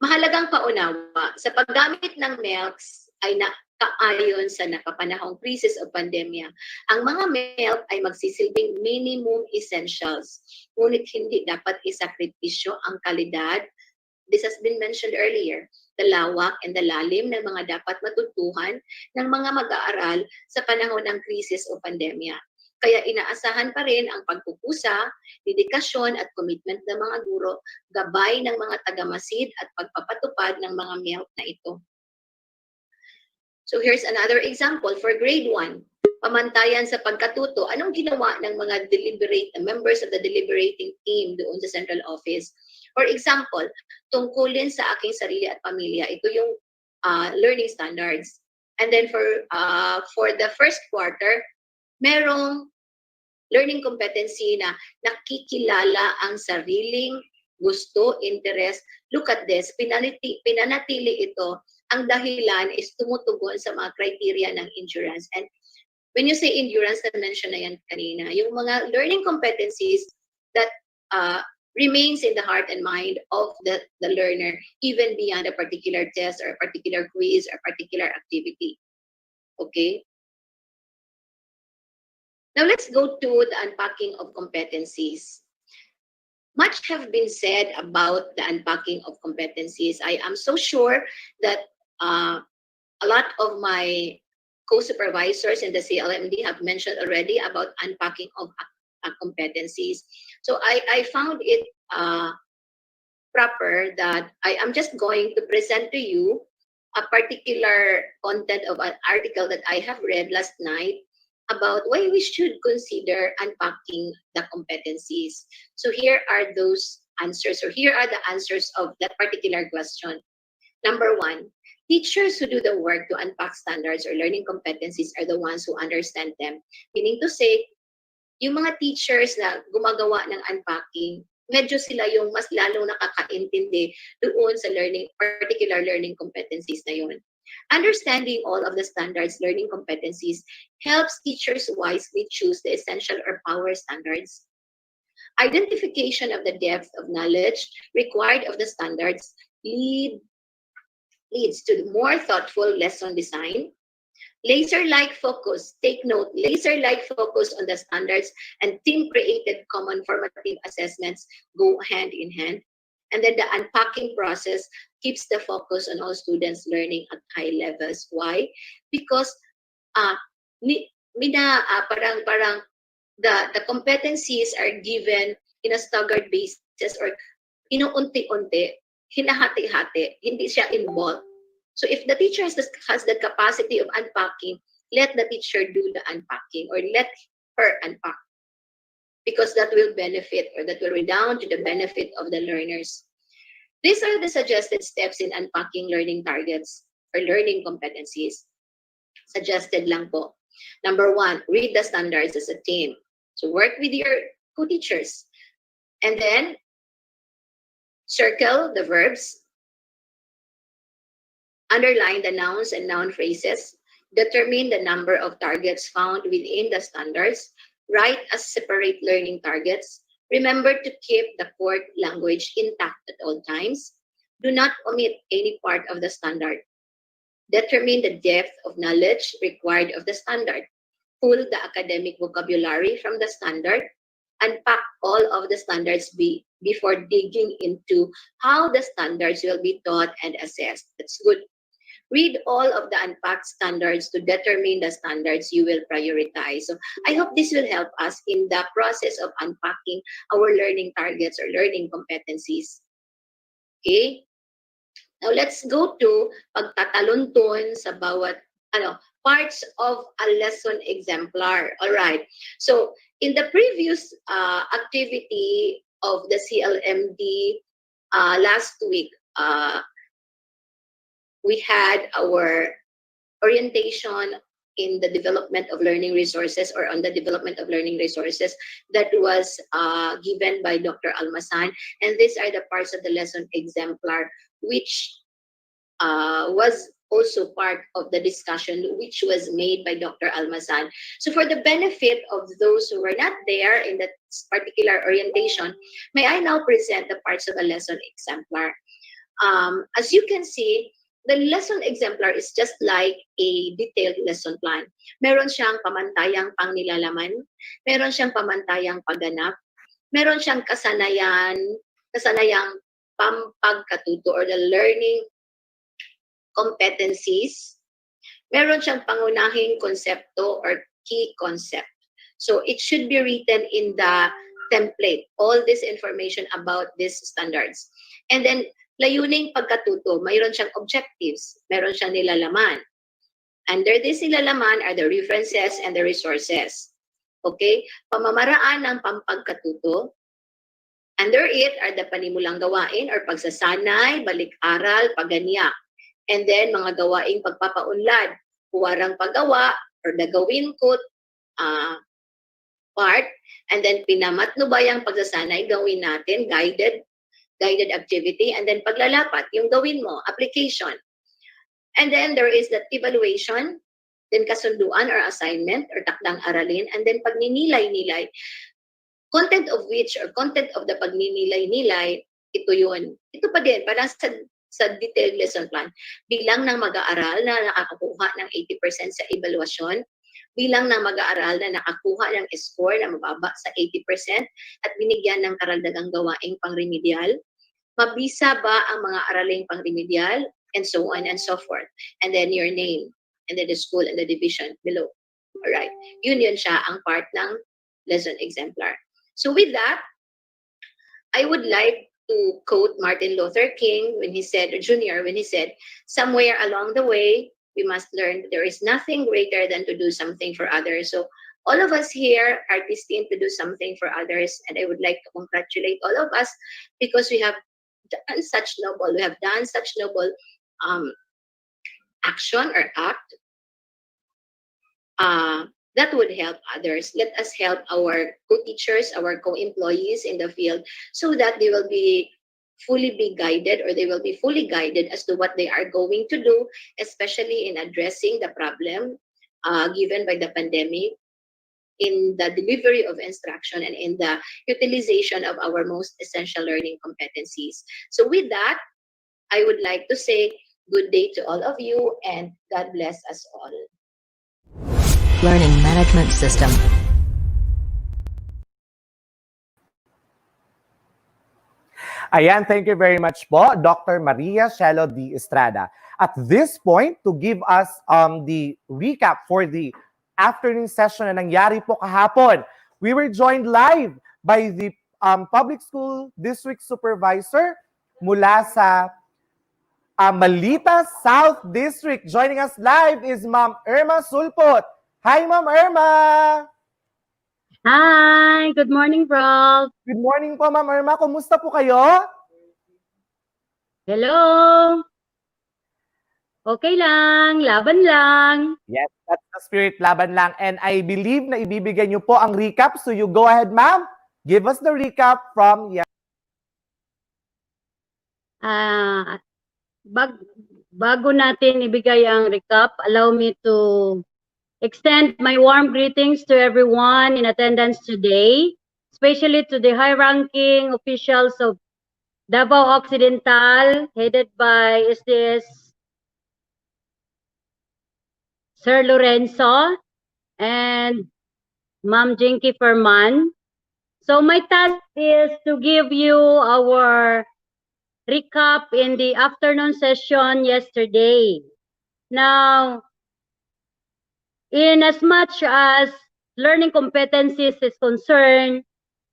Mahalagang paunawa, sa paggamit ng MELCs ay nakaayon sa nakapanahong krisis o pandemya. Ang mga MELC ay magsisilbing minimum essentials, ngunit hindi dapat isakripisyo ang kalidad. This has been mentioned earlier, the lawak and the lalim ng mga dapat matutuhan ng mga mag-aaral sa panahon ng krisis o pandemya. Kaya inaasahan pa rin ang pagpupusa, dedikasyon at commitment ng mga guro, gabay ng mga tagamasid at pagpapatupad ng mga MELC na ito. So here's another example for grade 1. Pamantayan sa pagkatuto, anong ginawa ng mga members of the deliberating team doon sa central office? For example, tungkulin sa aking sarili at pamilya. Ito yung learning standards. And then for the first quarter, merong learning competency na nakikilala ang sariling gusto, interest. Look at this, pinanatili ito. Ang dahilan is tumutugon sa mga criteria ng endurance. And when you say endurance, na-mention na yan kanina, yung mga learning competencies that remains in the heart and mind of the learner, even beyond a particular test or a particular quiz or particular activity. Okay? Now let's go to the unpacking of competencies. Much have been said about the unpacking of competencies. I am so sure that a lot of my co-supervisors in the CLMD have mentioned already about unpacking of competencies. So I found it proper that I am just going to present to you a particular content of an article that I have read last night about why we should consider unpacking the competencies. So here are those answers, or here are the answers of that particular question. Number one, teachers who do the work to unpack standards or learning competencies are the ones who understand them. Meaning to say, yung mga teachers na gumagawa ng unpacking, medyo sila yung mas lalong nakakaintindi doon sa particular learning competencies na yun. Understanding all of the standards learning competencies helps teachers wisely choose the essential or power standards. Identification of the depth of knowledge required of the standards leads to more thoughtful lesson design. Laser-like focus, take note, laser-like focus on the standards and team-created common formative assessments go hand in hand. And then the unpacking process keeps the focus on all students learning at high levels. Why? Because parang the competencies are given in a staggered basis or inuunti-unti, hinahati-hati, hindi siya involved. So if the teacher has the capacity of unpacking, let the teacher do the unpacking or let her unpack, because that will benefit or that will redound to the benefit of the learners. These are the suggested steps in unpacking learning targets or learning competencies. Suggested lang po. Number one, read the standards as a team. So work with your co-teachers. And then circle the verbs, underline the nouns and noun phrases, determine the number of targets found within the standards, write as separate learning targets, remember to keep the core language intact at all times, do not omit any part of the standard, determine the depth of knowledge required of the standard, pull the academic vocabulary from the standard, unpack all of the standards before digging into how the standards will be taught and assessed. That's good. Read all of the unpacked standards to determine the standards you will prioritize. So I hope this will help us in the process of unpacking our learning targets or learning competencies. Okay? Now let's go to pagtatalunton sa bawat parts of a lesson exemplar. All right. So in the previous activity of the CLMD last week, we had our orientation in the development of learning resources or on the development of learning resources that was given by Dr. Almasan. And these are the parts of the lesson exemplar, which was also part of the discussion which was made by Dr. Almasan. So for the benefit of those who were not there in that particular orientation, may I now present the parts of the lesson exemplar. As you can see, the lesson exemplar is just like a detailed lesson plan. Meron siyang pamantayang pangnilalaman, meron siyang pamantayang pagganap, meron siyang kasanayang pampagkatuto or the learning competencies, meron siyang pangunahing konsepto or key concept. So it should be written in the template, all this information about these standards. And then layuning pagkatuto, mayroon siyang objectives, meron siyang nilalaman. Under this nilalaman are the references and the resources. Okay? Pamamaraan ng pampagkatuto. Under it are the panimulang gawain or pagsasanay, balik-aral, paganiyak. And then mga gawaing pagpapaunlad, huwarang paggawa or the gawin ko part. And then pinamatnubayang pagsasanay, gawin natin, guided activity, and then paglalapat, yung gawin mo, application. And then there is that evaluation, then kasunduan or assignment or takdang aralin, and then pagninilay-nilay, content of which or content of the pagninilay-nilay, ito yun. Ito pa din, parang sa detailed lesson plan, bilang ng mag-aaral na nakakakuha ng 80% sa evaluasyon, bilang ng mag-aaral na nakakuha ng score na mababa sa 80% at binigyan ng karagdagang gawaing pang-remedial, mabisa ba ang mga araling pang-remedial, and so on and so forth. And then your name, and then the school and the division below. Alright, yun siya ang part ng lesson exemplar. So with that, I would like to quote Martin Luther King when he said, or Jr., when he said, somewhere along the way, we must learn that there is nothing greater than to do something for others. So all of us here are destined to do something for others. And I would like to congratulate all of us because we have done such noble action or act that would help others. Let us help our co-teachers, our co-employees in the field so that they will be fully guided as to what they are going to do, especially in addressing the problem given by the pandemic, in the delivery of instruction, and in the utilization of our most essential learning competencies. So with that, I would like to say good day to all of you and God bless us all. Learning Management System. Ayan, thank you very much po, Dr. Maria Shelo D. Estrada. At this point, to give us the recap for the afternoon session na nangyari po kahapon, we were joined live by the Public School District Supervisor mula sa Malita South District. Joining us live is Ma'am Irma Sulpot. Hi, Ma'am Irma! Hi! Good morning, Prof. Good morning po, Ma'am Irma. Kumusta po kayo? Hello! Okay lang, laban lang. Yes, that's the spirit, laban lang. And I believe na ibibigay niyo po ang recap. So you go ahead, ma'am. Give us the recap from Bago natin ibigay ang recap, allow me to extend my warm greetings to everyone in attendance today, especially to the high-ranking officials of Davao Occidental, headed by SDS Sir Lorenzo and Ma'am Jinky Ferman. So my task is to give you our recap in the afternoon session yesterday. Now, in as much as learning competencies is concerned,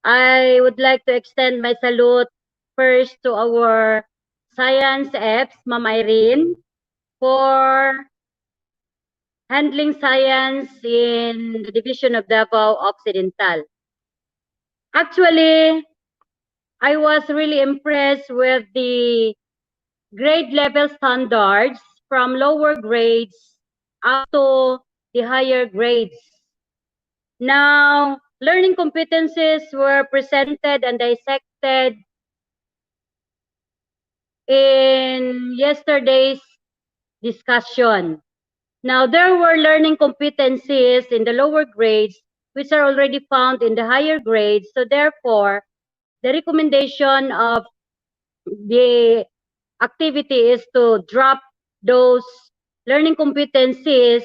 I would like to extend my salute first to our science EPS, Ma'am Irene, for handling science in the division of Davao Occidental. Actually, I was really impressed with the grade level standards from lower grades up to the higher grades. Now, learning competencies were presented and dissected in yesterday's discussion. Now, there were learning competencies in the lower grades which are already found in the higher grades. So therefore, the recommendation of the activity is to drop those learning competencies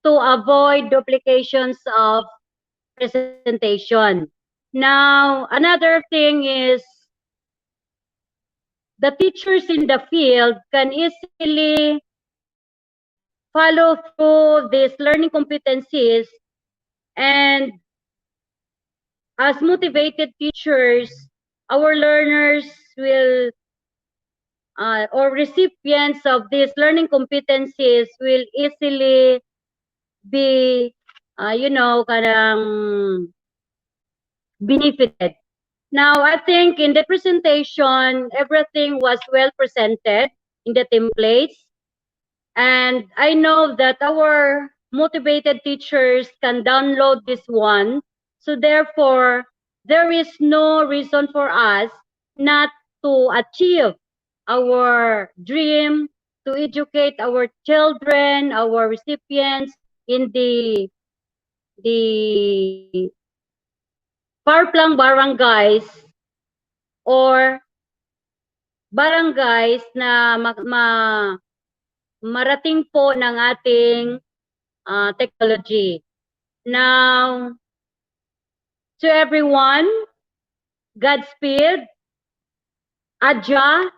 to avoid duplications of presentation. Now, another thing is the teachers in the field can easily follow through these learning competencies, and as motivated teachers, our learners will or recipients of these learning competencies will easily be, benefited. Now, I think in the presentation, everything was well presented in the templates. And I know that our motivated teachers can download this one. So therefore, there is no reason for us not to achieve our dream to educate our children, our recipients in the Parplang barangays or barangays na marating po ng ating technology. Now, to everyone, Godspeed, Adja,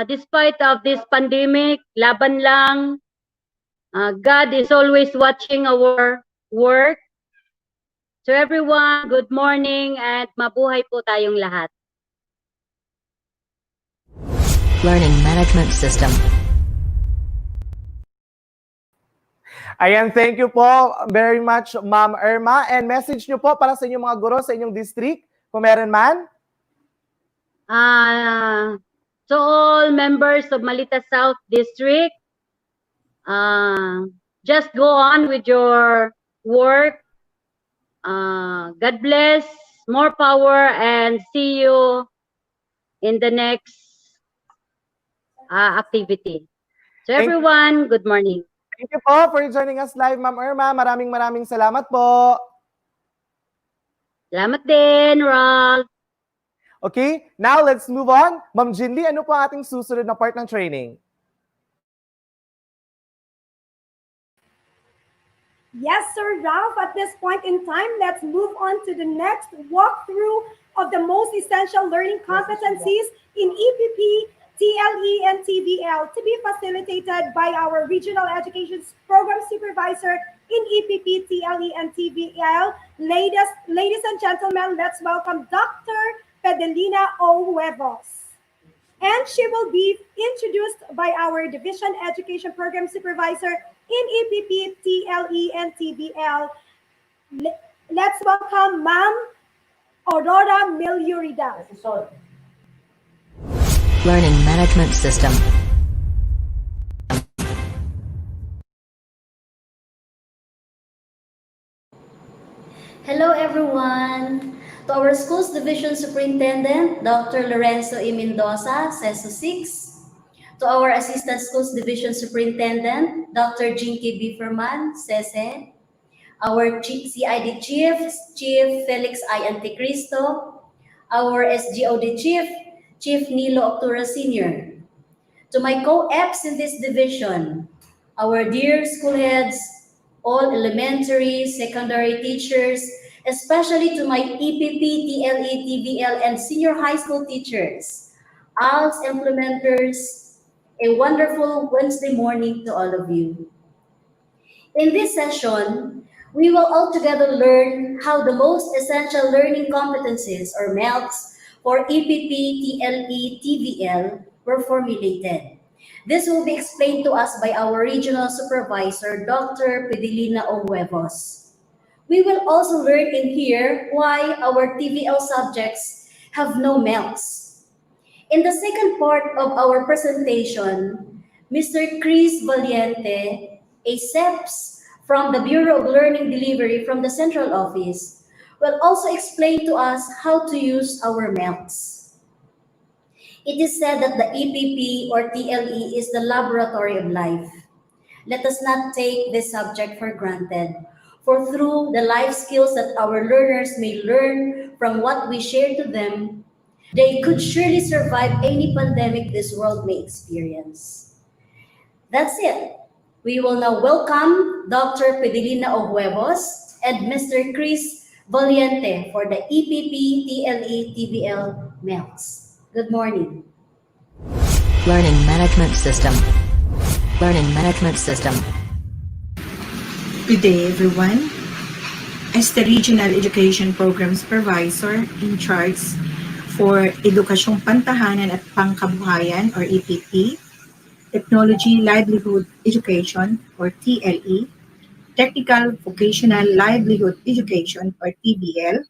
despite of this pandemic, laban lang. God is always watching our work. To everyone, good morning at mabuhay po tayong lahat. Learning Management System. Ayan, thank you po very much, Ma'am Irma. And message nyo po para sa inyong mga guro sa inyong district, kung meron man. To all members of Malita South District, just go on with your work. God bless, more power, and see you in the next activity. So everyone, good morning. Thank you po for joining us live, Ma'am Irma. Maraming salamat po. Salamat din, Ralph. Okay, now let's move on. Ma'am Jinli, ano po ang ating susunod na part ng training? Yes, Sir Ralph. At this point in time, let's move on to the next walkthrough of the most essential learning competencies in EPP, TLE, and TVL to be facilitated by our Regional Education Program Supervisor in EPP, TLE, and TVL. Ladies and gentlemen, let's welcome Dr. Pedelina O. Huevos. And she will be introduced by our Division Education Program Supervisor in EPP, TLE, and TVL. Let's welcome Ma'am Aurora Miliurida. Learning Management System. Hello everyone! To our school's Division Superintendent, Dr. Lorenzo E. Mendoza, CESO 6. To our Assistant Schools Division Superintendent, Dr. Jinky B. Ferman, CESE. Our CID Chief, Chief Felix I. Anticristo. Our SGOD Chief, Chief Nilo Octura Sr. To my co-EPs in this division, our dear school heads, all elementary, secondary teachers, especially to my EPP, TLE, TVL, and senior high school teachers, ALS implementers, a wonderful Wednesday morning to all of you. In this session, we will all together learn how the most essential learning competencies, or MELCs, for EPP, TLE, TVL were formulated. This will be explained to us by our Regional Supervisor, Dr. Pedelina O. Huevos. We will also learn and hear why our TVL subjects have no MELCs. In the second part of our presentation, Mr. Chris Valiente, a SEPS from the Bureau of Learning Delivery from the Central Office, will also explain to us how to use our MELCs. It is said that the EPP or TLE is the laboratory of life. Let us not take this subject for granted, for through the life skills that our learners may learn from what we share to them, they could surely survive any pandemic this world may experience. That's it. We will now welcome Dr. Pedelina O. Huevos and Mr. Chris Valiente for the EPP, TLE, TVL MELCs. Good morning. Learning Management System. Learning Management System. Good day, everyone. As the Regional Education Program Supervisor in charge for Edukasyong Pantahanan at Pangkabuhayan or EPP, Technology Livelihood Education or TLE, Technical Vocational Livelihood Education or TVL,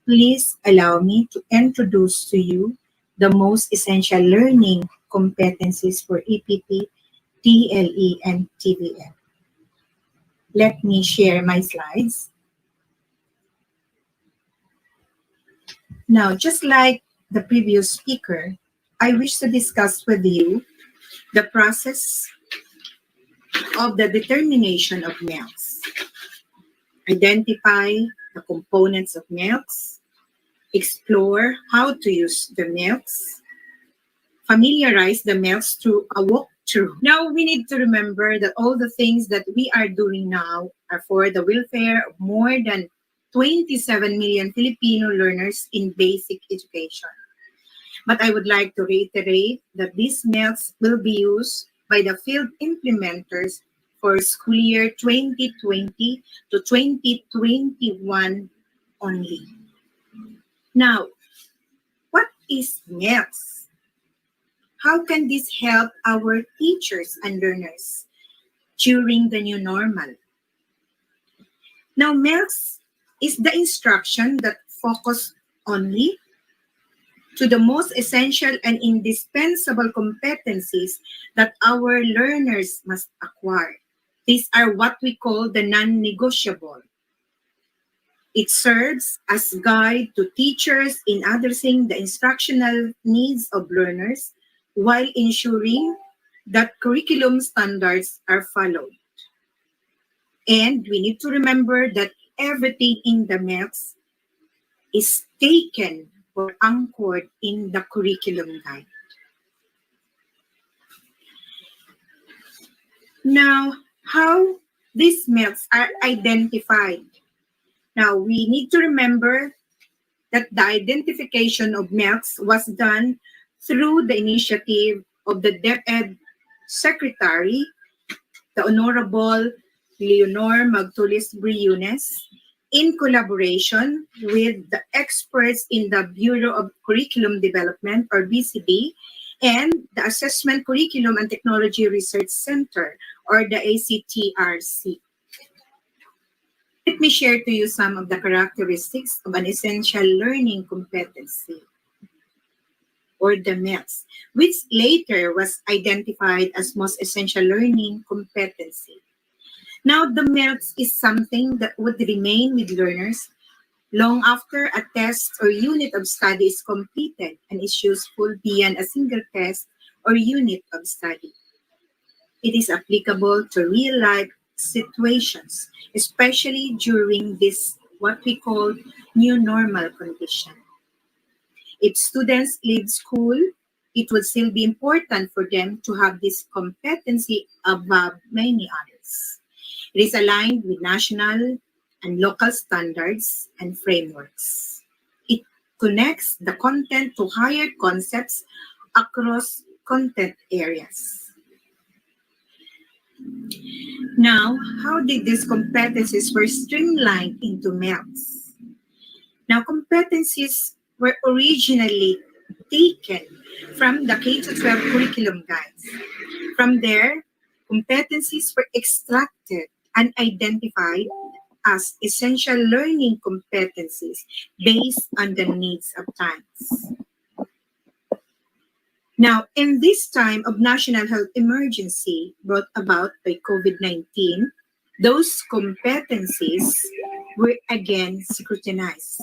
please allow me to introduce to you the most essential learning competencies for EPP, TLE, and TVL. Let me share my slides. Now, just like the previous speaker, I wish to discuss with you the process of the determination of MELCs. Identify the components of MELCs, explore how to use the MELCs, familiarize the MELCs through a walkthrough. Now, we need to remember that all the things that we are doing now are for the welfare of more than 27 million Filipino learners in basic education. But I would like to reiterate that these MELCs will be used by the field implementers for school year 2020 to 2021 only. Now, what is MELCs? how can this help our teachers and learners during the new normal? Now, MELCS is the instruction that focus only to the most essential and indispensable competencies that our learners must acquire. These are what we call the non-negotiable. It serves as guide to teachers in addressing the instructional needs of learners while ensuring that curriculum standards are followed. And we need to remember that everything in the MELCS is taken or anchored in the curriculum guide. Now, how these MELCS are identified. Now, we need to remember that the identification of MELCS was done through the initiative of the DepED Secretary, the Honorable Leonor Magtulis Briones, in collaboration with the experts in the Bureau of Curriculum Development, or BCD, and the Assessment Curriculum and Technology Research Center, or the ACTRC. Let me share to you some of the characteristics of an essential learning competency, or the MELCS, which later was identified as most essential learning competency. Now, the MELCS is something that would remain with learners long after a test or unit of study is completed and is useful beyond a single test or unit of study. It is applicable to real-life situations, especially during this, what we call, new normal condition. If students leave school, it will still be important for them to have this competency above many others. It is aligned with national and local standards and frameworks. It connects the content to higher concepts across content areas. Now, how did these competencies were streamlined into MELCS? Now, competencies were originally taken from the K-12 curriculum guides. From there, competencies were extracted and identified as essential learning competencies based on the needs of times. Now, in this time of national health emergency brought about by COVID-19, those competencies were again scrutinized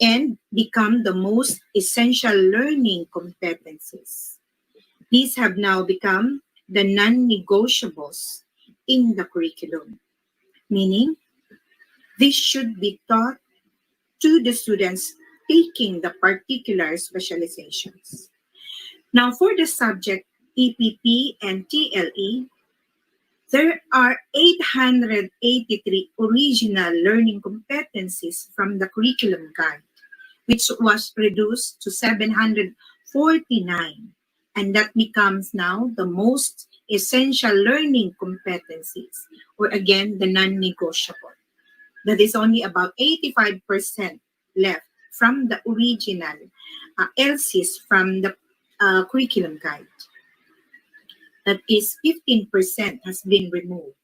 and become the most essential learning competencies. These have now become the non-negotiables in the curriculum, meaning this should be taught to the students taking the particular specializations. Now, for the subject EPP and TLE, there are 883 original learning competencies from the curriculum guide, which was reduced to 749, and that becomes now the most essential learning competencies, or again, the non-negotiable. That is only about 85% left from the original LCs from the curriculum guide. That is 15% has been removed.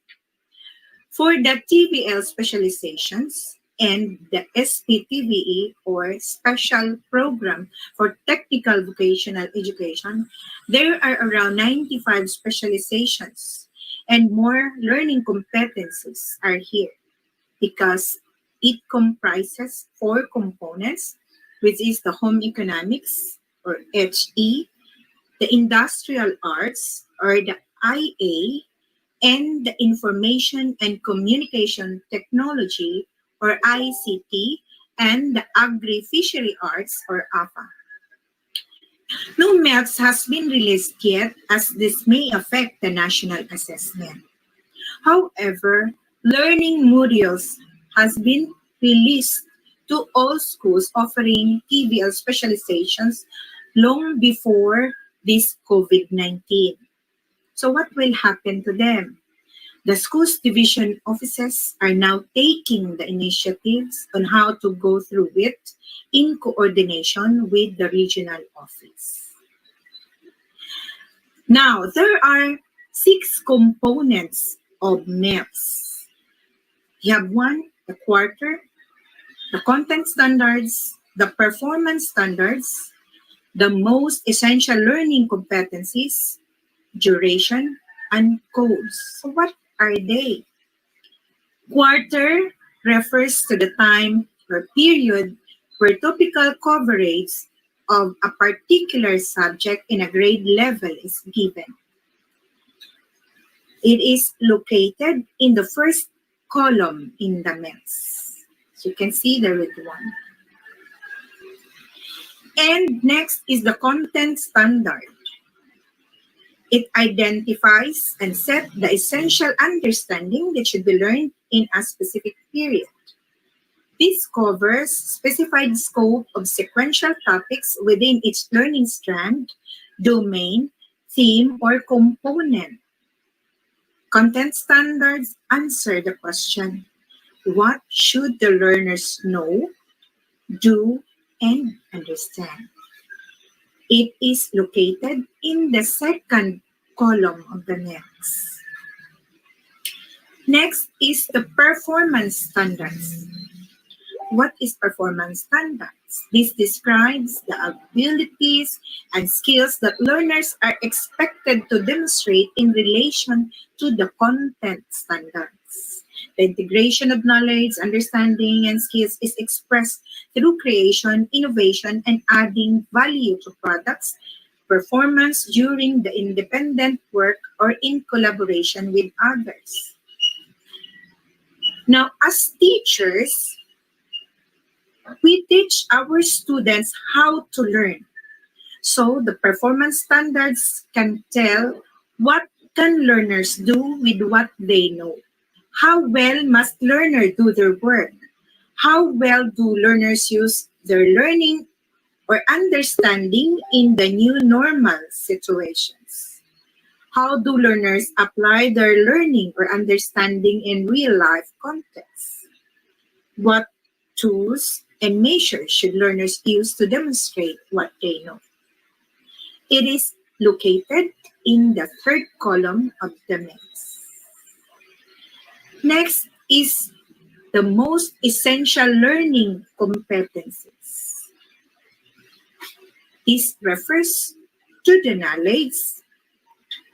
For the TVL specializations and the SPTVE, or Special Program for Technical Vocational Education, there are around 95 specializations, and more learning competencies are here because it comprises 4 components, which is the home economics, or HE, the industrial arts, or the IA, and the information and communication technology, or ICT, and the agri-fishery arts, or AFA. No MELCS has been released yet, as this may affect the national assessment. However, learning modules has been released to all schools offering TVL specializations long before this COVID-19. So what will happen to them? The schools division offices are now taking the initiatives on how to go through it in coordination with the regional office. Now, there are 6 components of MELS. You have 1, the quarter, the content standards, the performance standards, the most essential learning competencies, duration, and goals. So what are they? Quarter refers to the time or period where topical coverage of a particular subject in a grade level is given. It is located in the first column in the MELS. So you can see the red one. And next is the content standard. It identifies and sets the essential understanding that should be learned in a specific period. This covers specified scope of sequential topics within each learning strand, domain, theme, or component. Content standards answer the question, what should the learners know, do, and understand? It is located in the second column of the MELS. Next is the performance standards. What is performance standards? This describes the abilities and skills that learners are expected to demonstrate in relation to the content standards. The integration of knowledge, understanding, and skills is expressed through creation, innovation, and adding value to products, performance during the independent work or in collaboration with others. Now, as teachers, we teach our students how to learn. So the performance standards can tell what can learners do with what they know. How well must learners do their work? How well do learners use their learning or understanding in the new normal situations? How do learners apply their learning or understanding in real-life contexts? What tools and measures should learners use to demonstrate what they know? It is located in the third column of the MELS. Next is the most essential learning competencies. This refers to the knowledge,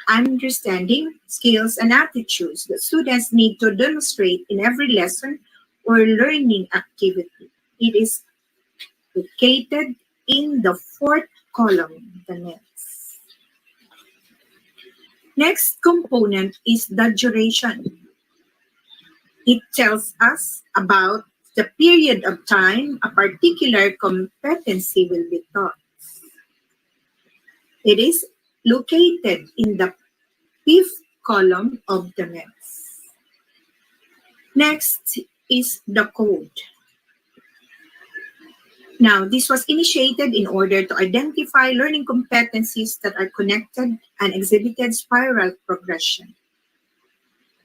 understanding, skills, and attitudes that students need to demonstrate in every lesson or learning activity. It is located in the fourth column of the MELS. Next component is the duration. It tells us about the period of time a particular competency will be taught. It is located in the fifth column of the MELS. Next is the code. Now, this was initiated in order to identify learning competencies that are connected and exhibited spiral progression.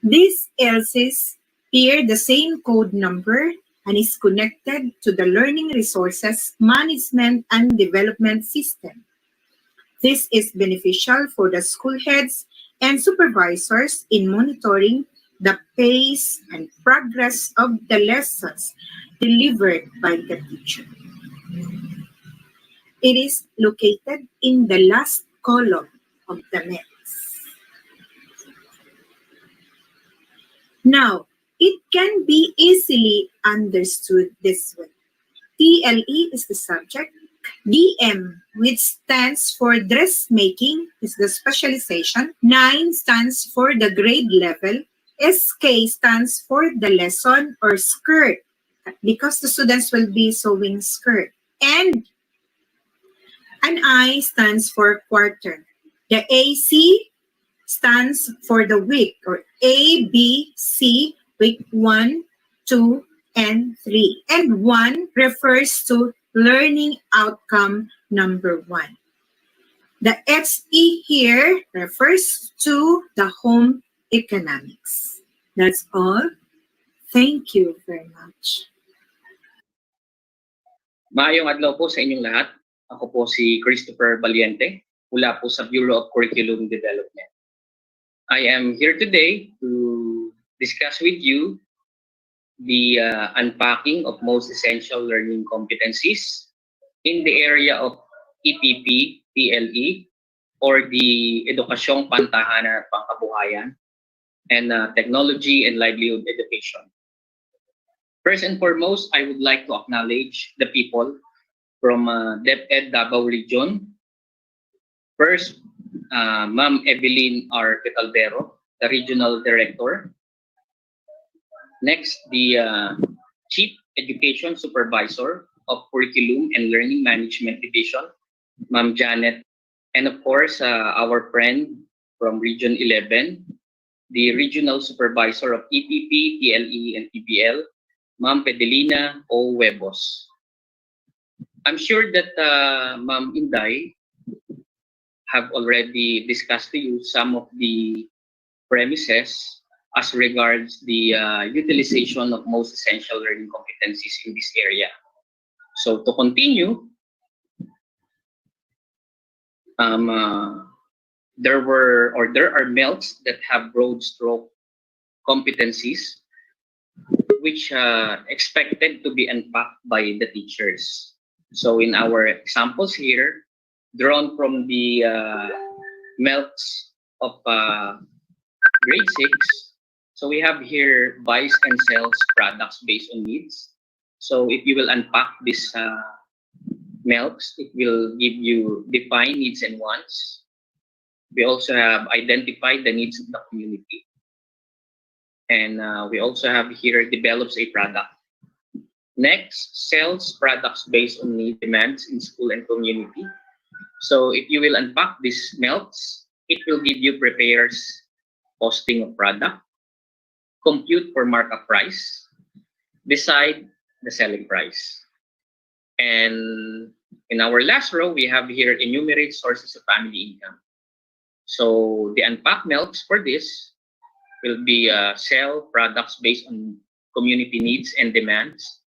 These ELSs bear the same code number and is connected to the Learning Resources Management and Development System. This is beneficial for the school heads and supervisors in monitoring the pace and progress of the lessons delivered by the teacher. It is located in the last column of the MELS. Now, it can be easily understood this way. TLE is the subject, DM, which stands for dressmaking, is the specialization, 9 stands for the grade level, SK stands for the lesson or skirt, because the students will be sewing skirt, and an I stands for quarter. The AC stands for the week, or A, B, C, week 1, 2, and 3. And 1 refers to learning outcome number 1. The XE here refers to the home economics. That's all. Thank you very much. Maayong adlaw po sa inyong lahat. Ako po si Christopher Valiente, mula po sa Bureau of Curriculum Development. I am here today to discuss with you the unpacking of most essential learning competencies in the area of EPP, TLE, or the Edukasyong Pantahanan at Pangkabuhayan, and Technology and Livelihood Education. First and foremost, I would like to acknowledge the people from DepED Davao Region. First, Ma'am Evelyn R. Caldero, the Regional Director. Next, the Chief Education Supervisor of Curriculum and Learning Management Division, Ma'am Janet. And of course, our friend from Region 11, the Regional Supervisor of EPP, TLE, and PBL, Ma'am Pedelina O. Huevos. I'm sure that Ma'am Inday have already discussed to you some of the premises as regards the utilization of most essential learning competencies in this area. So to continue, there are MELCs that have broad stroke competencies which expected to be unpacked by the teachers. So in our examples here, drawn from the MELCs of grade 6, so we have here buys and sells products based on needs. So if you will unpack this MELCs, it will give you define needs and wants. We also have identified the needs of the community. And we also have here develops a product. Next, sells products based on need demands in school and community. So if you will unpack these MELCs, it will give you prepares costing of product, compute for markup price, decide the selling price. And in our last row, we have here enumerate sources of family income. So the unpacked MELCs for this will be sell products based on community needs and demands,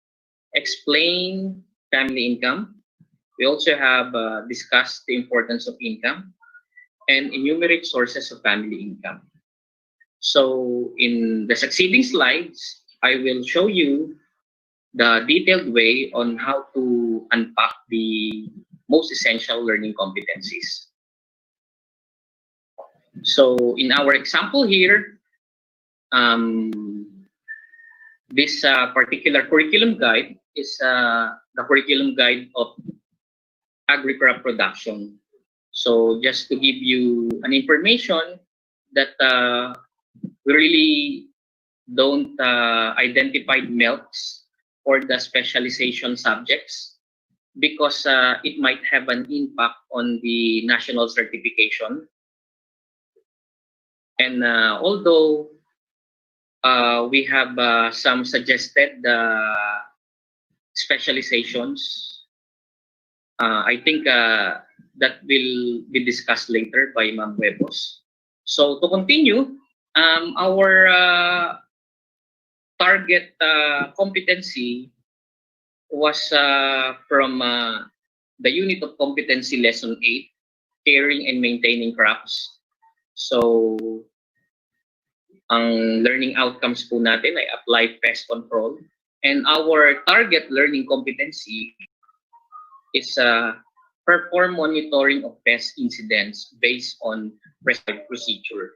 explain family income. We also have discussed the importance of income and enumerate sources of family income. So in the succeeding slides, I will show you the detailed way on how to unpack the most essential learning competencies. So in our example here, this particular curriculum guide is the curriculum guide of agri-crop production. So just to give you an information that we really don't identify MELCs for the specialization subjects because it might have an impact on the national certification. And although we have some suggested specializations, I think that will be discussed later by Ma'am Huevos. So to continue, our target competency was from the unit of competency lesson 8, caring and maintaining crops. So ang learning outcomes po natin ay apply pest control, and our target learning competency is perform monitoring of pest incidents based on prescribed procedure.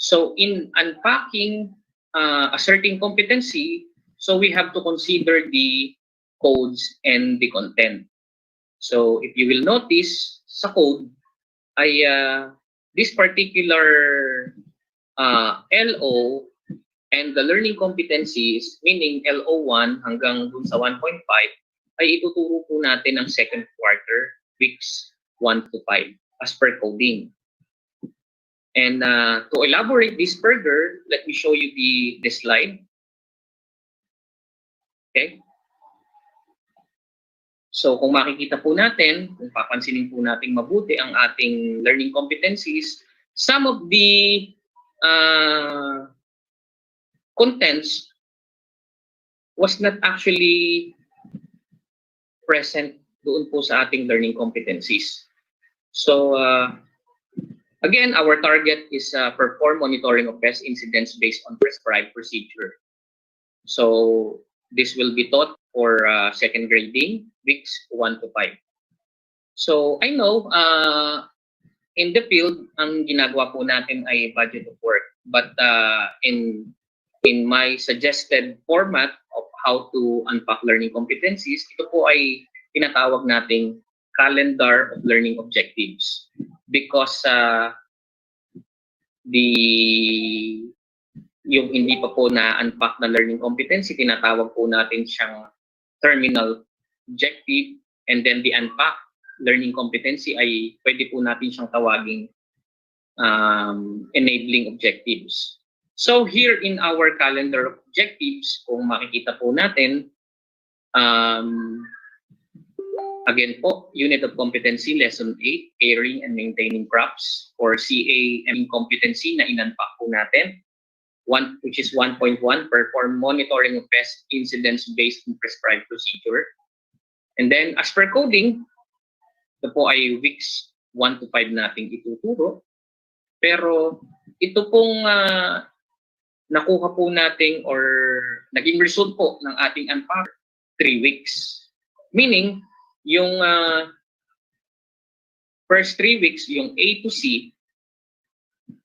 So in unpacking a certain competency, so we have to consider the codes and the content. So if you will notice sa code ay this particular LO and the learning competencies, meaning LO1 hanggang dun sa 1.5, ay ituturo po natin ng second quarter, weeks 1 to 5 as per coding. And to elaborate this further, let me show you the slide. Okay. So kung makikita po natin, kung papansinin po natin mabuti ang ating learning competencies, some of the contents was not actually present doon po sa ating learning competencies. So again, our target is perform monitoring of pest incidents based on prescribed procedure. So this will be taught for second grading, weeks 1 to 5. So I know in the field, ang ginagawa po natin ay budget of work. But in my suggested format of how to unpack learning competencies, ito po ay tinatawag nating calendar of learning objectives. Because yung hindi pa po na-unpack na learning competency, tinatawag po natin siyang terminal objective, and then the unpack learning competency ay pwede po natin siyang tawaging enabling objectives. So here in our calendar of objectives, kung makikita po natin, again po, Unit of Competency, Lesson 8, Caring and Maintaining Crops, or CAM competency na in-unpack po natin, which is 1.1, perform monitoring of pest incidents based on prescribed procedure. And then, as per coding, ito po ay weeks 1 to 5 nating ituturo. Pero ito pong nakuha po nating or naging result po ng ating unpack, 3 weeks. Meaning, yung first 3 weeks, yung A to C,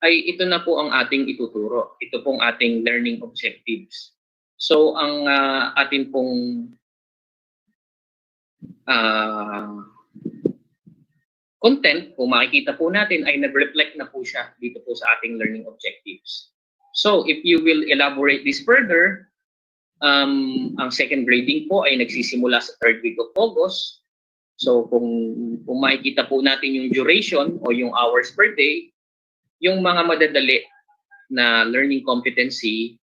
ay ito na po ang ating ituturo. Ito pong ating learning objectives. So, ang atin pong content, kung makikita po natin, ay nag-reflect na po siya dito po sa ating learning objectives. So, if you will elaborate this further, ang second grading po ay nagsisimula sa 3rd week of August. So, kung makikita po natin yung duration o yung hours per day, yung mga madadali na learning competency,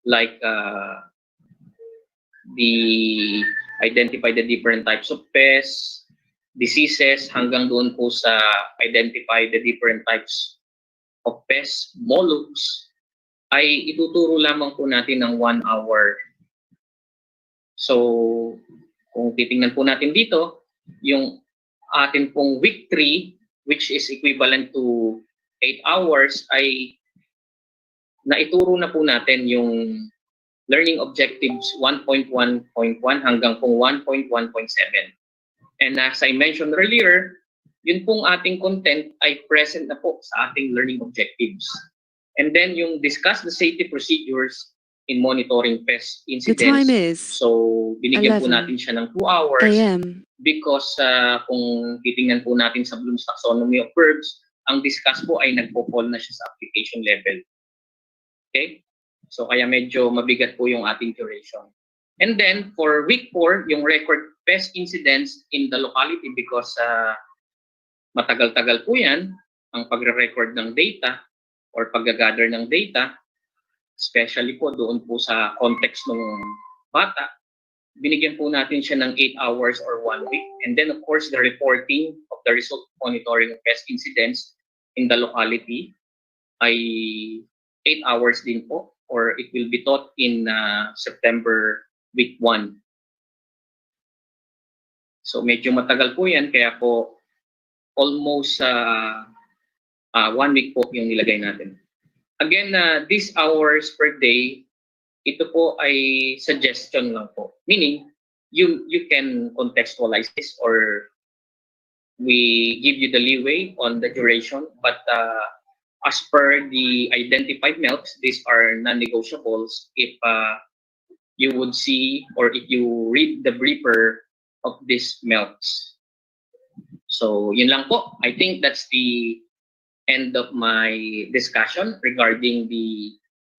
like the identify the different types of pests, diseases, hanggang doon po sa identify the different types of pests, mollusks, ay ituturo lamang po natin ng 1 hour. So, kung titingnan po natin dito, yung atin pong week 3, which is equivalent to 8 hours, ay naituro na po natin yung learning objectives 1.1.1 hanggang pong 1.1.7. And as I mentioned earlier, yun pong ating content ay present na po sa ating learning objectives. And then yung discuss the safety procedures in monitoring pest incidents. The time is so binigyan po natin siya ng 2 hours AM. because kung titingnan po natin sa Bloom's Taxonomy of Verbs, ang discuss po ay nagpo-fall na siya sa application level. Okay? So kaya medyo mabigat po yung ating duration. And then for week 4, yung record pest incidents in the locality because matagal-tagal po yan ang pagre-record ng data or pag-gather ng data, especially po doon po sa context ng bata. Binigyan po natin siya ng 8 hours or 1 week. And then of course the reporting of the result monitoring of pest incidents in the locality ay 8 hours din po, or it will be taught in September week 1. So medyo matagal po yan, kaya po almost 1 week po yung nilagay natin. Again, these hours per day, ito po ay suggestion lang po. Meaning, you can contextualize this or we give you the leeway on the duration, but as per the identified MELCs, these are non-negotiables if you would see or if you read the briefer of these MELCs. So, yun lang po. I think that's the end of my discussion regarding the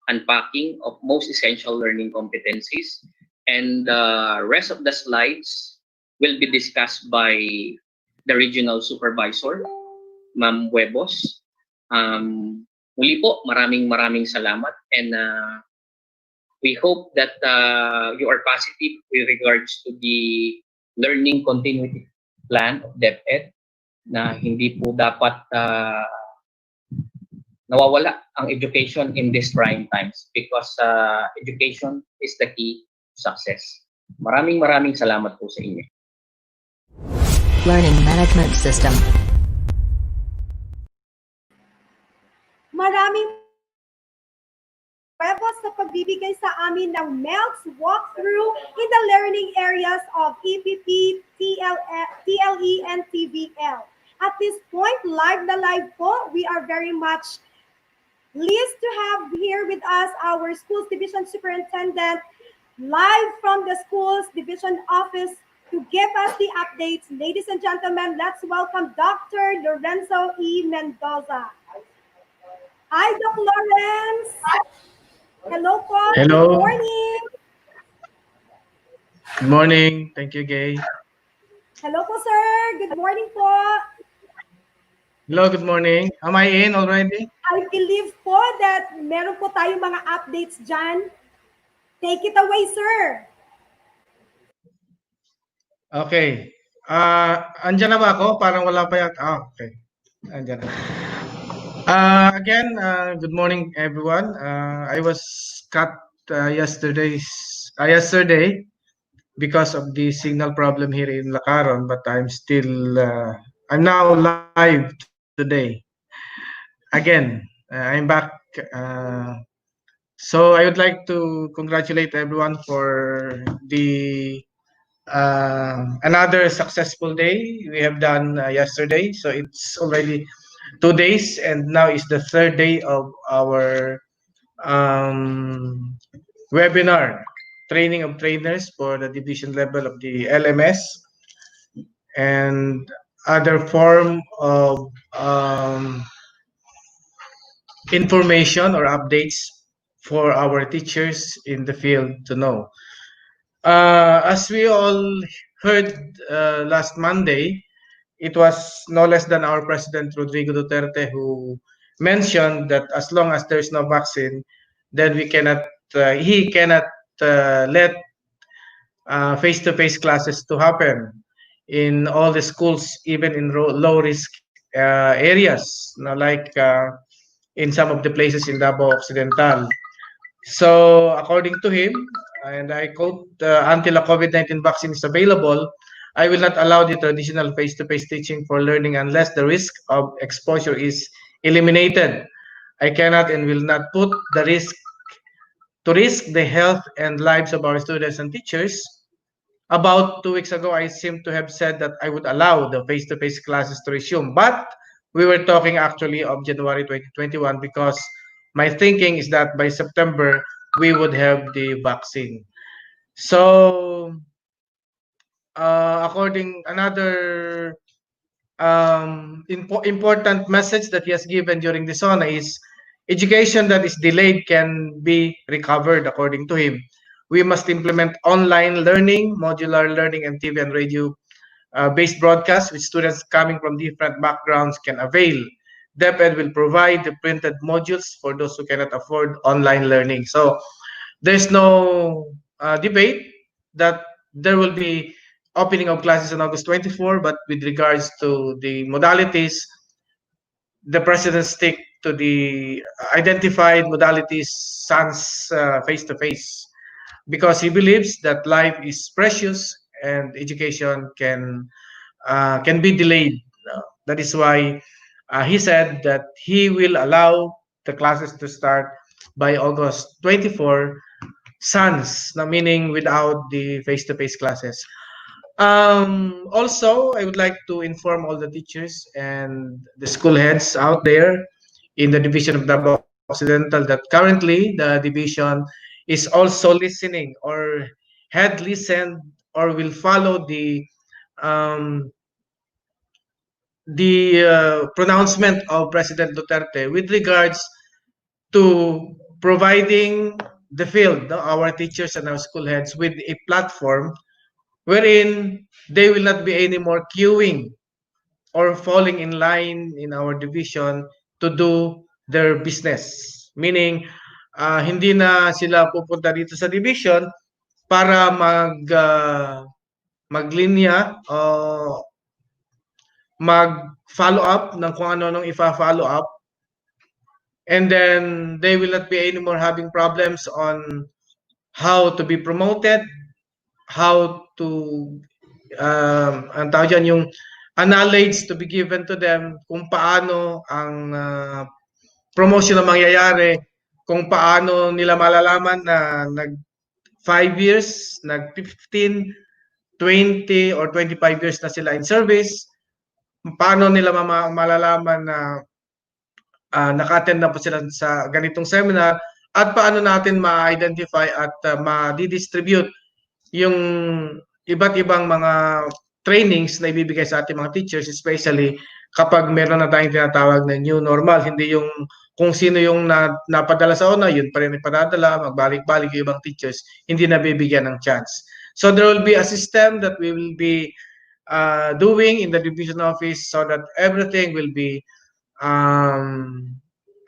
unpacking of most essential learning competencies. And the rest of the slides will be discussed by the regional supervisor, Ma'am Huevos. Muli po, maraming salamat, and we hope that you are positive with regards to the learning continuity plan of DepED, na hindi po dapat nawawala ang education in these trying times because education is the key to success. Maraming salamat po sa inyo. learning management system. Maraming Huevos sa pagbibigay sa amin ng MELC's walkthrough in the learning areas of EPP, TLE, and TVL. At this point, live na live po, we are very much pleased to have here with us our Schools Division Superintendent live from the Schools Division Office to give us the updates. Ladies and gentlemen, let's welcome Dr. Lorenzo E. Mendoza. Hi, Doc Lawrence. Hello po. Hello. Good morning. Good morning. Thank you, Gay. Hello po, sir. Good morning po. Hello, good morning. Am I in already? I believe po that meron po tayong mga updates dyan. Take it away, sir. Okay. Andyan na ba ako? Parang wala pa yata. Okay. Andyan na. Again, good morning, everyone. I was cut yesterday because of the signal problem here in Lacaron, but I'm now live today. Again, I'm back. So I would like to congratulate everyone for the another successful day we have done yesterday. So it's already 2 days, and now is the third day of our webinar, training of trainers for the division level of the LMS and other form of information or updates for our teachers in the field to know. As we all heard last Monday, it was no less than our President Rodrigo Duterte who mentioned that as long as there's no vaccine, then he cannot let face-to-face classes to happen in all the schools, even in low-risk areas, like in some of the places in Davao Occidental. So according to him, and I quote, until a COVID-19 vaccine is available, I will not allow the traditional face-to-face teaching for learning unless the risk of exposure is eliminated. I cannot and will not put the risk the health and lives of our students and teachers. About 2 weeks ago, I seem to have said that I would allow the face-to-face classes to resume, but we were talking actually of January 2021 because my thinking is that by September, we would have the vaccine. So, according another important message that he has given during the SONA is education that is delayed can be recovered, according to him. We must implement online learning, modular learning, and TV and radio based broadcasts, which students coming from different backgrounds can avail. DepED will provide the printed modules for those who cannot afford online learning. So there's no debate that there will be opening of classes on August 24, but with regards to the modalities, the president stick to the identified modalities sans face-to-face because he believes that life is precious and education can be delayed. That is why he said that he will allow the classes to start by August 24, sans, meaning without the face-to-face classes. Also, I would like to inform all the teachers and the school heads out there in the division of Davao Occidental that currently the division is also listening or had listened or will follow the pronouncement of President Duterte with regards to providing the field, our teachers and our school heads, with a platform wherein they will not be any more queuing or falling in line in our division to do their business. Meaning, hindi na sila pupunta dito sa division para maglinya o mag-follow up ng kung ano-anong ifa-follow up, and then they will not be anymore having problems on how to be promoted, how to ang tawag dyan, yung a knowledge to be given to them kung paano ang promotion na mangyayari, kung paano nila malalaman na nag 5 years, nag 15, 20 or 25 years na sila in service, paano nila malalaman na naka-attend na po sila sa ganitong seminar, at paano natin ma-identify at ma-distribute yung iba't ibang mga trainings na ibibigay sa ating mga teachers, especially kapag meron na tayong tinatawag na new normal, hindi yung kung sino yung napadala sa una, yun pa rin ipadadala, magbalik-balik yung ibang teachers, hindi nabibigyan ng chance. So there will be a system that we will be doing in the division office so that everything will be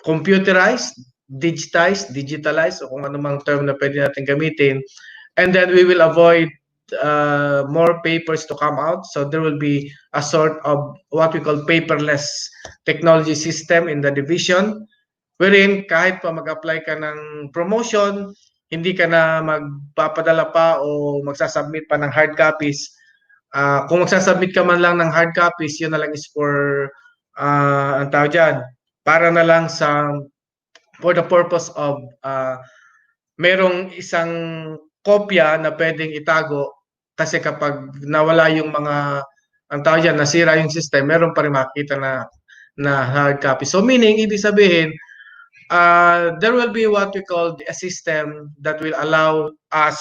computerized, digitalized, o kung anumang term na pwede natin gamitin. And then we will avoid more papers to come out. So there will be a sort of what we call paperless technology system in the division, wherein kahit pa mag-apply ka ng promotion, hindi ka na magpapadala pa o magsasubmit pa ng hard copies. Kung magsasubmit ka man lang ng hard copies, yun na lang is for ang tawag dyan, para na lang for the purpose of merong isang kopya na pwedeng itago, kasi kapag nawala yung mga ang tawag dyan, nasira yung system, meron pa rin makikita na hard copy. So meaning, ibig sabihin, there will be what we call a system that will allow us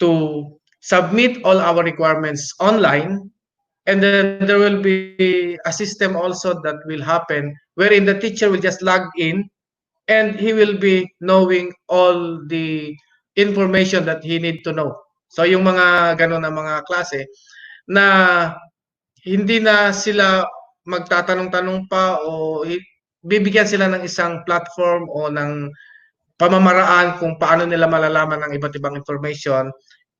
to submit all our requirements online, and then there will be a system also that will happen wherein the teacher will just log in and he will be knowing all the information that he need to know. So yung mga ganun na mga klase na hindi na sila magtatanong-tanong pa o bibigyan sila ng isang platform o ng pamamaraan kung paano nila malalaman ng iba't ibang information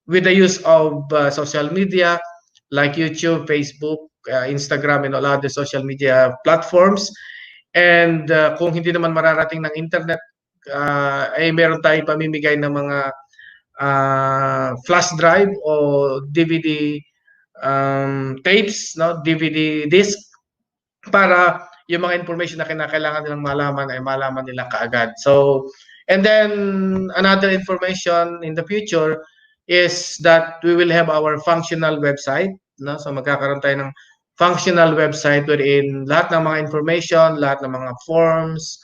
with the use of social media like YouTube, Facebook, Instagram, and all other social media platforms. And kung hindi naman mararating ng internet, ay meron tayong pamimigay ng mga flash drive o DVD tapes, no, DVD disc, para yung mga information na kinakailangan nilang malaman ay malaman nila kaagad. So, and then another information in the future is that we will have our functional website, no? So magkakaroon tayo ng functional website wherein lahat ng mga information, lahat ng mga forms,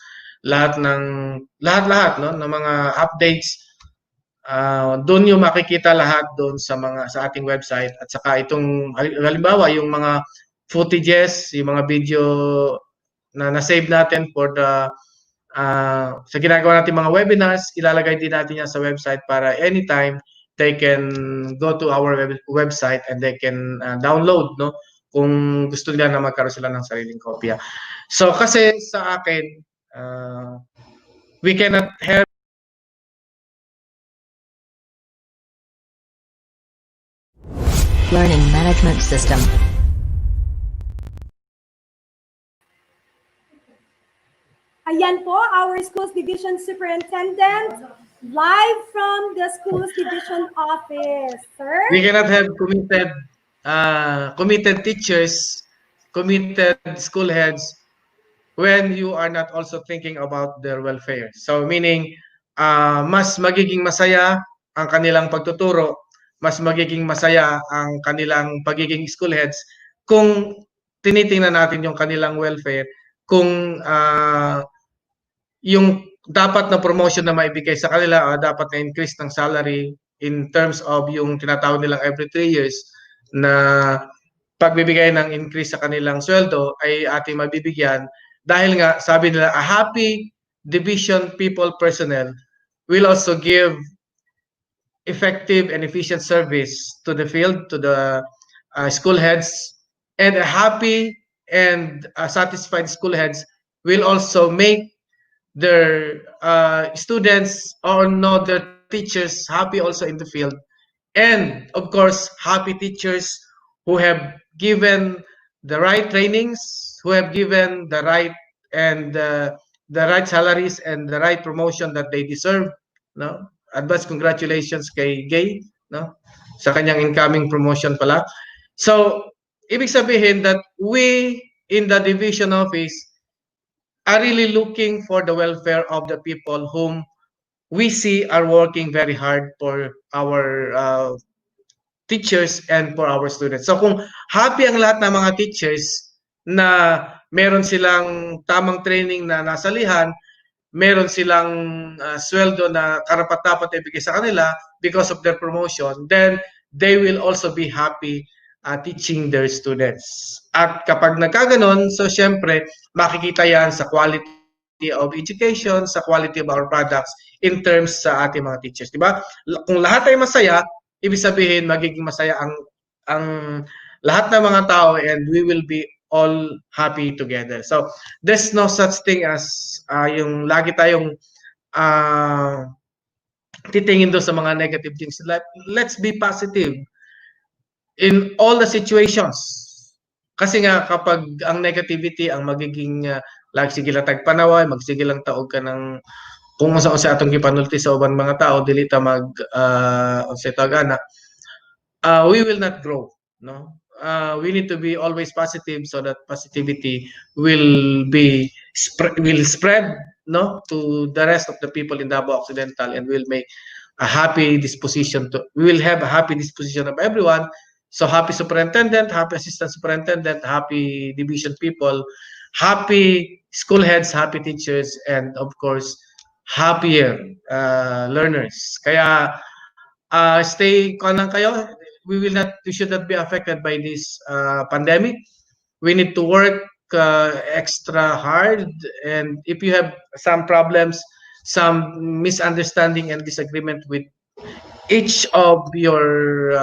lahat no, ng mga updates, doon yung makikita lahat doon sa ating website. At saka itong halimbawa yung mga footages, yung mga video na na-save natin for the sa ginagawa natin mga webinars, ilalagay din natin yan sa website para anytime they can go to our website and they can download, no, kung gusto nila na magkaroon sila ng sariling kopya. So kasi sa akin, we cannot have Learning Management System. Ayan po, our Schools Division Superintendent, live from the Schools Division Office. Sir? We cannot have committed teachers, committed school heads when you are not also thinking about their welfare. So meaning, mas magiging masaya ang kanilang pagtuturo, mas magiging masaya ang kanilang pagiging school heads kung tinitingnan natin yung kanilang welfare, kung yung dapat na promotion na maibigay sa kanila, dapat na increase ng salary in terms of yung tinatawag nilang every 3 years na pagbibigay ng increase sa kanilang sweldo ay ating mabibigyan, dahil nga sabi nila a happy division people personnel will also give effective and efficient service to the field, to the school heads, and a happy and satisfied school heads will also make their students or no, their teachers happy also in the field. And of course, happy teachers who have given the right trainings, who have given the right and the right salaries and the right promotion that they deserve, no? Advance congratulations kay Gay, no? Sa kanyang incoming promotion pala. So, ibig sabihin that we in the division office are really looking for the welfare of the people whom we see are working very hard for our teachers and for our students. So kung happy ang lahat ng mga teachers na meron silang tamang training na nasalihan, meron silang sweldo na karapat-dapat ibigay sa kanila because of their promotion, then they will also be happy teaching their students. At kapag nagkaganon, so syempre, makikita yan sa quality of education, sa quality of our products in terms sa ating mga teachers. Diba? Kung lahat ay masaya, ibig sabihin magiging masaya ang lahat ng mga tao and we will be all happy together. So there's no such thing as yung lagi tayong titingin doon sa mga negative things. Let's be positive in all the situations. Kasi nga kapag ang negativity ang magiging like sige lang tagpanaway, magsige lang taog ka ng kung unsa atong gipanulti sa uban mga tao dili ta mag unsa tagana we will not grow, no? We need to be always positive so that positivity will spread, no, to the rest of the people in Davao Occidental and will make a happy disposition we will have a happy disposition of everyone. So happy superintendent, happy assistant superintendent, happy division people, happy school heads, happy teachers, and of course happier learners. Kaya stay kanan kayo. We should not be affected by this pandemic. We need to work extra hard, and if you have some problems, some misunderstanding and disagreement with each of your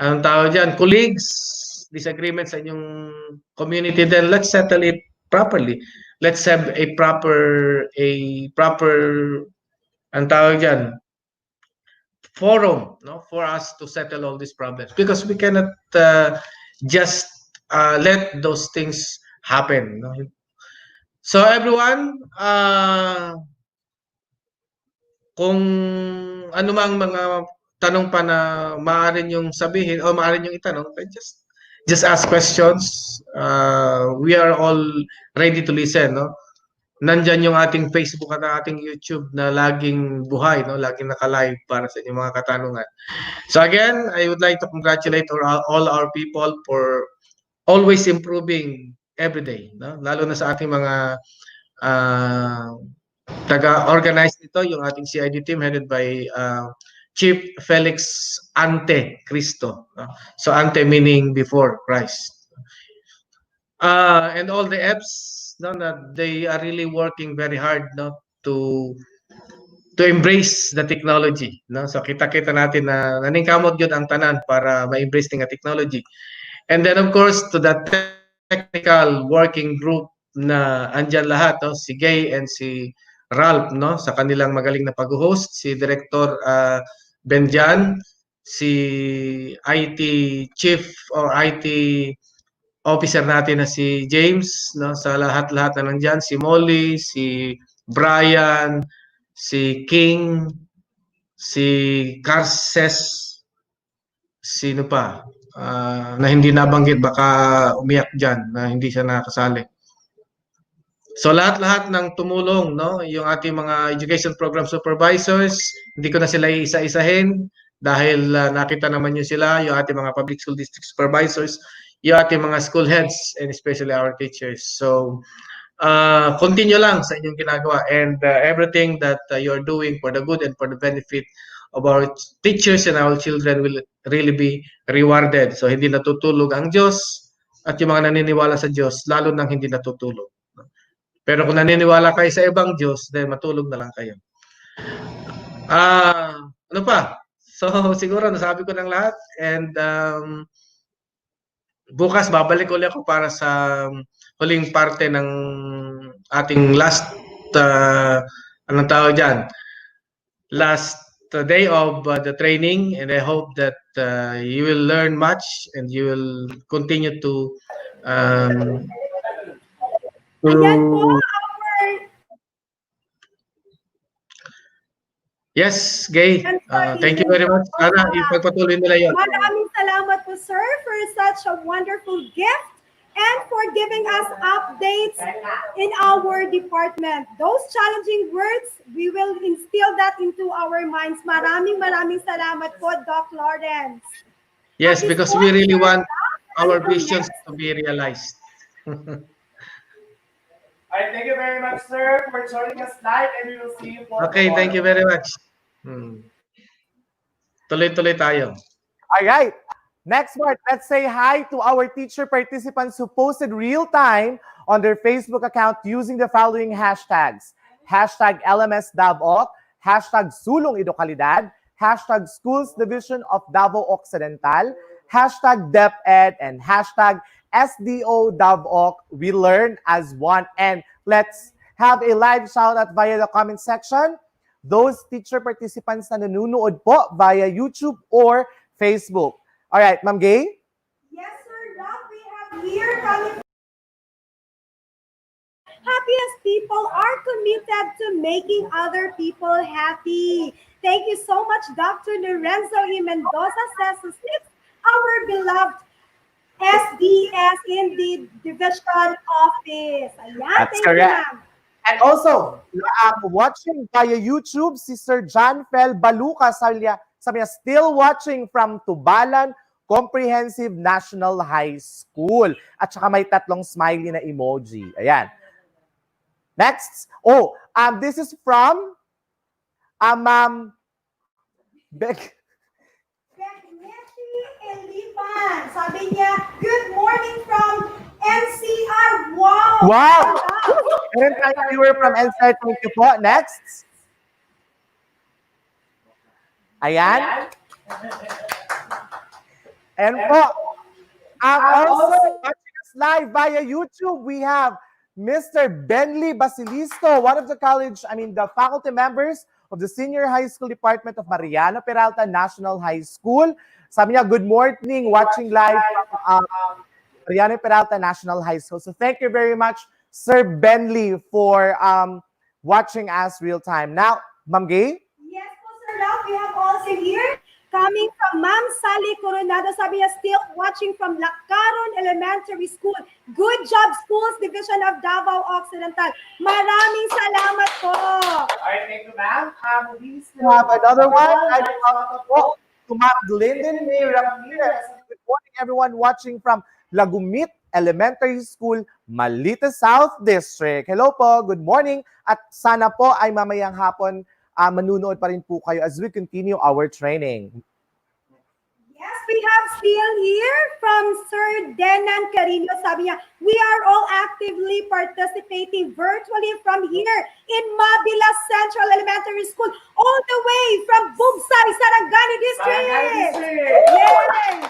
anong tawag dyan, colleagues, disagreements sa inyong community, then let's settle it properly. Let's have a proper ang tawag dyan, forum, no, for us to settle all these problems, because we cannot just let those things happen, no? So everyone, kung ano mang mga tanong pa na maaari niyong sabihin o maaari niyong itanong, just ask questions. We are all ready to listen, no? Nandyan yung ating Facebook at ating YouTube na laging buhay, no? Laging naka-live para sa inyong mga katanungan. So again, I would like to congratulate all our people for always improving every day, no? Lalo na sa ating mga taga-organize nito, yung ating CID team headed by Chief Felix Ante Cristo. So Ante meaning before Christ. And all the EPs, no, they are really working very hard, no, to embrace the technology, no? So kita-kita natin na naningkamot yun ang tanan para ma-embrace ng technology. And then of course to the technical working group na andyan lahat, no? Si Gay and si Ralph, no, sa kanilang magaling na pag-host, si Director Benjan, si IT Chief or IT Officer natin na si James, no, sa lahat-lahat na nandiyan, si Molly, si Brian, si King, si Carses, sino pa na hindi nabanggit, baka umiyak dyan na hindi siya nakasali. So lahat-lahat ng tumulong, no, yung ating mga education program supervisors, hindi ko na sila iisa-isahin dahil nakita naman nyo sila, yung ating mga public school district supervisors, yung ating mga school heads, and especially our teachers. So continue lang sa inyong ginagawa, and everything that you're doing for the good and for the benefit of our teachers and our children will really be rewarded. So hindi natutulog ang Diyos, at yung mga naniniwala sa Diyos, lalo nang hindi natutulog. Pero kung naniniwala kayo sa ibang Diyos, then matulog na lang kayo. Ano pa? So siguro nasabi ko ng lahat, and bukas babalik ulit ako para sa huling parte ng ating last anong tawag dyan, last day of the training, and I hope that you will learn much and you will continue to Yes, Gay. Thank you very much. Sana ipagpatuloy nila yun. Maraming salamat po, sir, for such a wonderful gift and for giving us updates in our department. Those challenging words, we will instill that into our minds. Maraming salamat po, Doc Lawrence. Yes, because we really want our visions to be realized. All right, thank you very much, sir, for joining us live, and we will see you for Okay, thank you very much. Tuloy-tuloy tayo. All right. Next part, let's say hi to our teacher participants who posted real time on their Facebook account using the following hashtags. Hashtag LMS Davao, hashtag Sulong Edukalidad, hashtag Schools Division of Davao Occidental, hashtag DepED, and hashtag SDO Davao. We learn as one. And let's have a live shout out via the comment section. Those teacher participants na nanonood po via YouTube or Facebook. All right, Ma'am Gay? Yes, sir. Doc, we have here coming. Happiest people are committed to making other people happy. Thank you so much, Dr. Lorenzo E. Mendoza says our beloved SDS in the division office. Ayan, That's thank correct. you, ma'am. And also, watching via YouTube, si Sir John Fel Baluca, sabi niya, still watching from Tubalan Comprehensive National High School. At saka may tatlong smiley na emoji. Ayan. Next. Oh, this is from Beck. Eliban. Sabi niya, good morning from NCR. Wow! Wow! Meron tayong viewer from NCR. Thank you po. Next. Ayan. And po, also watching us live via YouTube, we have Mr. Benley Basilisto, one of the the faculty members of the Senior High School Department of Mariano Peralta National High School. Sabi niya, good morning, watching live from Mariano Peralta National High School. So thank you very much, Sir Benley, for watching us real time. Now, Ma'am Gay? Yes po, Sir Ralph. We have also here, coming from Ma'am Sally Coronado, sabi niya, still watching from Laccaron Elementary School. Good job, Schools Division of Davao Occidental. Maraming salamat po. Alright, thank you, ma'am. We We have another one. To Ma'am Glendon May Ramirez. Good morning, everyone watching from Lagumit Elementary School, Malita South District. Hello po, good morning. At sana po ay mamayang hapon manunood pa rin po kayo as we continue our training. Yes, we have still here from Sir Denan Carino. Sabi niya, we are all actively participating virtually from here in Mabila Central Elementary School, all the way from Bugsay, Sarangani District. Yay!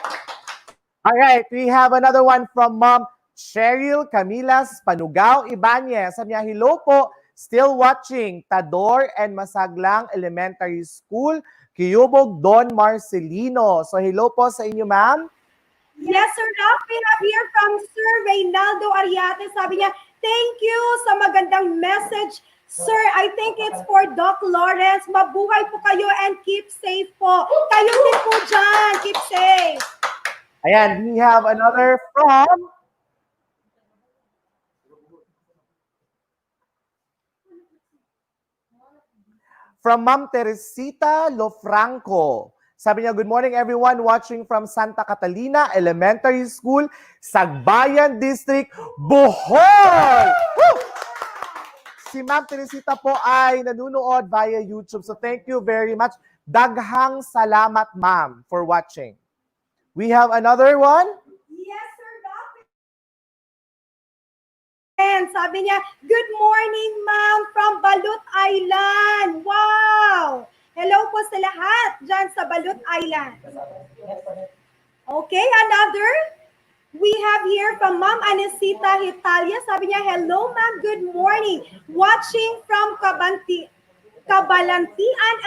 All right, we have another one from Ma'am Cheryl Camilas Panugao Ibanez. Sabi niya, hello po, still watching Tador and Masaglang Elementary School, Kiyubog Don Marcelino. So hello po sa inyo, ma'am. Yes, Sir Ralph, we have here from Sir Reynaldo Ariate. Sabi niya, thank you sa magandang message. Sir, I think it's for Doc Lawrence. Mabuhay po kayo and keep safe po. Kayo din po dyan. Keep safe. Ayan, we have another from Ma'am Teresita Lofranco. Sabi niya, good morning everyone watching from Santa Catalina Elementary School, Sagbayan District, Bohol! Woo! Si Ma'am Teresita po ay nanunood via YouTube. So thank you very much. Daghang salamat, ma'am, for watching. We have another one. Yes, Sir Doc. And sabi niya, good morning, ma'am, from Balut Island. Wow! Hello po sa lahat dyan sa Balut Island. Okay, another. We have here from Ma'am Anesita Hitalia. Sabi niya, hello, ma'am, good morning. Watching from Cabalantian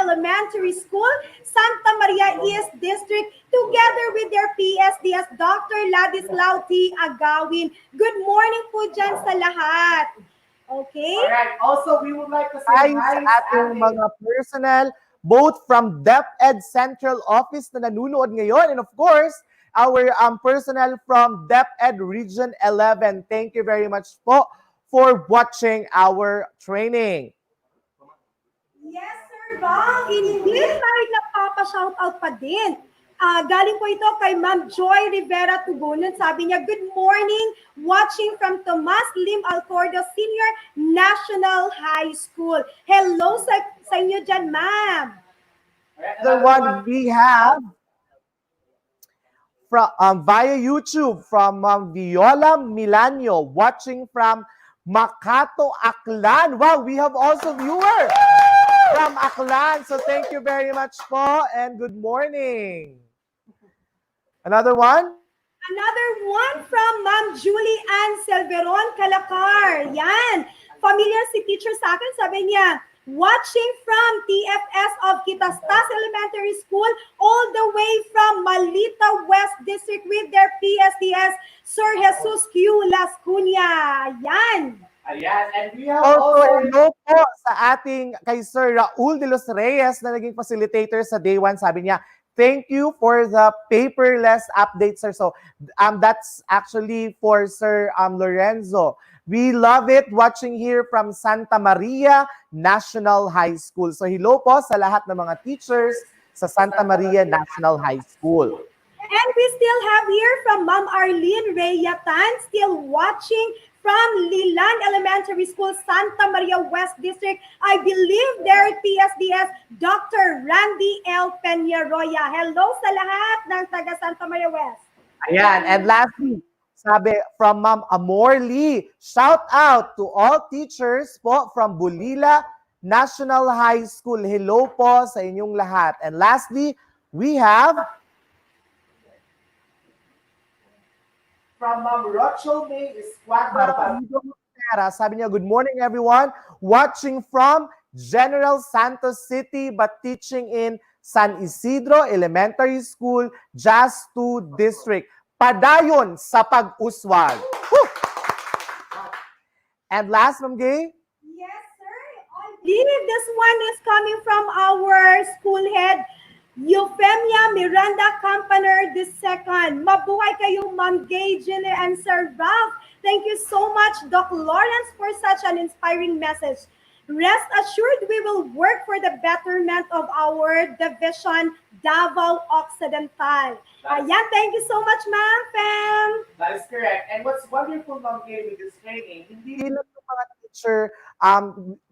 Elementary School, Santa Maria East District, together with their PSDS, Dr. Ladislao T. Agawin. Good morning po dyan sa lahat. Okay? Alright, also we would like to say hi sa ating mga personnel, both from DepEd Central Office na nanunood ngayon, and of course, our personnel from DepED Region 11. Thank you very much po for watching our training. Yes, Sir Bang. In English, may napapa-shoutout pa din. Galing po ito kay Ma'am Joy Rivera Tugunan. Sabi niya, good morning, watching from Tomas Lim Alcordo Senior National High School. Hello sa inyo dyan, ma'am. The one we have from via YouTube from Viola Milanio, watching from Makato, Aklan. Wow, we have also viewer from Aklan. So thank you very much po and good morning. Another one? Another one from Ma'am Julie Ann Selveron Calacar. Yan. Familiar si teacher sa akin. Sabi niya, watching from TFS of Kitastas Elementary School all the way from Malita West District with their PSDS, Sir Jesus Q. Las Cunha. Yan. Ayan, and we have Also, also... hello po sa ating kay Sir Raul de los Reyes na naging facilitator sa Day 1. Sabi niya, thank you for the paperless updates, sir. So that's actually for Sir Lorenzo. We love it watching here from Santa Maria National High School. So hello po sa lahat ng mga teachers sa Santa Maria National High School. And we still have here from Ma'am Arlene Reyatan, still watching from Lilan Elementary School, Santa Maria West District. I believe their PSDS, Dr. Randy L. Peñaroya. Hello sa lahat ng taga Santa Maria West. Ayan, and lastly, sabi from Ma'am Amorly, shout out to all teachers po from Bulila National High School. Hello po sa inyong lahat. And lastly, we have from Ma'am Rochelle May Esquadra. Sabi niya, good morning everyone. Watching from General Santos City but teaching in San Isidro Elementary School, Just 2 District. Padayon sa pag-uswag. Woo! And last, Ma'am Gay? Yes, sir. I believe this one is coming from our school head, Euphemia Miranda Campaner II. Mabuhay kayo, Ma'am Gay, Jenny, and Sir Ralph. Thank you so much, Doc Lawrence, for such an inspiring message. Rest assured, we will work for the betterment of our division, Davao Occidental. Ayan, thank you so much, Ma'am Fem. That is correct. And what's wonderful, Ma'am Gay, with this training, Hindi lang yung mga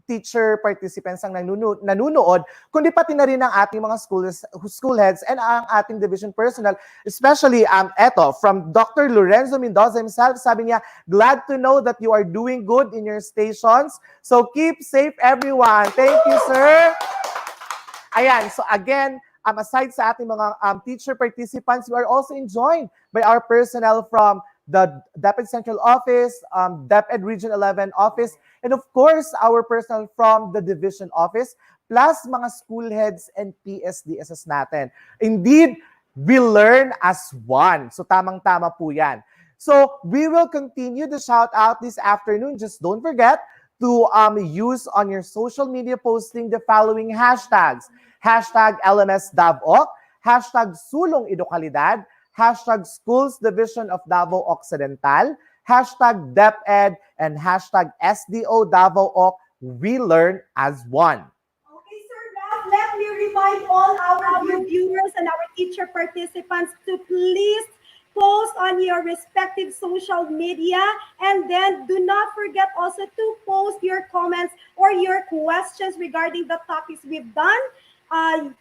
teacher participants ang nanunood, kundi pati na rin ang ating mga school heads and ang ating division personnel, especially eto, from Dr. Lorenzo Mendoza himself, sabi niya, glad to know that you are doing good in your stations. So keep safe, everyone. Thank you, sir. Ayan, so again, aside sa ating mga teacher participants, we are also joined by our personnel from the DepEd Central Office, DepEd Region 11 Office, and of course, our personnel from the Division Office, plus mga school heads and PSDSs natin. Indeed, we learn as one. So tamang-tama po yan. So we will continue the shout out this afternoon. Just don't forget to use on your social media posting the following hashtags. Hashtag LMS Davao, hashtag Sulong Edukalidad, hashtag Schools Division of Davao Occidental, hashtag DepEd, and hashtag SDO Davao Oc. We learn as one. Okay, Sir Ralph, let me remind all our viewers and our teacher participants to please post on your respective social media, and then do not forget also to post your comments or your questions regarding the topics we've done.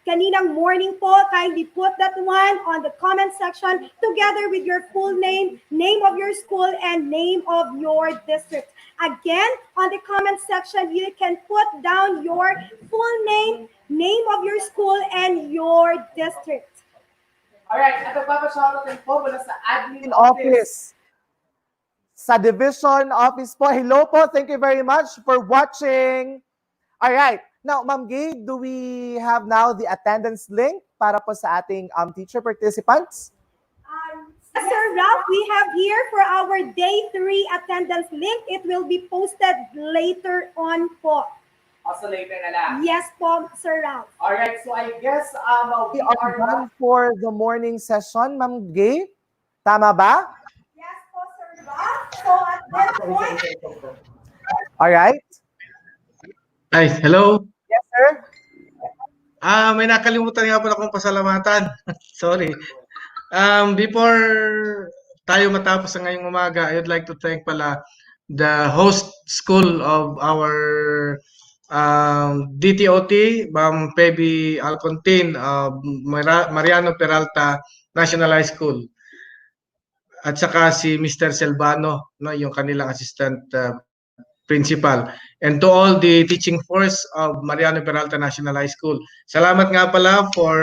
Kaninang morning po, kindly put that one on the comment section together with your full name, name of your school, and name of your district. Again, on the comment section, you can put down your full name, name of your school, and your district. Alright, at nagpapashoutout din po mula sa admin office. Sa division office po. Hello po. Thank you very much for watching. Alright. Now, Ma'am Gay, do we have now the attendance link para po sa ating teacher participants? Sir Ralph, we have here for our day 3 attendance link. It will be posted later on po. Oscillator na lang. Yes po, Sir Ralph. Alright, so I guess We are done for the morning session, Ma'am Gay. Tama ba? Yes po, Sir Ralph. So at this point, All right. Ay, hello. Yes, sir. May nakalimutan nga pala akong pasalamatan. Sorry. Before tayo matapos sa ngayong umaga, I would like to thank pala the host school of our DTOT, Ma'am Pebi Alcontin of Mariano Peralta National High School. At saka si Mr. Selvano, no, yung kanilang assistant principal. And to all the teaching force of Mariano Peralta National High School. Salamat nga pala for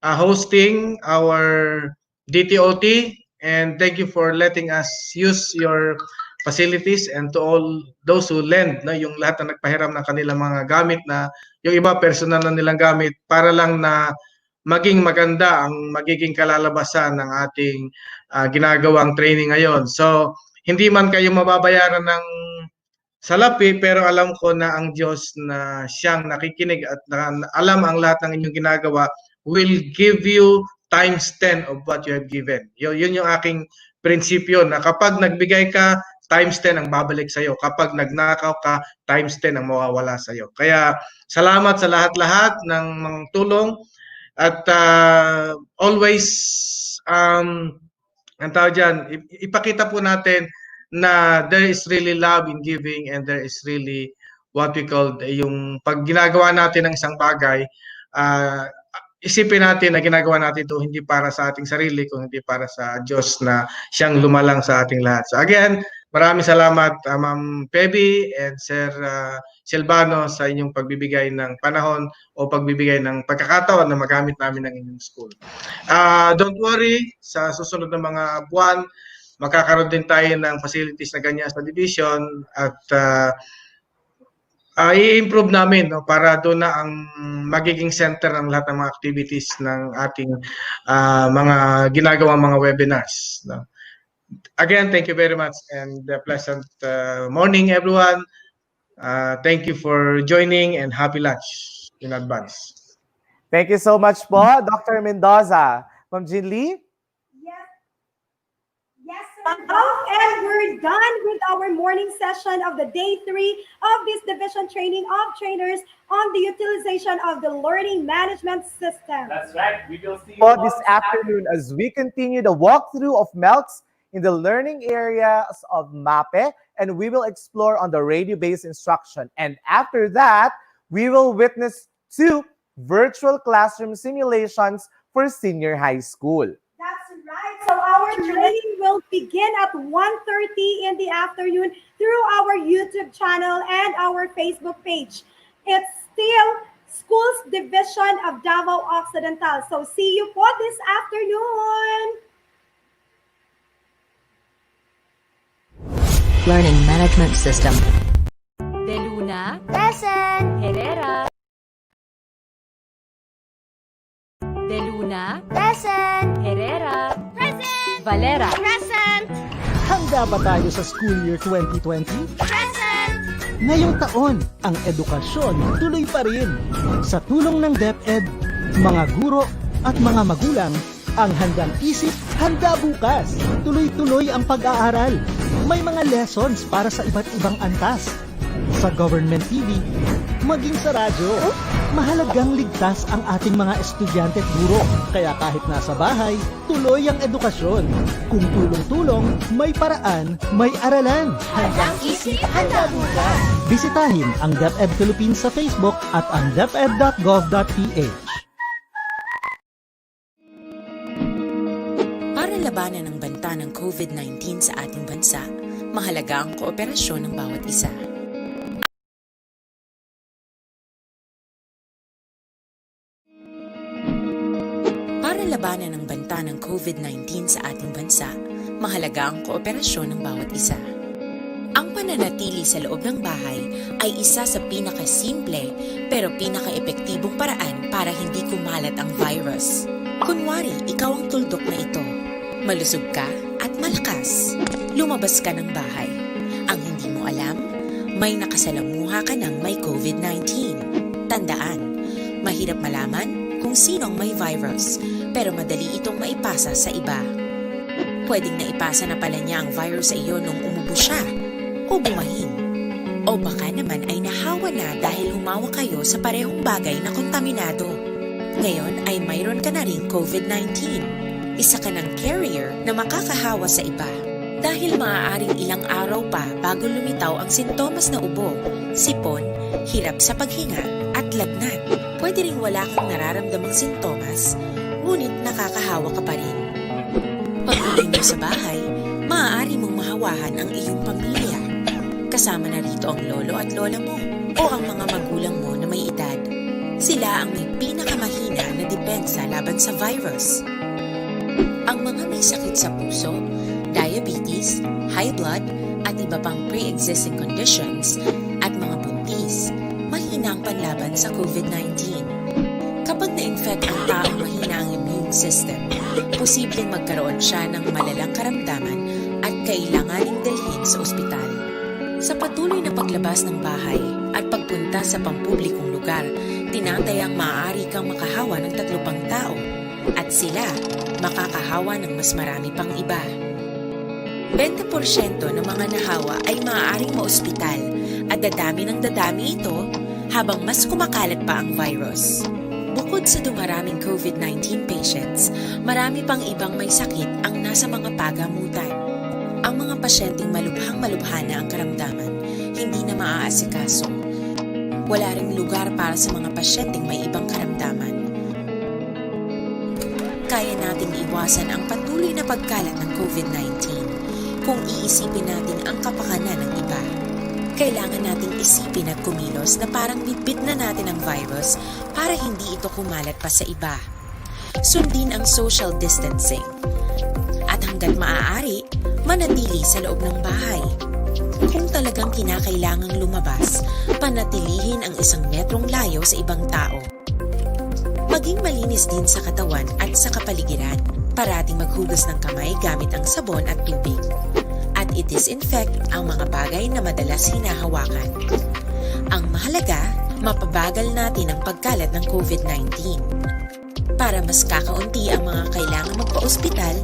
hosting our DTOT, and thank you for letting us use your facilities, and to all those who lend, no, yung lahat na nagpahiram ng kanilang mga gamit na yung iba personal na nilang gamit para lang na maging maganda ang magiging kalalabasan ng ating ginagawang training ngayon. So, hindi man kayo mababayaran ng salapi, pero alam ko na ang Diyos na siyang nakikinig at alam ang lahat ng inyong ginagawa will give you times 10 of what you have given. Yun yung aking prinsipyo na kapag nagbigay ka, times 10 ang babalik sa'yo. Kapag nagnakaw ka, times 10 ang mawawala sa'yo. Kaya salamat sa lahat-lahat ng mga tulong at always ang tawag dyan, ipakita po natin na there is really love in giving, and there is really what we call yung pag ginagawa natin ng isang bagay, isipin natin na ginagawa natin ito hindi para sa ating sarili, kundi para sa Diyos na siyang lumalang sa ating lahat. So again, maraming salamat Ma'am Pebi and Sir Silvano sa inyong pagbibigay ng panahon o pagbibigay ng pagkakataon na magamit namin ng inyong school. Don't worry, sa susunod na mga buwan, magkakaroon din tayo ng facilities na ganyan sa division at i-improve namin, no, para doon na ang magiging center ng lahat ng mga activities ng ating mga ginagawang mga webinars. No. Again, thank you very much and pleasant morning everyone. Thank you for joining and happy lunch in advance. Thank you so much po, Dr. Mendoza. Ma'am Jean Lee? yes, Sir Ralph, and we're done with our morning session of the day 3 of this division training of trainers on the utilization of the learning management system. That's right. We will see you Po all this afternoon as we continue the walkthrough of MELCs in the learning areas of MAPE, and we will explore on the radio-based instruction. And after that, we will witness 2 virtual classroom simulations for senior high school. That's right. So our training will begin at 1:30 in the afternoon through our YouTube channel and our Facebook page. It's still Schools Division of Davao Occidental. So see you po this afternoon. Learning Management System. De Luna, Present. Herrera, De Luna, Present. Herrera, Present. Valera, Present. Handa ba tayo sa school year 2020? Present. Ngayong taon, ang edukasyon tuloy pa rin. Sa tulong ng DepED, mga guro at mga magulang, ang handang isip, handa bukas. Tuloy-tuloy ang pag-aaral. May mga lessons para sa iba't ibang antas. Sa government TV, maging sa radyo, mahalagang ligtas ang ating mga estudyante at guro. Kaya kahit nasa bahay, tuloy ang edukasyon. Kung tulong-tulong, may paraan, may aralan. Handang isip, handa bukas. Bisitahin ang DepEd Philippines sa Facebook at ang deped.gov.ph. Para labanan ang banta ng COVID-19 sa ating bansa, mahalaga ang kooperasyon ng bawat isa. Para labanan ang banta ng COVID-19 sa ating bansa, mahalaga ang kooperasyon ng bawat isa. Ang pananatili sa loob ng bahay ay isa sa pinakasimple pero pinaka-epektibong paraan para hindi kumalat ang virus. Kunwari, ikaw ang tuldok na ito. Malusog ka at malakas. Lumabas ka ng bahay. Ang hindi mo alam, may nakasalamuha ka ng may COVID-19. Tandaan, mahirap malaman kung sino ang may virus, pero madali itong maipasa sa iba. Pwedeng naipasa na pala niya ang virus sa iyo nung umubo siya o bumahing. O baka naman ay nahawa na dahil humawa kayo sa parehong bagay na kontaminado. Ngayon ay mayroon ka na rin COVID-19. Isa ka ng carrier na makakahawa sa iba. Dahil maaaring ilang araw pa bago lumitaw ang sintomas na ubo, sipon, hirap sa paghinga at lagnat. Pwede ring wala kang nararamdamang sintomas, ngunit nakakahawa ka pa rin. Pag-uwi mo sa bahay, maaari mong mahawahan ang iyong pamilya. Kasama na rito ang lolo at lola mo o ang mga magulang mo na may edad. Sila ang may pinakamahina na depensa laban sa virus. Ang mga may sakit sa puso, diabetes, high blood, at iba pang pre-existing conditions at mga buntis, mahina ang panlaban sa COVID-19. Kapag na-infect ang taong mahina ang immune system, posibleng magkaroon siya ng malalang karamdaman at kailanganing dalhin sa ospital. Sa patuloy na paglabas ng bahay at pagpunta sa pampublikong lugar, tinatayang maaari kang makahawa ng 3 pang tao at sila makakahawa ng mas marami pang iba. 20% ng mga nahawa ay maaaring maospital at dadami ng dadami ito habang mas kumakalat pa ang virus. Bukod sa dumaraming COVID-19 patients, marami pang ibang may sakit ang nasa mga pagamutan. Ang mga pasyenteng malubhang-malubha na ang karamdaman, hindi na maaasikaso. Wala ring lugar para sa mga pasyenteng may ibang karamdaman. Kaya nating iwasan ang patuloy na pagkalat ng COVID-19 kung iisipin natin ang kapakanan ng iba. Kailangan nating isipin at kumilos na parang bitbit na natin ang virus para hindi ito kumalat pa sa iba. Sundin ang social distancing. At hanggat maaari, manatili sa loob ng bahay. Kung talagang kinakailangang lumabas, panatilihin ang 1 metrong layo sa ibang tao. Maging malinis din sa katawan at sa kapaligiran. Parating maghugas ng kamay gamit ang sabon at tubig. At i-disinfect ang mga bagay na madalas hinahawakan. Ang mahalaga, mapabagal natin ang pagkalat ng COVID-19 para mas kakaunti ang mga kailangang magpa-ospital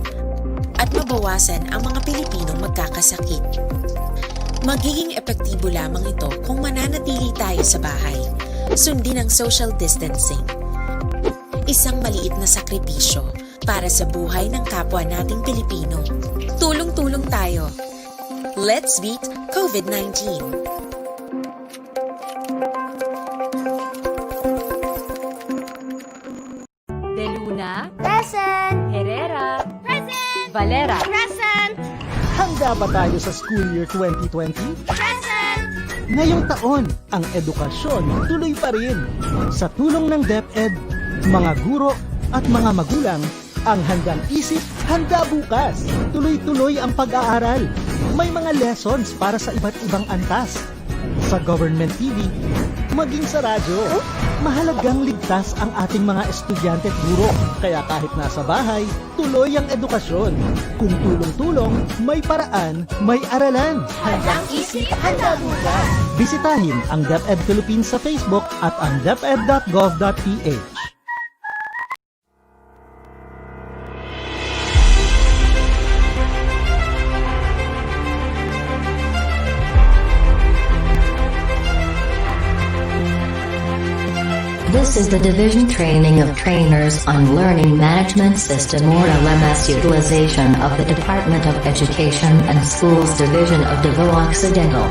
at mabawasan ang mga Pilipinong magkakasakit. Magiging epektibo lamang ito kung mananatili tayo sa bahay. Sundin ang social distancing. Isang maliit na sakripisyo para sa buhay ng kapwa nating Pilipino. Tulong-tulong tayo. Let's beat COVID-19. De Luna. Present. Herrera. Present. Valera. Present. Handa ba tayo sa school year 2020? Present. Ngayong taon, ang edukasyon tuloy pa rin. Sa tulong ng DepED, mga guro at mga magulang, ang handang isip, handa bukas. Tuloy-tuloy ang pag-aaral. May mga lessons para sa iba't ibang antas. Sa government TV, maging sa radyo. Mahalagang ligtas ang ating mga estudyante at guro. Kaya kahit nasa bahay, tuloy ang edukasyon. Kung tulong-tulong, may paraan, may aralan. Handang isip, handa bukas. Bisitahin ang DepEd Philippines sa Facebook at ang deped.gov.ph. This is the Division Training of Trainers on Learning Management System or LMS Utilization of the Department of Education and Schools Division of Davao Occidental.